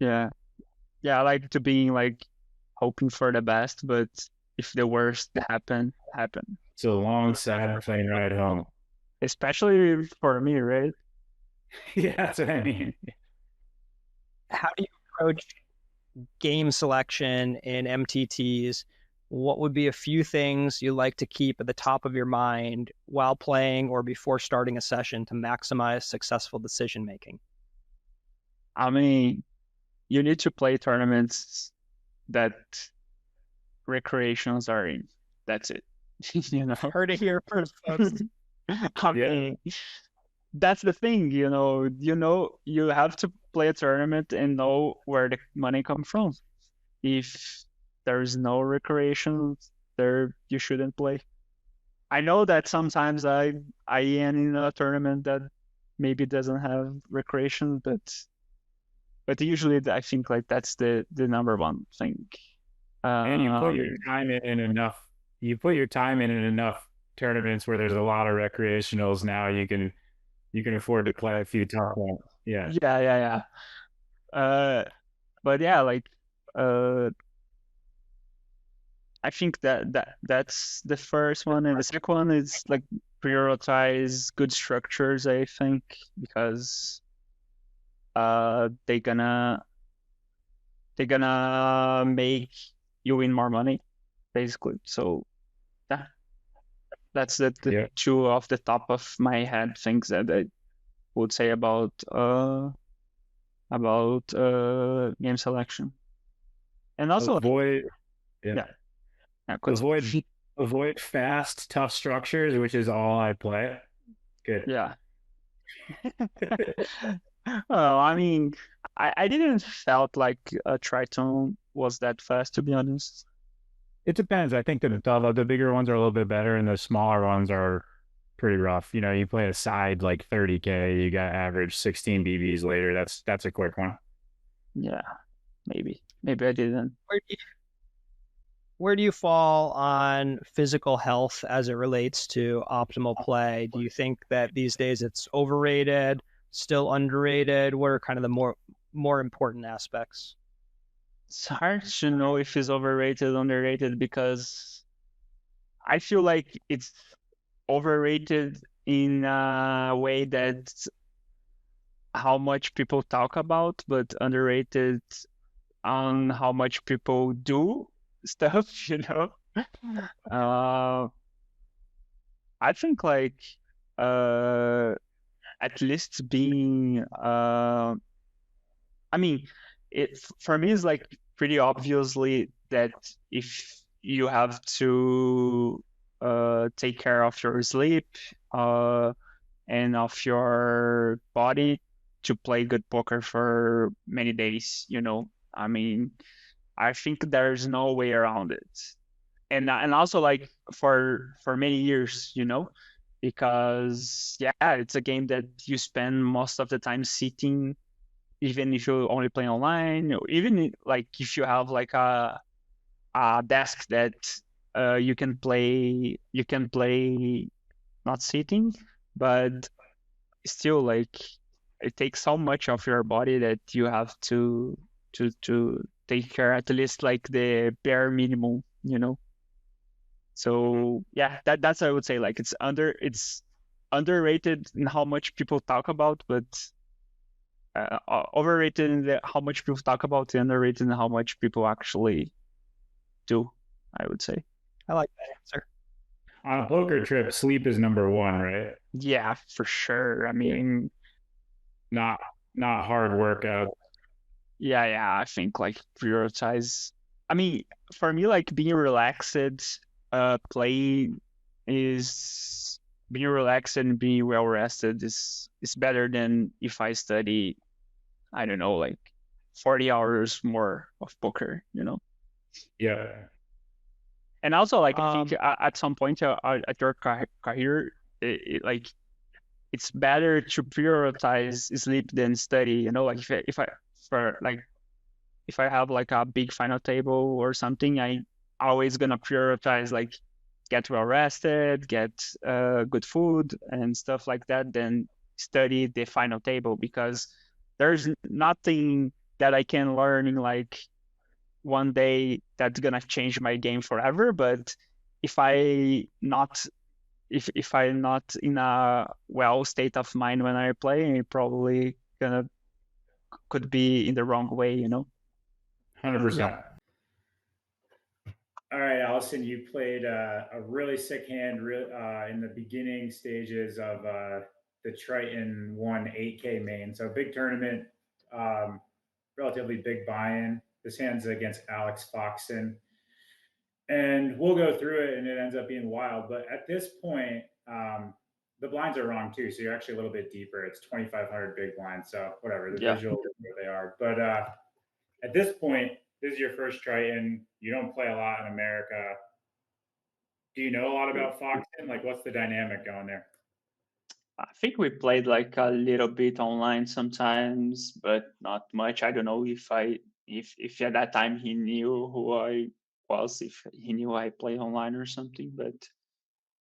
Yeah. Yeah, I like to be like hoping for the best, but if the worst happen. It's a long, sad plane ride home. Especially for me, right? Yeah, that's what I mean. How do you approach game selection in MTTs? What would be a few things you like to keep at the top of your mind while playing or before starting a session to maximize successful decision making? I mean, you need to play tournaments that recreations are in. That's it. Heard it here first, folks. I mean, that's the thing, you have to play a tournament and know where the money comes from. If there's no recreation there, you shouldn't play. I know that sometimes I am in a tournament that maybe doesn't have recreation, but usually I think like that's the number one thing. And you put your time in enough. You put your time in enough tournaments where there's a lot of recreationals. Now you can afford to play a few top ones. Yeah. But yeah, like I think that's the first one, and the second one is like prioritize good structures. I think because they're gonna make you win more money, basically. So yeah, that's the two off the top of my head things that I would say about game selection, and also avoid fast, tough structures, which is all I play. Good. Yeah. Well, I mean, I didn't felt like a Triton was that fast, to be honest. It depends. I think the bigger ones are a little bit better, and the smaller ones are pretty rough. You play a side like 30K, you got average 16 BBs later. That's a quick one. Yeah, maybe I didn't. Where do you fall on physical health as it relates to optimal play? Do you think that these days it's overrated, still underrated? What are kind of the more important aspects? It's hard to know if it's overrated, underrated, because I feel like it's overrated in a way that how much people talk about, but underrated on how much people do stuff, I think like at least being I mean, it for me is like pretty obviously that if you have to take care of your sleep and of your body to play good poker for many days, I mean, I think there's no way around it. And also like for many years, because it's a game that you spend most of the time sitting, even if you only play online, or even like if you have like a desk that you can play not sitting, but still like it takes so much of your body that you have to take care at least like the bare minimum, you know. So yeah, that's I would say like it's underrated in how much people talk about, but overrated in how much people talk about, and underrated in how much people actually do, I would say. I like that answer. On a poker trip, sleep is number one, right? Yeah, for sure. I mean, Not hard workout. yeah, I think like prioritize. I mean, for me, like being relaxed, playing is being relaxed and being well rested is better than if I study, I don't know, like 40 hours more of poker, you know. Yeah. And also, like I think at some point at your career, like it's better to prioritize sleep than study. You know, like if I have like a big final table or something, I always gonna prioritize like get well rested, get good food and stuff like that, than study the final table, because there's nothing that I can learn in like one day that's gonna change my game forever. But if I not if I'm not in a well state of mind when I play, I probably could be in the wrong way, you know. 100%. All right, Alisson, you played a really sick hand in the beginning stages of the Triton 1 8K main. So big tournament, relatively big buy-in. This hand's against Alex Foxen. And we'll go through it, and it ends up being wild. But at this point, the blinds are wrong too. So you're actually a little bit deeper. It's 2,500 big blinds. So whatever, the visual is where they are. But at this point, this is your first Triton. You don't play a lot in America. Do you know a lot about Foxen? Like, what's the dynamic going there? I think we played like a little bit online sometimes, but not much. I don't know if at that time he knew who I was, if he knew I play online or something. But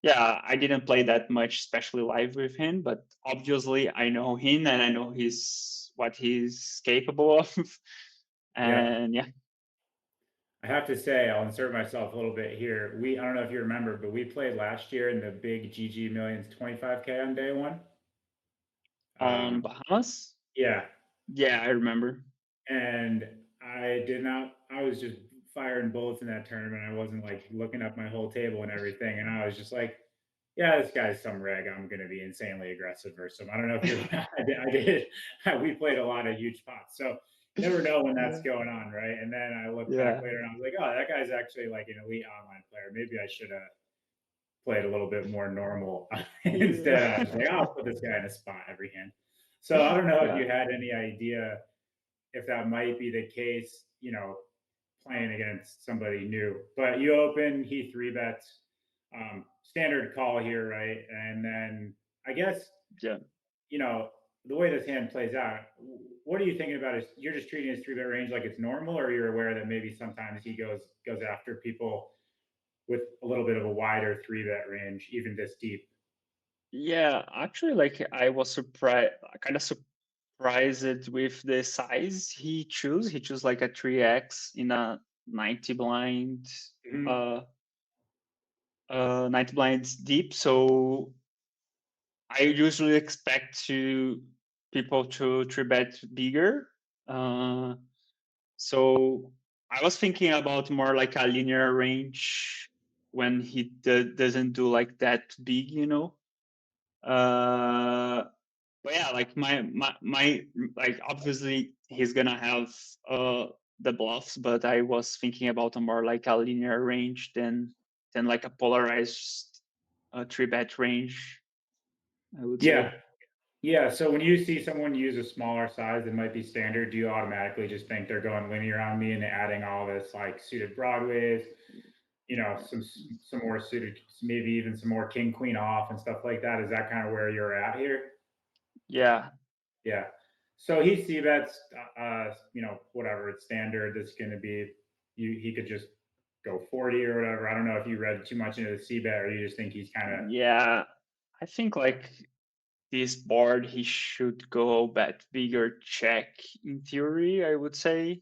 yeah, I didn't play that much, especially live with him. But obviously, I know him and I know what he's capable of. And yeah. I have to say, I'll insert myself a little bit here. I don't know if you remember, but we played last year in the big GG Millions 25K on day one. On Bahamas? Yeah. Yeah, I remember. And I was just firing bullets in that tournament. I wasn't like looking up my whole table and everything. And I was just like, yeah, this guy's some reg. I'm going to be insanely aggressive versus him. I don't know if you're, I did. We played a lot of huge pots. So you never know when that's going on, right? And then I looked back later and I was like, oh, that guy's actually like an elite online player. Maybe I should have played a little bit more normal instead. I was like, I'll put this guy in a spot every hand. So I don't know if you had any idea if that might be the case, you know, playing against somebody new. But you open, he 3-bets, standard call here, right? And then I guess, you know, the way this hand plays out, what are you thinking about? You're just treating his 3-bet range like it's normal, or you're aware that maybe sometimes he goes after people with a little bit of a wider 3-bet range, even this deep? Yeah, actually, like I was kind of surprised with the size he chose. He chose like a 3x in a 90 blind, 90 blinds deep. So I usually expect people to 3-bet bigger. So I was thinking about more like a linear range when he doesn't do like that big, you know. But yeah, like my like obviously he's gonna have the bluffs, but I was thinking about a more like a linear range than like a polarized 3-bet range, I would say. Yeah. So when you see someone use a smaller size that might be standard, do you automatically just think they're going linear on me and adding all this like suited broadways, you know, some more suited, maybe even some more king queen off and stuff like that? Is that kind of where you're at here? Yeah. So he c-bets, you know, whatever it's standard. That's going to be he could just go 40 or whatever. I don't know if you read too much into the c-bet or you just think he's kind of... Yeah, I think like this board, he should go bet bigger check in theory, I would say.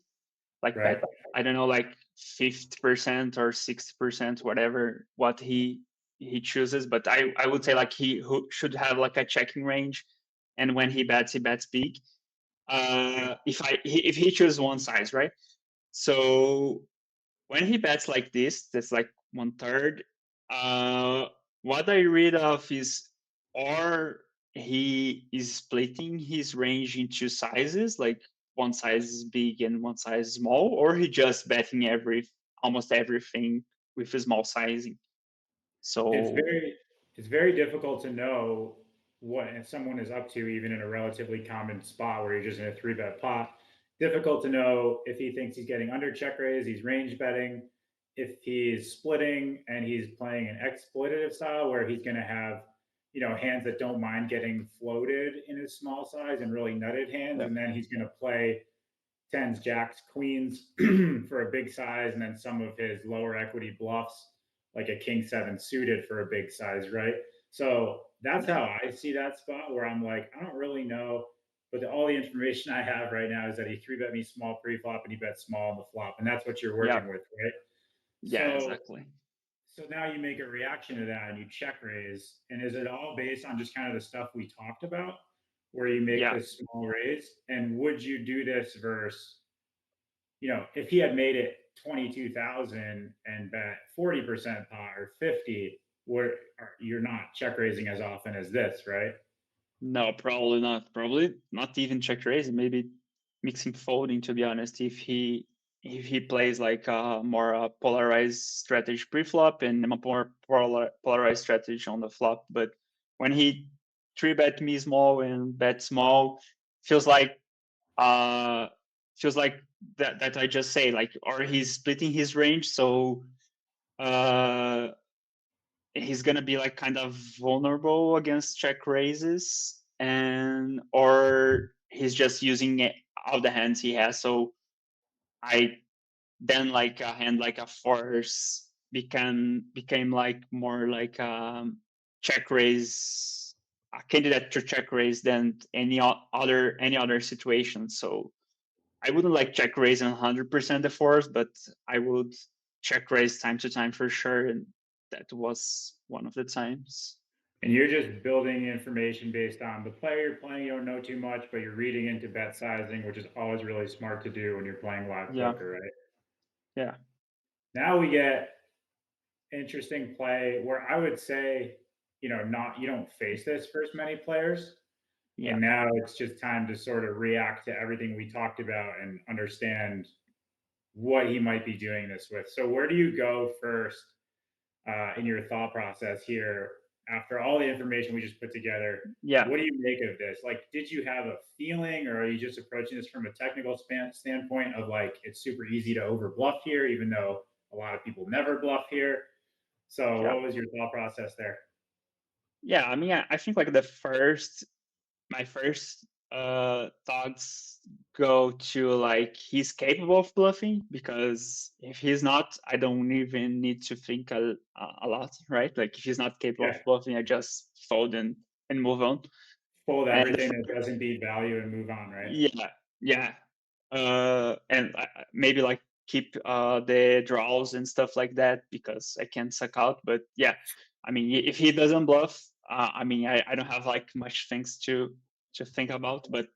Like Right. bet, I don't know, like 50% or 60%, whatever, what he chooses. But I would say like should have like a checking range. And when he bets big. If he chooses one size, right? So when he bets like this, that's like 1/3. What I read of is, or he is splitting his range into sizes, like one size is big and one size is small, or he just betting almost everything with a small sizing. So it's very difficult to know what someone is up to, even in a relatively common spot where you're just in a 3-bet pot. Difficult to know if he thinks he's getting under check raise, he's range betting, if he's splitting and he's playing an exploitative style where he's going to have, hands that don't mind getting floated in his small size and really nutted hands, and then he's going to play tens, jacks, queens for a big size, and then some of his lower equity bluffs, like a king 7 suited for a big size, right? So that's how I see that spot where I'm like, I don't really know, but all the information I have right now is that he 3-bet me small pre-flop and he bet small on the flop, and that's what you're working with, right? Yeah, exactly. So now you make a reaction to that and you check raise, and is it all based on just kind of the stuff we talked about, where you make this small raise? And would you do this versus, if he had made it 22,000 and bet 40% pot or 50, you're not check raising as often as this, right? No, probably not. Probably not even check raising. Maybe mixing folding, to be honest. If he plays like a more polarized strategy pre-flop and a more polarized strategy on the flop, but when he 3-bet me small and bet small, feels like that I just say, like, or he's splitting his range, so he's gonna be like kind of vulnerable against check raises, or he's just using all the hands he has. So I then like a hand like a force became like more like check raise, a candidate to check raise than any other situation. So I wouldn't like check raise 100% the force, but I would check raise time to time for sure, and that was one of the times. And you're just building information based on the player you're playing. You don't know too much, but you're reading into bet sizing, which is always really smart to do when you're playing live poker, right? Yeah. Now we get interesting play where I would say, you don't face this first many players. Yeah. And now it's just time to sort of react to everything we talked about and understand what he might be doing this with. So where do you go first in your thought process here after all the information we just put together? Yeah. What do you make of this? Like, did you have a feeling, or are you just approaching this from a technical standpoint of like, it's super easy to over bluff here, even though a lot of people never bluff here? So what was your thought process there? Yeah, I mean, I think like my first thoughts go to like, he's capable of bluffing, because if he's not, I don't even need to think a lot, right? Like if he's not capable of bluffing, I just fold and move on. Fold everything that doesn't beat value and move on, right? Yeah. And maybe like keep the draws and stuff like that, because I can't suck out. But yeah, I mean, if he doesn't bluff, I mean, I don't have like much things to think about, but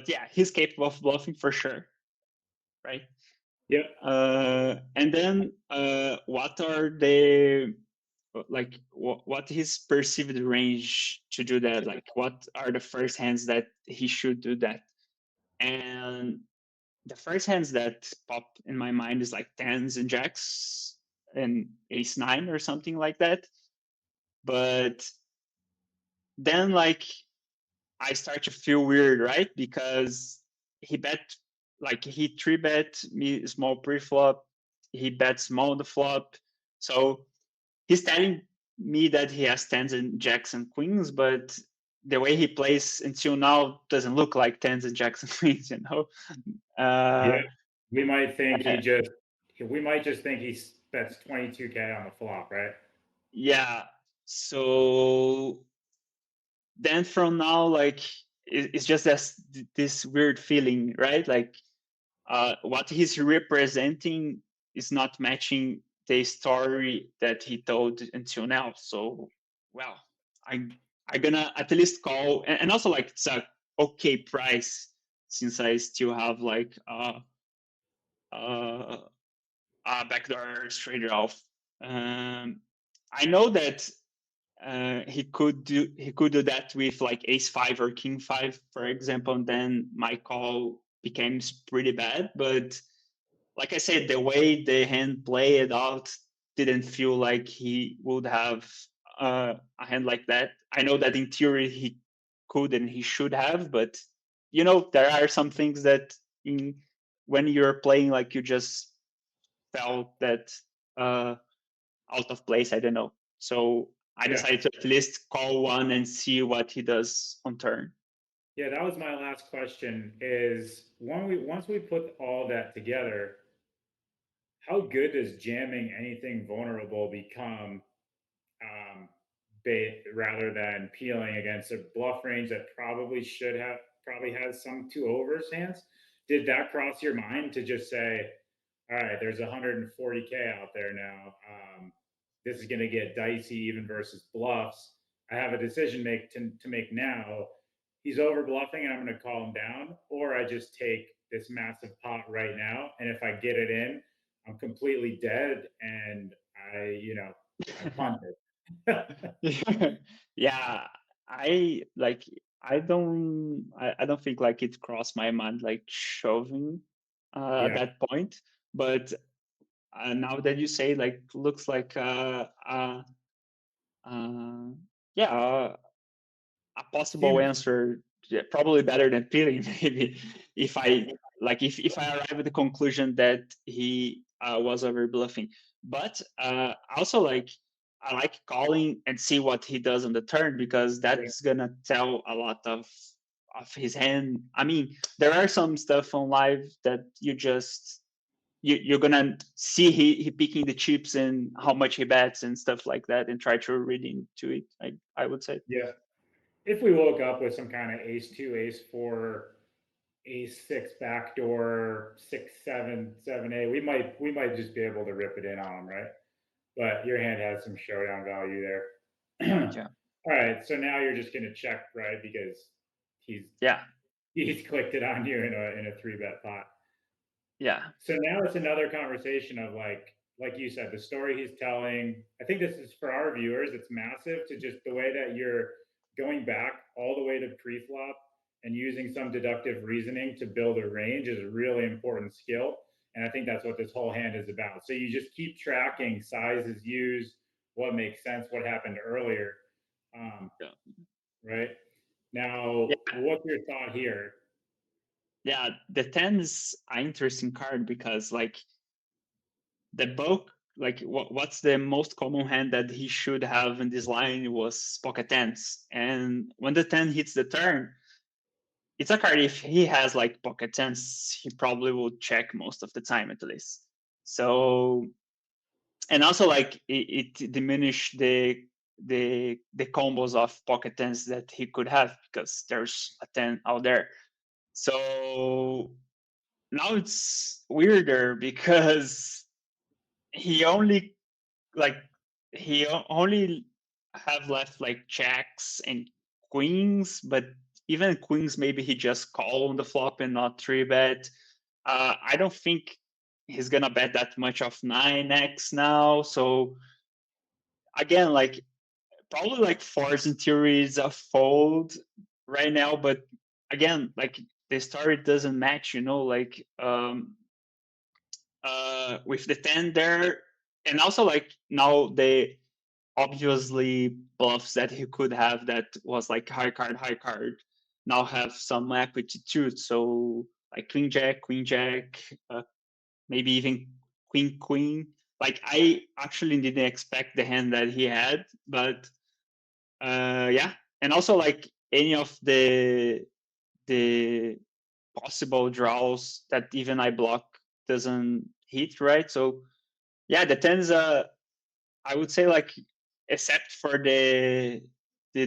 yeah, he's capable of bluffing for sure, right? Yeah. And then what are the like what his perceived range to do that? Like what are the first hands that he should do that? And the first hands that pop in my mind is like tens and jacks and ace 9 or something like that. But then like I start to feel weird, right? Because he 3-bet me small pre-flop, he bet small on the flop. So he's telling me that he has tens and jacks and queens, but the way he plays until now doesn't look like tens and jacks and queens, Yeah, we might think we might just think he bets 22K on the flop, right? Yeah. So then from now, like it's just this weird feeling, right? Like what he's representing is not matching the story that he told until now. So, well, I'm gonna at least call, and also like it's a okay price since I still have like backdoor straight off. I know that he could do that with like ace five or king five, for example, and then my call becomes pretty bad. But like I said, the way the hand played out didn't feel like he would have a hand like that. I know that in theory he could and he should have, but you know there are some things that when you're playing, like you just felt that out of place. I don't know. So I decided to at least call one and see what he does on turn. Yeah, that was my last question. Is once we put all that together, how good does jamming anything vulnerable become, rather than peeling against a bluff range that probably has some two overs hands? Did that cross your mind to just say, all right, there's 140K out there now. This is going to get dicey even versus bluffs. I have a decision to make now. He's over bluffing and I'm going to call him down, or I just take this massive pot right now. And if I get it in, I'm completely dead and I punt it. Yeah, I don't think like it crossed my mind like shoving at that point. But now that you say, like, looks like yeah, a possible answer, yeah, probably better than peeling. Maybe if I arrive at the conclusion that he was over bluffing. But also, like, I like calling and see what he does on the turn, because that's gonna tell a lot of his hand. I mean, there are some stuff on live that you're gonna see he picking the chips and how much he bets and stuff like that, and try to read into it. I would say. Yeah. If we woke up with some kind of ace two, ace four, ace six backdoor, 6-7, 7-8, we might just be able to rip it in on him, right? But your hand has some showdown value there. Yeah. All right, so now you're just gonna check, right? Because he's clicked it on you in a 3-bet pot. Yeah. So now it's another conversation of like you said, the story he's telling. I think this is, for our viewers, it's massive, to just the way that you're going back all the way to pre-flop and using some deductive reasoning to build a range is a really important skill. And I think that's what this whole hand is about. So you just keep tracking sizes used, what makes sense, what happened earlier. Right? Now, what's your thought here? Yeah, the 10 is an interesting card because, like, the bulk, like, what's the most common hand that he should have in this line was pocket tens. And when the 10 hits the turn, it's a card, if he has like pocket tens, he probably will check most of the time at least. So, and also, like, it diminished the combos of pocket tens that he could have, because there's a 10 out there. So now it's weirder because he only have left like jacks and queens, but even queens, maybe he just call on the flop and not 3-bet. I don't think he's gonna bet that much of 9x now. So again, like, probably like fours in theory is a fold right now, but again, like, the story doesn't match, like with the 10 there. And also, like, now the obviously bluffs that he could have that was like high card now have some equity too. So like queen jack, maybe even queen. Like, I actually didn't expect the hand that he had, but yeah. And also, like, any of the possible draws that even I block doesn't hit, right? So yeah, the tens, I would say, like, except for the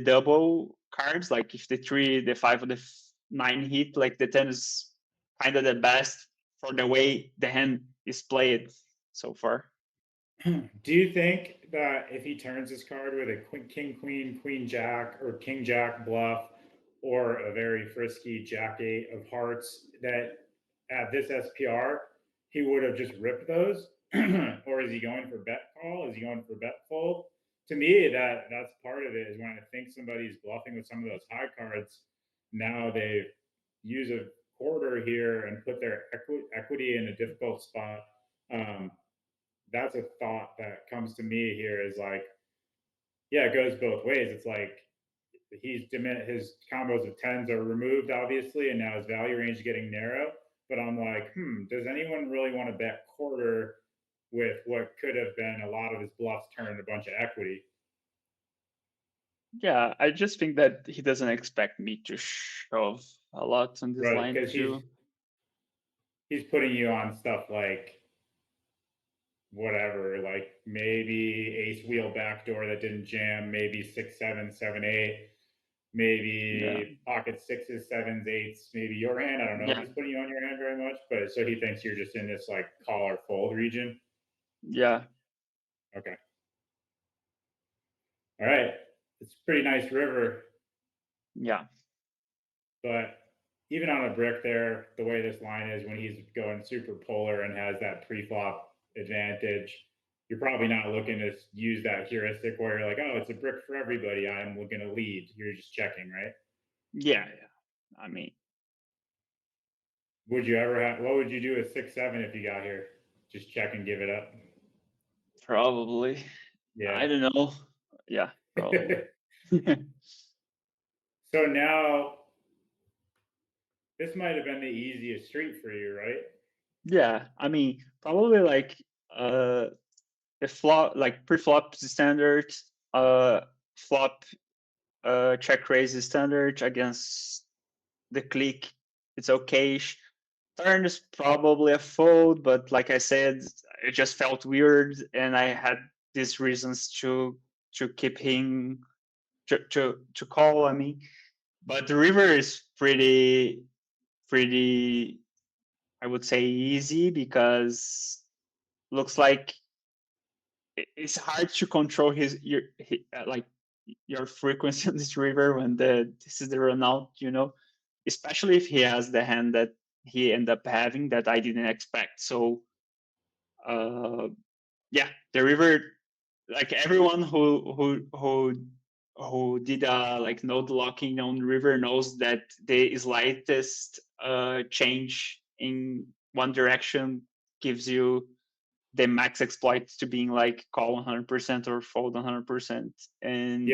double cards, like if the 3, the 5, or the 9 hit, like the 10 is kind of the best for the way the hand is played so far. Do you think that if he turns his card with a king, queen, queen, jack, or king, jack bluff, or a very frisky jack 8 of hearts, that at this SPR, he would have just ripped those? Or is he going for bet call? Is he going for bet fold? To me, that's part of it, is when I think somebody's bluffing with some of those high cards, now they use a quarter here and put their equity in a difficult spot. That's a thought that comes to me here, is like, yeah, it goes both ways. It's like his combos of tens are removed, obviously, and now his value range is getting narrow. But I'm like, does anyone really want to bet quarter with what could have been a lot of his bluffs turned a bunch of equity? Yeah, I just think that he doesn't expect me to shove a lot on this Right, line because too. he's putting you on stuff like whatever, like maybe ace wheel backdoor that didn't jam, maybe 6, 7, 7, 8, maybe pocket 6s, 7s, 8s, maybe your hand. I don't know if he's putting you on your hand very much, but so he thinks you're just in this like call or fold region. Yeah. Okay. All right. It's a pretty nice river. Yeah. But even on a brick there, the way this line is, when he's going super polar and has that pre-flop advantage, you're probably not looking to use that heuristic where you're like, oh, it's a brick for everybody, I'm looking to lead. You're just checking, right? Yeah. I mean, would you ever have, what would you do with 6, 7 if you got here? Just check and give it up? Probably. Yeah. I don't know. Yeah, probably. So now, this might have been the easiest street for you, right? Yeah, I mean, probably like the flop, like pre-flop standard, flop, check raise is standard against the click. It's okay. Turn is probably a fold, but like I said, it just felt weird, and I had these reasons to keep him to call. I mean, but the river is pretty, I would say, easy, because looks like it's hard to control like your frequency on this river when this is the run out, especially if he has the hand that he ended up having that I didn't expect. So yeah, the river, like everyone who did like node locking on river knows that the slightest change in one direction gives you the max exploits to being like call 100% or fold 100%. And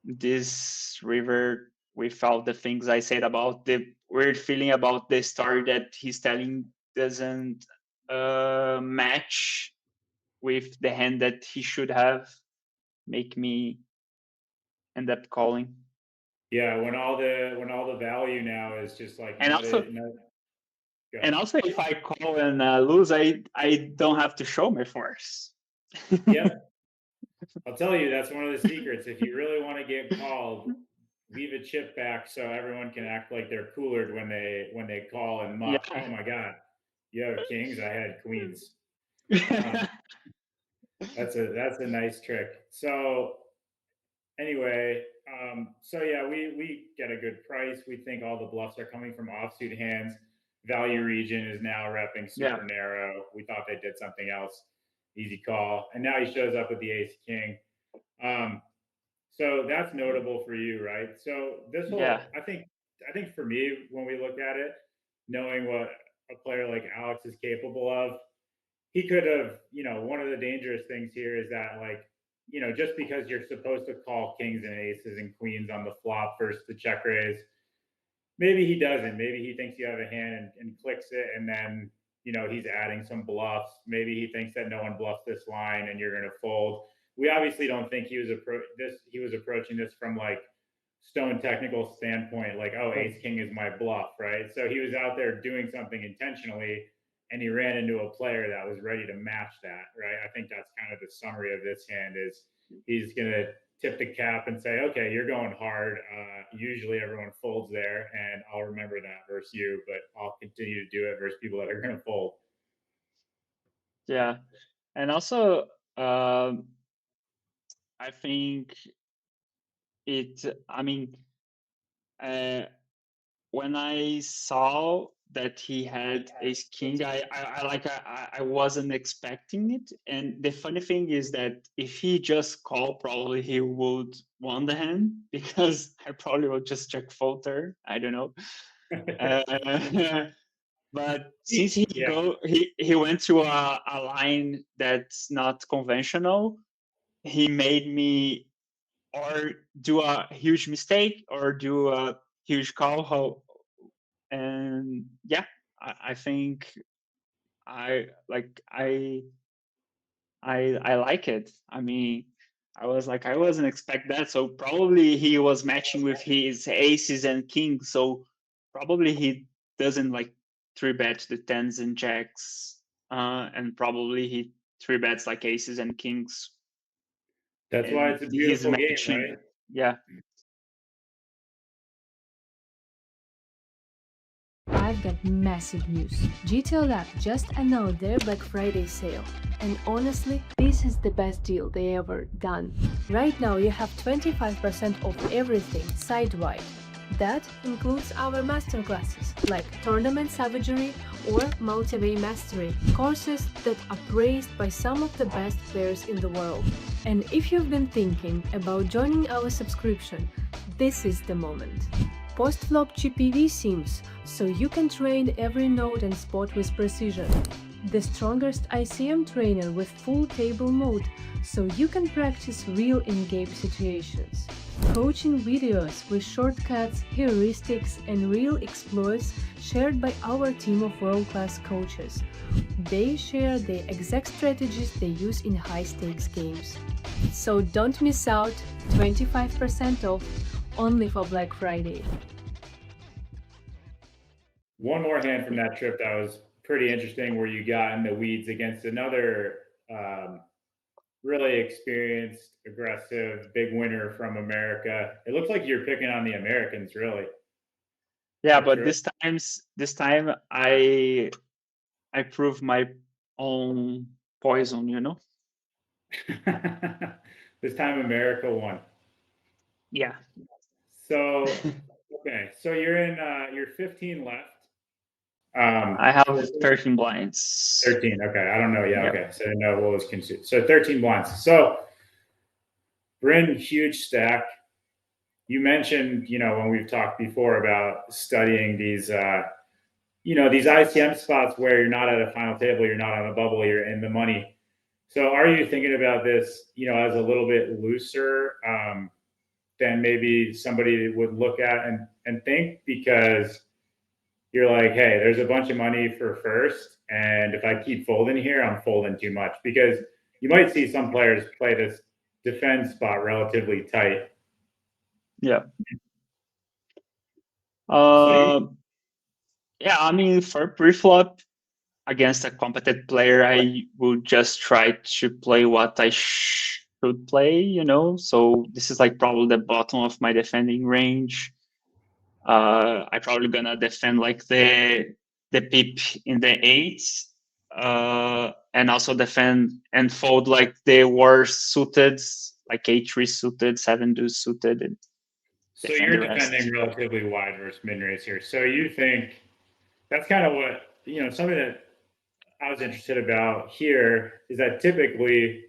this river, without the things I said about the weird feeling about the story that he's telling, doesn't match with the hand that he should have, make me end up calling. Yeah, when all the value now is just like, and also if I call and lose, I don't have to show my force. Yep. I'll tell you, that's one of the secrets. If you really want to get called, leave a chip back so everyone can act like they're cooler when they call and muck. Yeah. Oh my God, you have kings, I had queens. That's a nice trick. So anyway, so yeah, we get a good price. We think all the bluffs are coming from offsuit hands. Value region is now repping super narrow. We thought they did something else. Easy call. And now he shows up with the ace king. So that's notable for you, right? So this whole, I think for me, when we look at it, knowing what a player like Alex is capable of, he could have, one of the dangerous things here is that, like, just because you're supposed to call kings and aces and queens on the flop versus the check raise, maybe he doesn't. Maybe he thinks you have a hand and clicks it, and then, he's adding some bluffs. Maybe he thinks that no one bluffs this line and you're going to fold. We obviously don't think he was approaching this from like stone technical standpoint, like, oh, ace king is my bluff, right? So he was out there doing something intentionally, and he ran into a player that was ready to match that, right? I think that's kind of the summary of this hand is he's going to tip the cap and say, okay, you're going hard. Usually everyone folds there, and I'll remember that versus you, but I'll continue to do it versus people that are going to fold. Yeah. And also, I think when I saw that he had ace king, I wasn't expecting it. And the funny thing is that if he just called, probably he would won the hand, because I probably would just check fold turn. I don't know. But since he went to a line that's not conventional, he made me or do a huge mistake or do a huge call. And yeah, I think I like it. I mean, I was like, I wasn't expect that. So probably he was matching with his aces and kings. So probably he doesn't like 3-bet the tens and jacks. And probably he 3-bets like aces and kings. That's why it's a beautiful game, right? Yeah. I've got massive news. GTO LAB just announced their Black Friday sale. And honestly, this is the best deal they ever done. Right now you have 25% off everything site-wide. That includes our masterclasses like Tournament Savagery or Multi-Way Mastery, courses that are praised by some of the best players in the world. And if you've been thinking about joining our subscription, this is the moment. Post-flop GPV sims, so you can train every node and spot with precision. The strongest ICM trainer with full table mode, so you can practice real in-game situations. Coaching videos with shortcuts, heuristics, and real exploits shared by our team of world-class coaches. They share the exact strategies they use in high-stakes games. So don't miss out, 25% off, only for Black Friday. One more hand from that trip that was pretty interesting, where you got in the weeds against another really experienced, aggressive, big winner from America. It looks like you're picking on the Americans, really. Yeah, but this time I proved my own poison, you know. This time America won. Yeah. So okay, so you're 15 left. I have 13 blinds. 13. Okay, I don't know. Yeah. Okay, so I didn't know what was consumed. So 13 blinds. So Bryn, huge stack. You mentioned, when we've talked before about studying these, these ICM spots where you're not at a final table, you're not on a bubble, you're in the money. So are you thinking about this, as a little bit looser than maybe somebody would look at and think, because you're like, hey, there's a bunch of money for first, and if I keep folding here, I'm folding too much? Because you might see some players play this defend spot relatively tight. Yeah. Yeah, I mean, for pre-flop against a competent player, I would just try to play what I should play, So this is like probably the bottom of my defending range. I probably gonna defend like the pip in the 8s, and also defend and fold like the worst suited, like 8-3 suited, 7 deuce suited. So you're defending relatively wide versus mid raise here. So you think that's kind of what, something that I was interested about here is that typically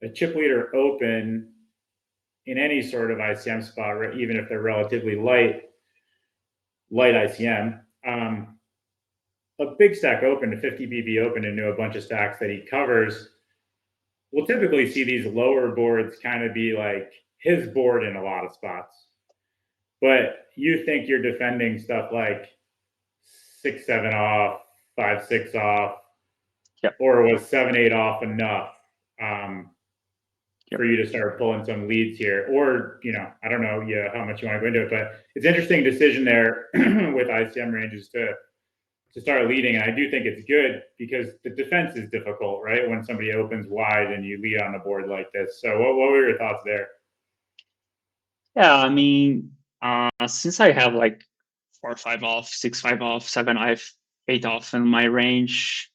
a chip leader open in any sort of ICM spot, even if they're relatively light ICM, a big stack open to 50 BB open into a bunch of stacks that he covers, we'll typically see these lower boards kind of be like his board in a lot of spots. But you think you're defending stuff like 6-7 off, 5-6 off, yep. Or was 7-8 off enough for you to start pulling some leads here? Or, I don't know how much you want to go into it, but it's an interesting decision there with ICM ranges to to start leading. And I do think it's good because the defense is difficult, right? When somebody opens wide and you lead on a board like this. So what were your thoughts there? Yeah, I mean, since I have like 4-5 off, 6-5 off, 7-5, 8 off in my range,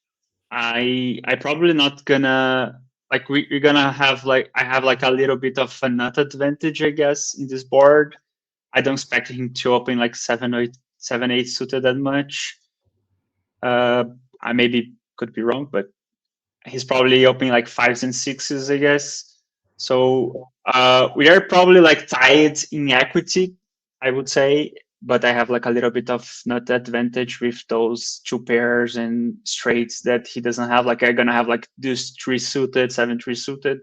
I probably not gonna like we're gonna have like I have like a little bit of a nut advantage, I guess, in this board. I don't expect him to open like 7-8 suited that much. I maybe could be wrong, but he's probably opening like 5s and 6s, I guess. So we are probably like tied in equity, I would say, but I have like a little bit of nut advantage with those 2 pairs and straights that he doesn't have. Like I'm gonna have like these 3 suited, 7-3 suited.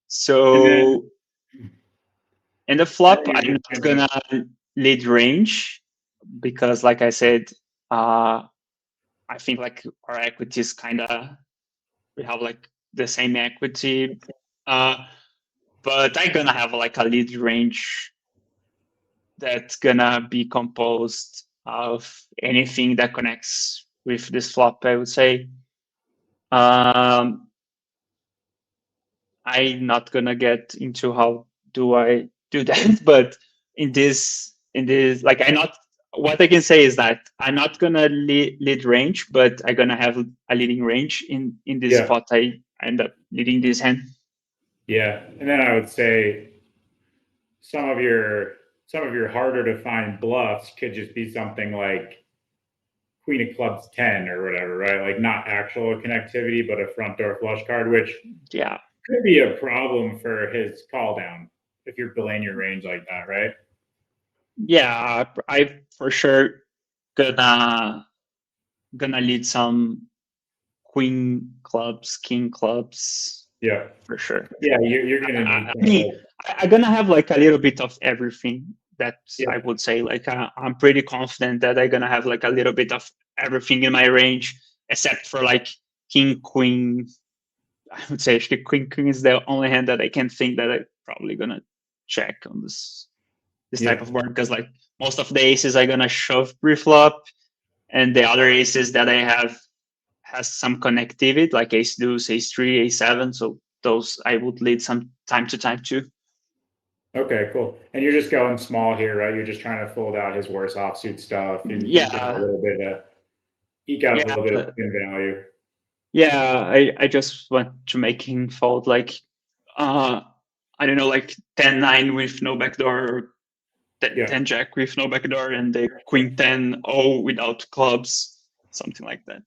So in the flop, I'm not gonna lead range because, like I said, I think like our equity is kind of, we have like the same equity, but I'm gonna have like a lead range that's gonna be composed of anything that connects with this flop, I would say. I'm not gonna get into how do I do that, but in this, like what I can say is that I'm not gonna lead range, but I'm gonna have a leading range in this spot. I end up leading this hand. Yeah, and then I would say some of your harder to find bluffs could just be something like Queen of Clubs 10 or whatever, right? Like not actual connectivity, but a front door flush card, which could be a problem for his call down if you're belaying your range like that, right? Yeah, I for sure gonna lead some Queen clubs, King clubs. Yeah, for sure. Yeah, you're gonna need. I'm gonna have like a little bit of everything. I would say like I'm pretty confident that I'm gonna have like a little bit of everything in my range, except for like King Queen. I would say actually Queen Queen is the only hand that I can think that I'm probably gonna check on this type of board, because like most of the aces I'm gonna shove pre-flop, and the other aces that I have has some connectivity, like ace deuce, ace 3, ace 7. So those I would lead some time to time too. Okay, cool. And you're just going small here, right? You're just trying to fold out his worst offsuit stuff and yeah, a little bit of eke out a little bit of spin value. Yeah, I just want to make him fold like I don't know, like 10-9 with no backdoor, or 10 jack with no backdoor, and the queen 10 without clubs, something like that.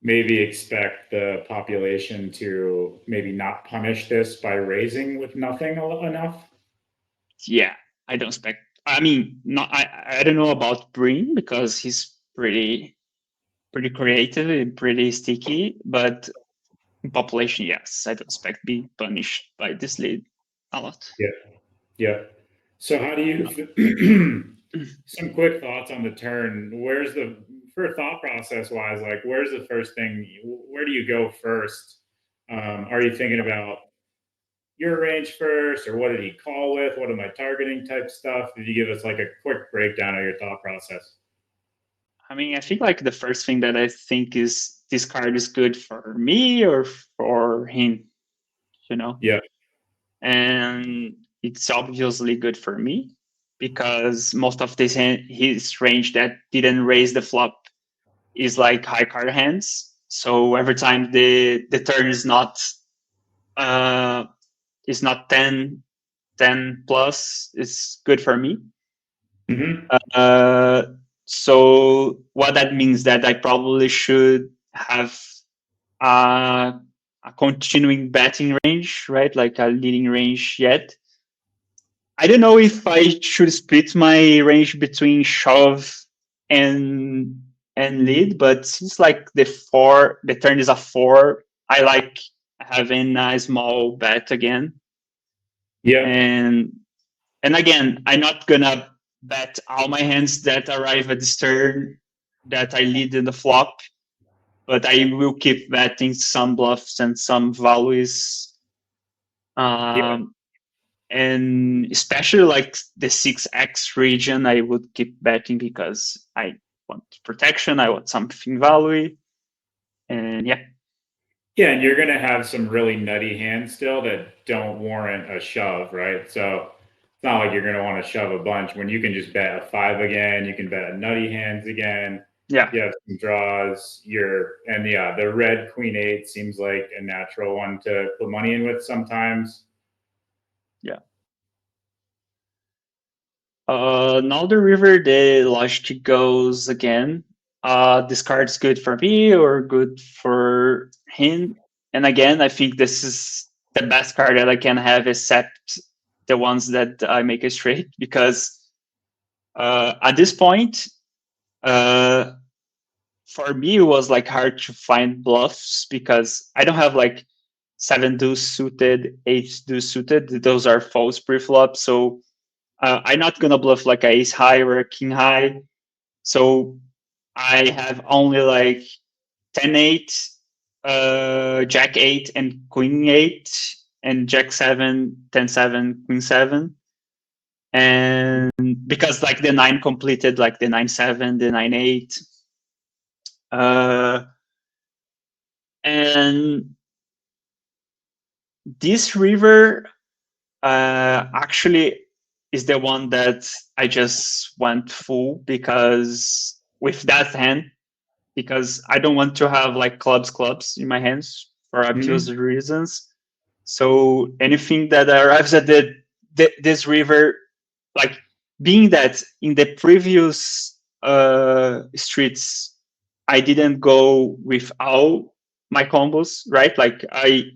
Maybe expect the population to maybe not punish this by raising with nothing enough. Yeah, I don't expect. I mean, not. I don't know about Bryn because he's pretty creative and pretty sticky, but in population, yes, I don't expect be punished by this lead a lot. Yeah. So how do you? Some quick thoughts on the turn. Where's the for thought process wise? Like, where's the first thing? Where do you go first? Are you thinking about your range first, or what did he call with? What am I targeting? Type stuff. Did you give us like a quick breakdown of your thought process? I mean, I think like the first thing that I think is this card is good for me or for him, you know? Yeah. And it's obviously good for me because most of his range that didn't raise the flop is like high card hands. So every time the turn is not 10 plus, it's good for me. Mm-hmm. So what that means that I probably should have a continuing betting range, right? Like a leading range yet. I don't know if I should split my range between shove and lead, but since like the turn is a 4, I like having a small bet again. Yeah. And again, I'm not gonna bet all my hands that arrive at this turn that I lead in the flop, but I will keep betting some bluffs and some values. And especially like the 6x region, I would keep betting because I want protection, I want something value, and yeah. Yeah, and you're gonna have some really nutty hands still that don't warrant a shove, right? So it's not like you're gonna want to shove a bunch when you can just bet a 5 again, you can bet a nutty hands again. Yeah. You have some draws. The red queen 8 seems like a natural one to put money in with sometimes. Yeah. Now the river, the logic goes again. This card's good for me or good for him. And again, I think this is the best card that I can have, except the ones that I make a straight, because at this point, for me, it was like hard to find bluffs because I don't have like 7 deuce suited, 8 deuce suited. Those are false pre-flop. So I'm not gonna bluff like a ace high or a king high. So I have only like 10-8, jack 8, and queen 8, and jack 7, 10-7, queen 7. And because like the 9 completed like the 9-7, the 9-8. And this river actually is the one that I just went full because with that hand, because I don't want to have like clubs in my hands for obvious reasons. So anything that arrives at this river, like being that in the previous streets, I didn't go with all my combos, right? Like I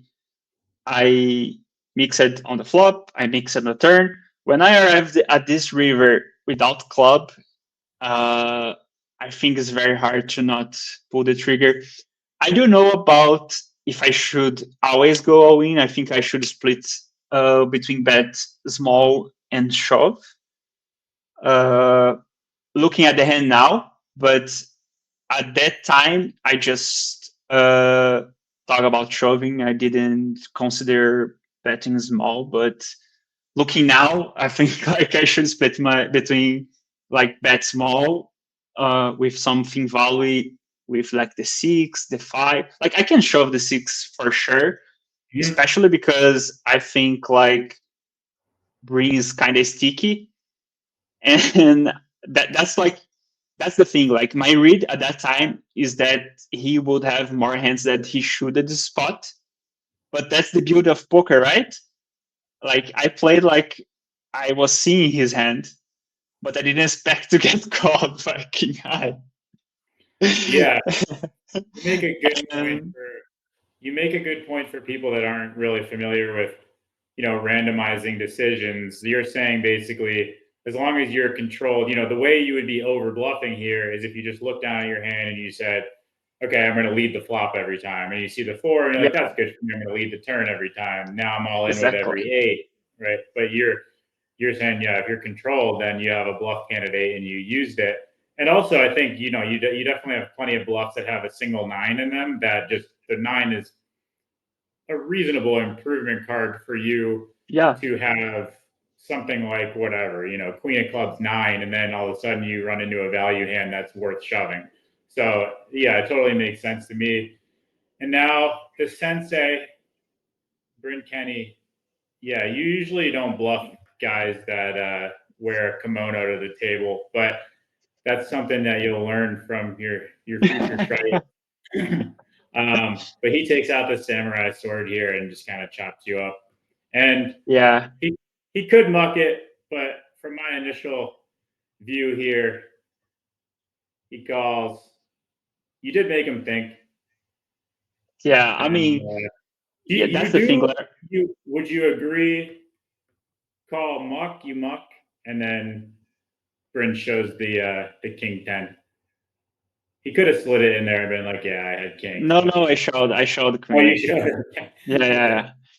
mixed on the flop, I mixed on the turn. When I arrived at this river without club, I think it's very hard to not pull the trigger. I don't know about if I should always go all in. I think I should split between bet small and shove. Looking at the hand now, but at that time, I just thought about shoving. I didn't consider betting small, but looking now, I think like I should split between like bet small with something value with like the 6, the 5. Like I can shove the 6 for sure, especially because I think like Bryn is kind of sticky, and that's the thing. Like my read at that time is that he would have more hands that he should at the spot, but that's the beauty of poker, right? Like I played like I was seeing his hand, but I didn't expect to get called by king high. Yeah, you make a good point for people that aren't really familiar with, randomizing decisions. You're saying basically, as long as you're controlled, the way you would be over bluffing here is if you just look down at your hand and you said, okay, I'm going to lead the flop every time. And you see the 4 and you're like, that's good for me. I'm going to lead the turn every time. Now I'm all in with every 8, right? But you're saying, yeah, if you're controlled, then you have a bluff candidate and you used it. And also, I think, you definitely have plenty of bluffs that have a single 9 in them that just the 9 is a reasonable improvement card for you to have something like whatever, queen of clubs 9, and then all of a sudden you run into a value hand that's worth shoving. So yeah, it totally makes sense to me. And now the sensei, Bryn Kenney, yeah, you usually don't bluff guys that wear a kimono to the table, but that's something that you'll learn from your future Triton. But he takes out the samurai sword here and just kind of chops you up. And yeah, he could muck it, but from my initial view here, he calls. You did make him think. Yeah, I mean, that's the thing. Would you agree? Call muck, you muck, and then Bryn shows the king 10. He could have slid it in there and been like, "Yeah, I had king." No, I showed the queen. Oh, you showed.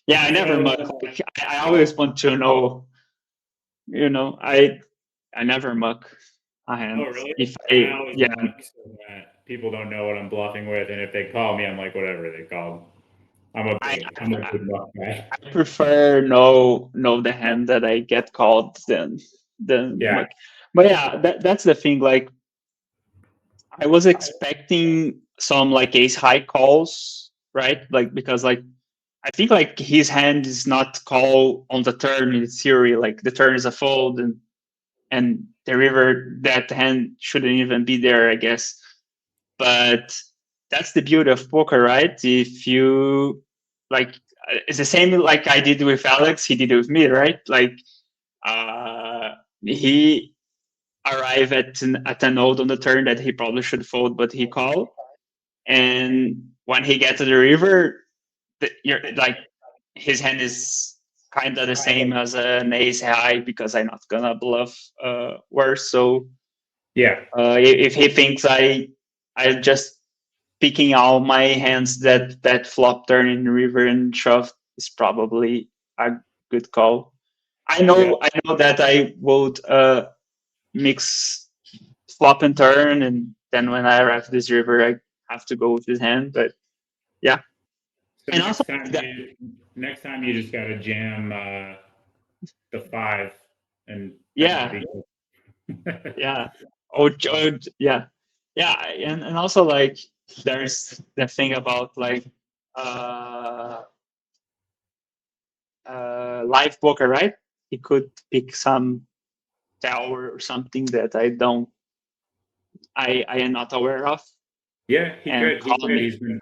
Yeah. I never muck. Like, I always want to know. I never muck a hand. Oh, really? If people don't know what I'm bluffing with, and if they call me, I'm like, whatever they call. I'm a big bluff guy. I prefer know the hand that I get called than muck. But yeah, that's the thing. Like I was expecting some like ace high calls, right? Like because like I think like his hand is not call on the turn in theory. Like the turn is a fold, and the river, that hand shouldn't even be there, I guess. But that's the beauty of poker, right? If you like, it's the same like I did with Alex, he did with me, right? Like he arrived at a node on the turn that he probably should fold, but he called. And when he gets to the river, you're like his hand is kind of the same as an ace high because I'm not gonna bluff worse. So Yeah. if he thinks I just picking all my hands that flop turn in river and shove is probably a good call. I know that I would mix flop and turn, and then when I arrive at this river, I have to go with his hand. But yeah, So and also next time you just gotta jam the 5 and yeah. Yeah. Yeah. Yeah. And also like there's the thing about like live poker, right? He could pick some tower or something that I am not aware of. Yeah, he And could.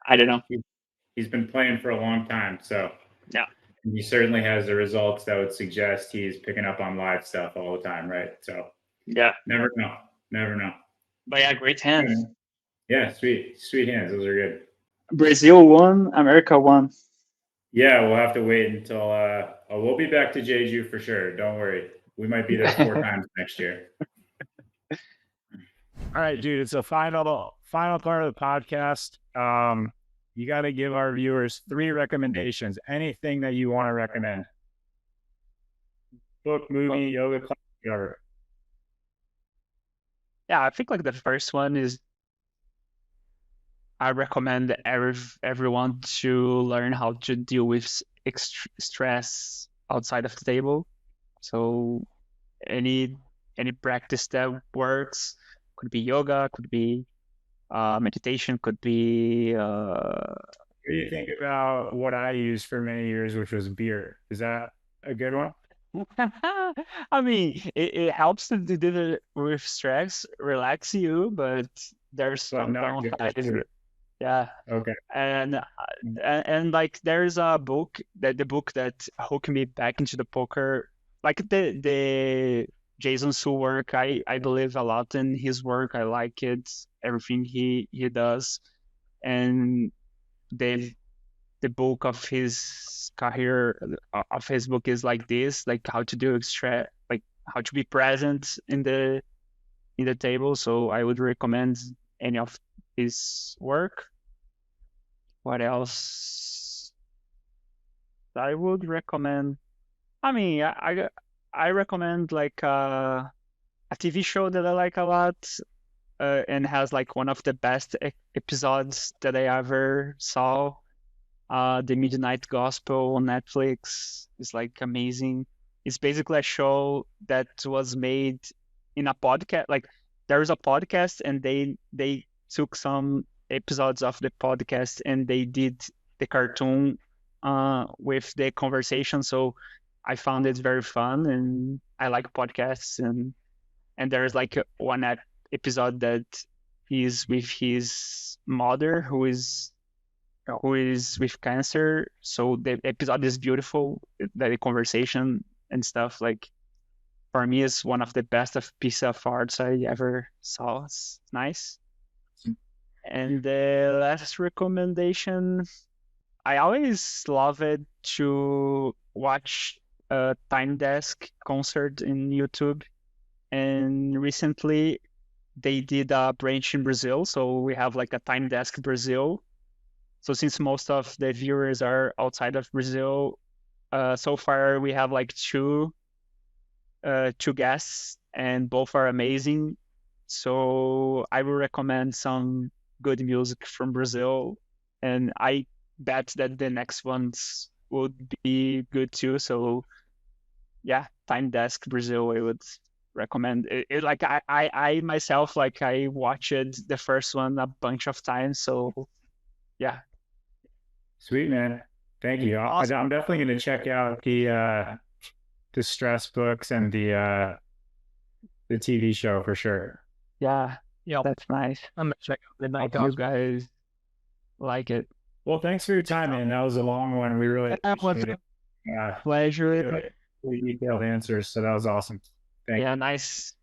I don't know. He's been playing for a long time, so Yeah. he certainly has the results that would suggest he's picking up on live stuff all the time, right? So Yeah. never know. But yeah, great hands. Yeah, sweet hands. Those are good. Brazil won, America won. Yeah, we'll have to wait until we'll be back to Jeju for sure. Don't worry. We might be there 4 times next year. All right, dude. It's a final part of the podcast. You got to give our viewers 3 recommendations. Anything that you want to recommend. Book, movie, yoga class, whatever. Yeah, I think like the first one is I recommend everyone to learn how to deal with stress outside of the table. So any practice that works, could be yoga, could be meditation, could be What do you think about what I used for many years, which was beer? Is that a good one? I mean, it helps to do it with stress, relax you, but there's some downside. Yeah. Okay. And like there's a book the book that hooked me back into the poker, like the Jason Su work. I believe a lot in his work. I like it, everything he does, and the bulk of his career of his book is like this, like how to do like how to be present in the table. So I would recommend any of his work. What else I would recommend? I mean, I recommend like a TV show that I like a lot, and has like one of the best episodes that I ever saw. The Midnight Gospel on Netflix is like amazing. It's basically a show that was made in a podcast. Like there is a podcast, and they took some episodes of the podcast and they did the cartoon with the conversation. So I found it very fun, and I like podcasts. And there's like one episode that he's with his mother who is with cancer. So the episode is beautiful. The conversation and stuff, like for me, is one of the best piece of arts I ever saw. It's nice. And the last recommendation, I always love it to watch a Time Desk concert in YouTube. And recently they did a branch in Brazil. So we have like a Time Desk Brazil. So since most of the viewers are outside of Brazil, so far we have like two guests, and both are amazing. So I will recommend some good music from Brazil, and I bet that the next ones would be good too. So yeah, Time Desk Brazil, I would recommend it. Like I myself, like I watched the first one a bunch of times. So yeah. Sweet, man. Thank you. Awesome. I'm definitely going to check out the stress books and the TV show for sure. Yeah, Yep. that's nice. I'm gonna check out Midnight Hope you Dogs. guys like it. Well, thanks for your time, man. That was a long one. We really That was appreciate it. a pleasure. Really detailed answers, so that was awesome. Thank Yeah, nice.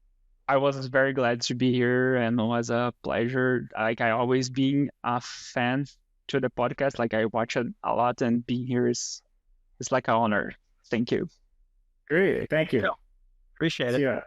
I was very glad to be here, and it was a pleasure. Like I always being a fan to the podcast. Like I watch it a lot, and being here is like an honor. Thank you. Great. Thank you. Appreciate it. See ya.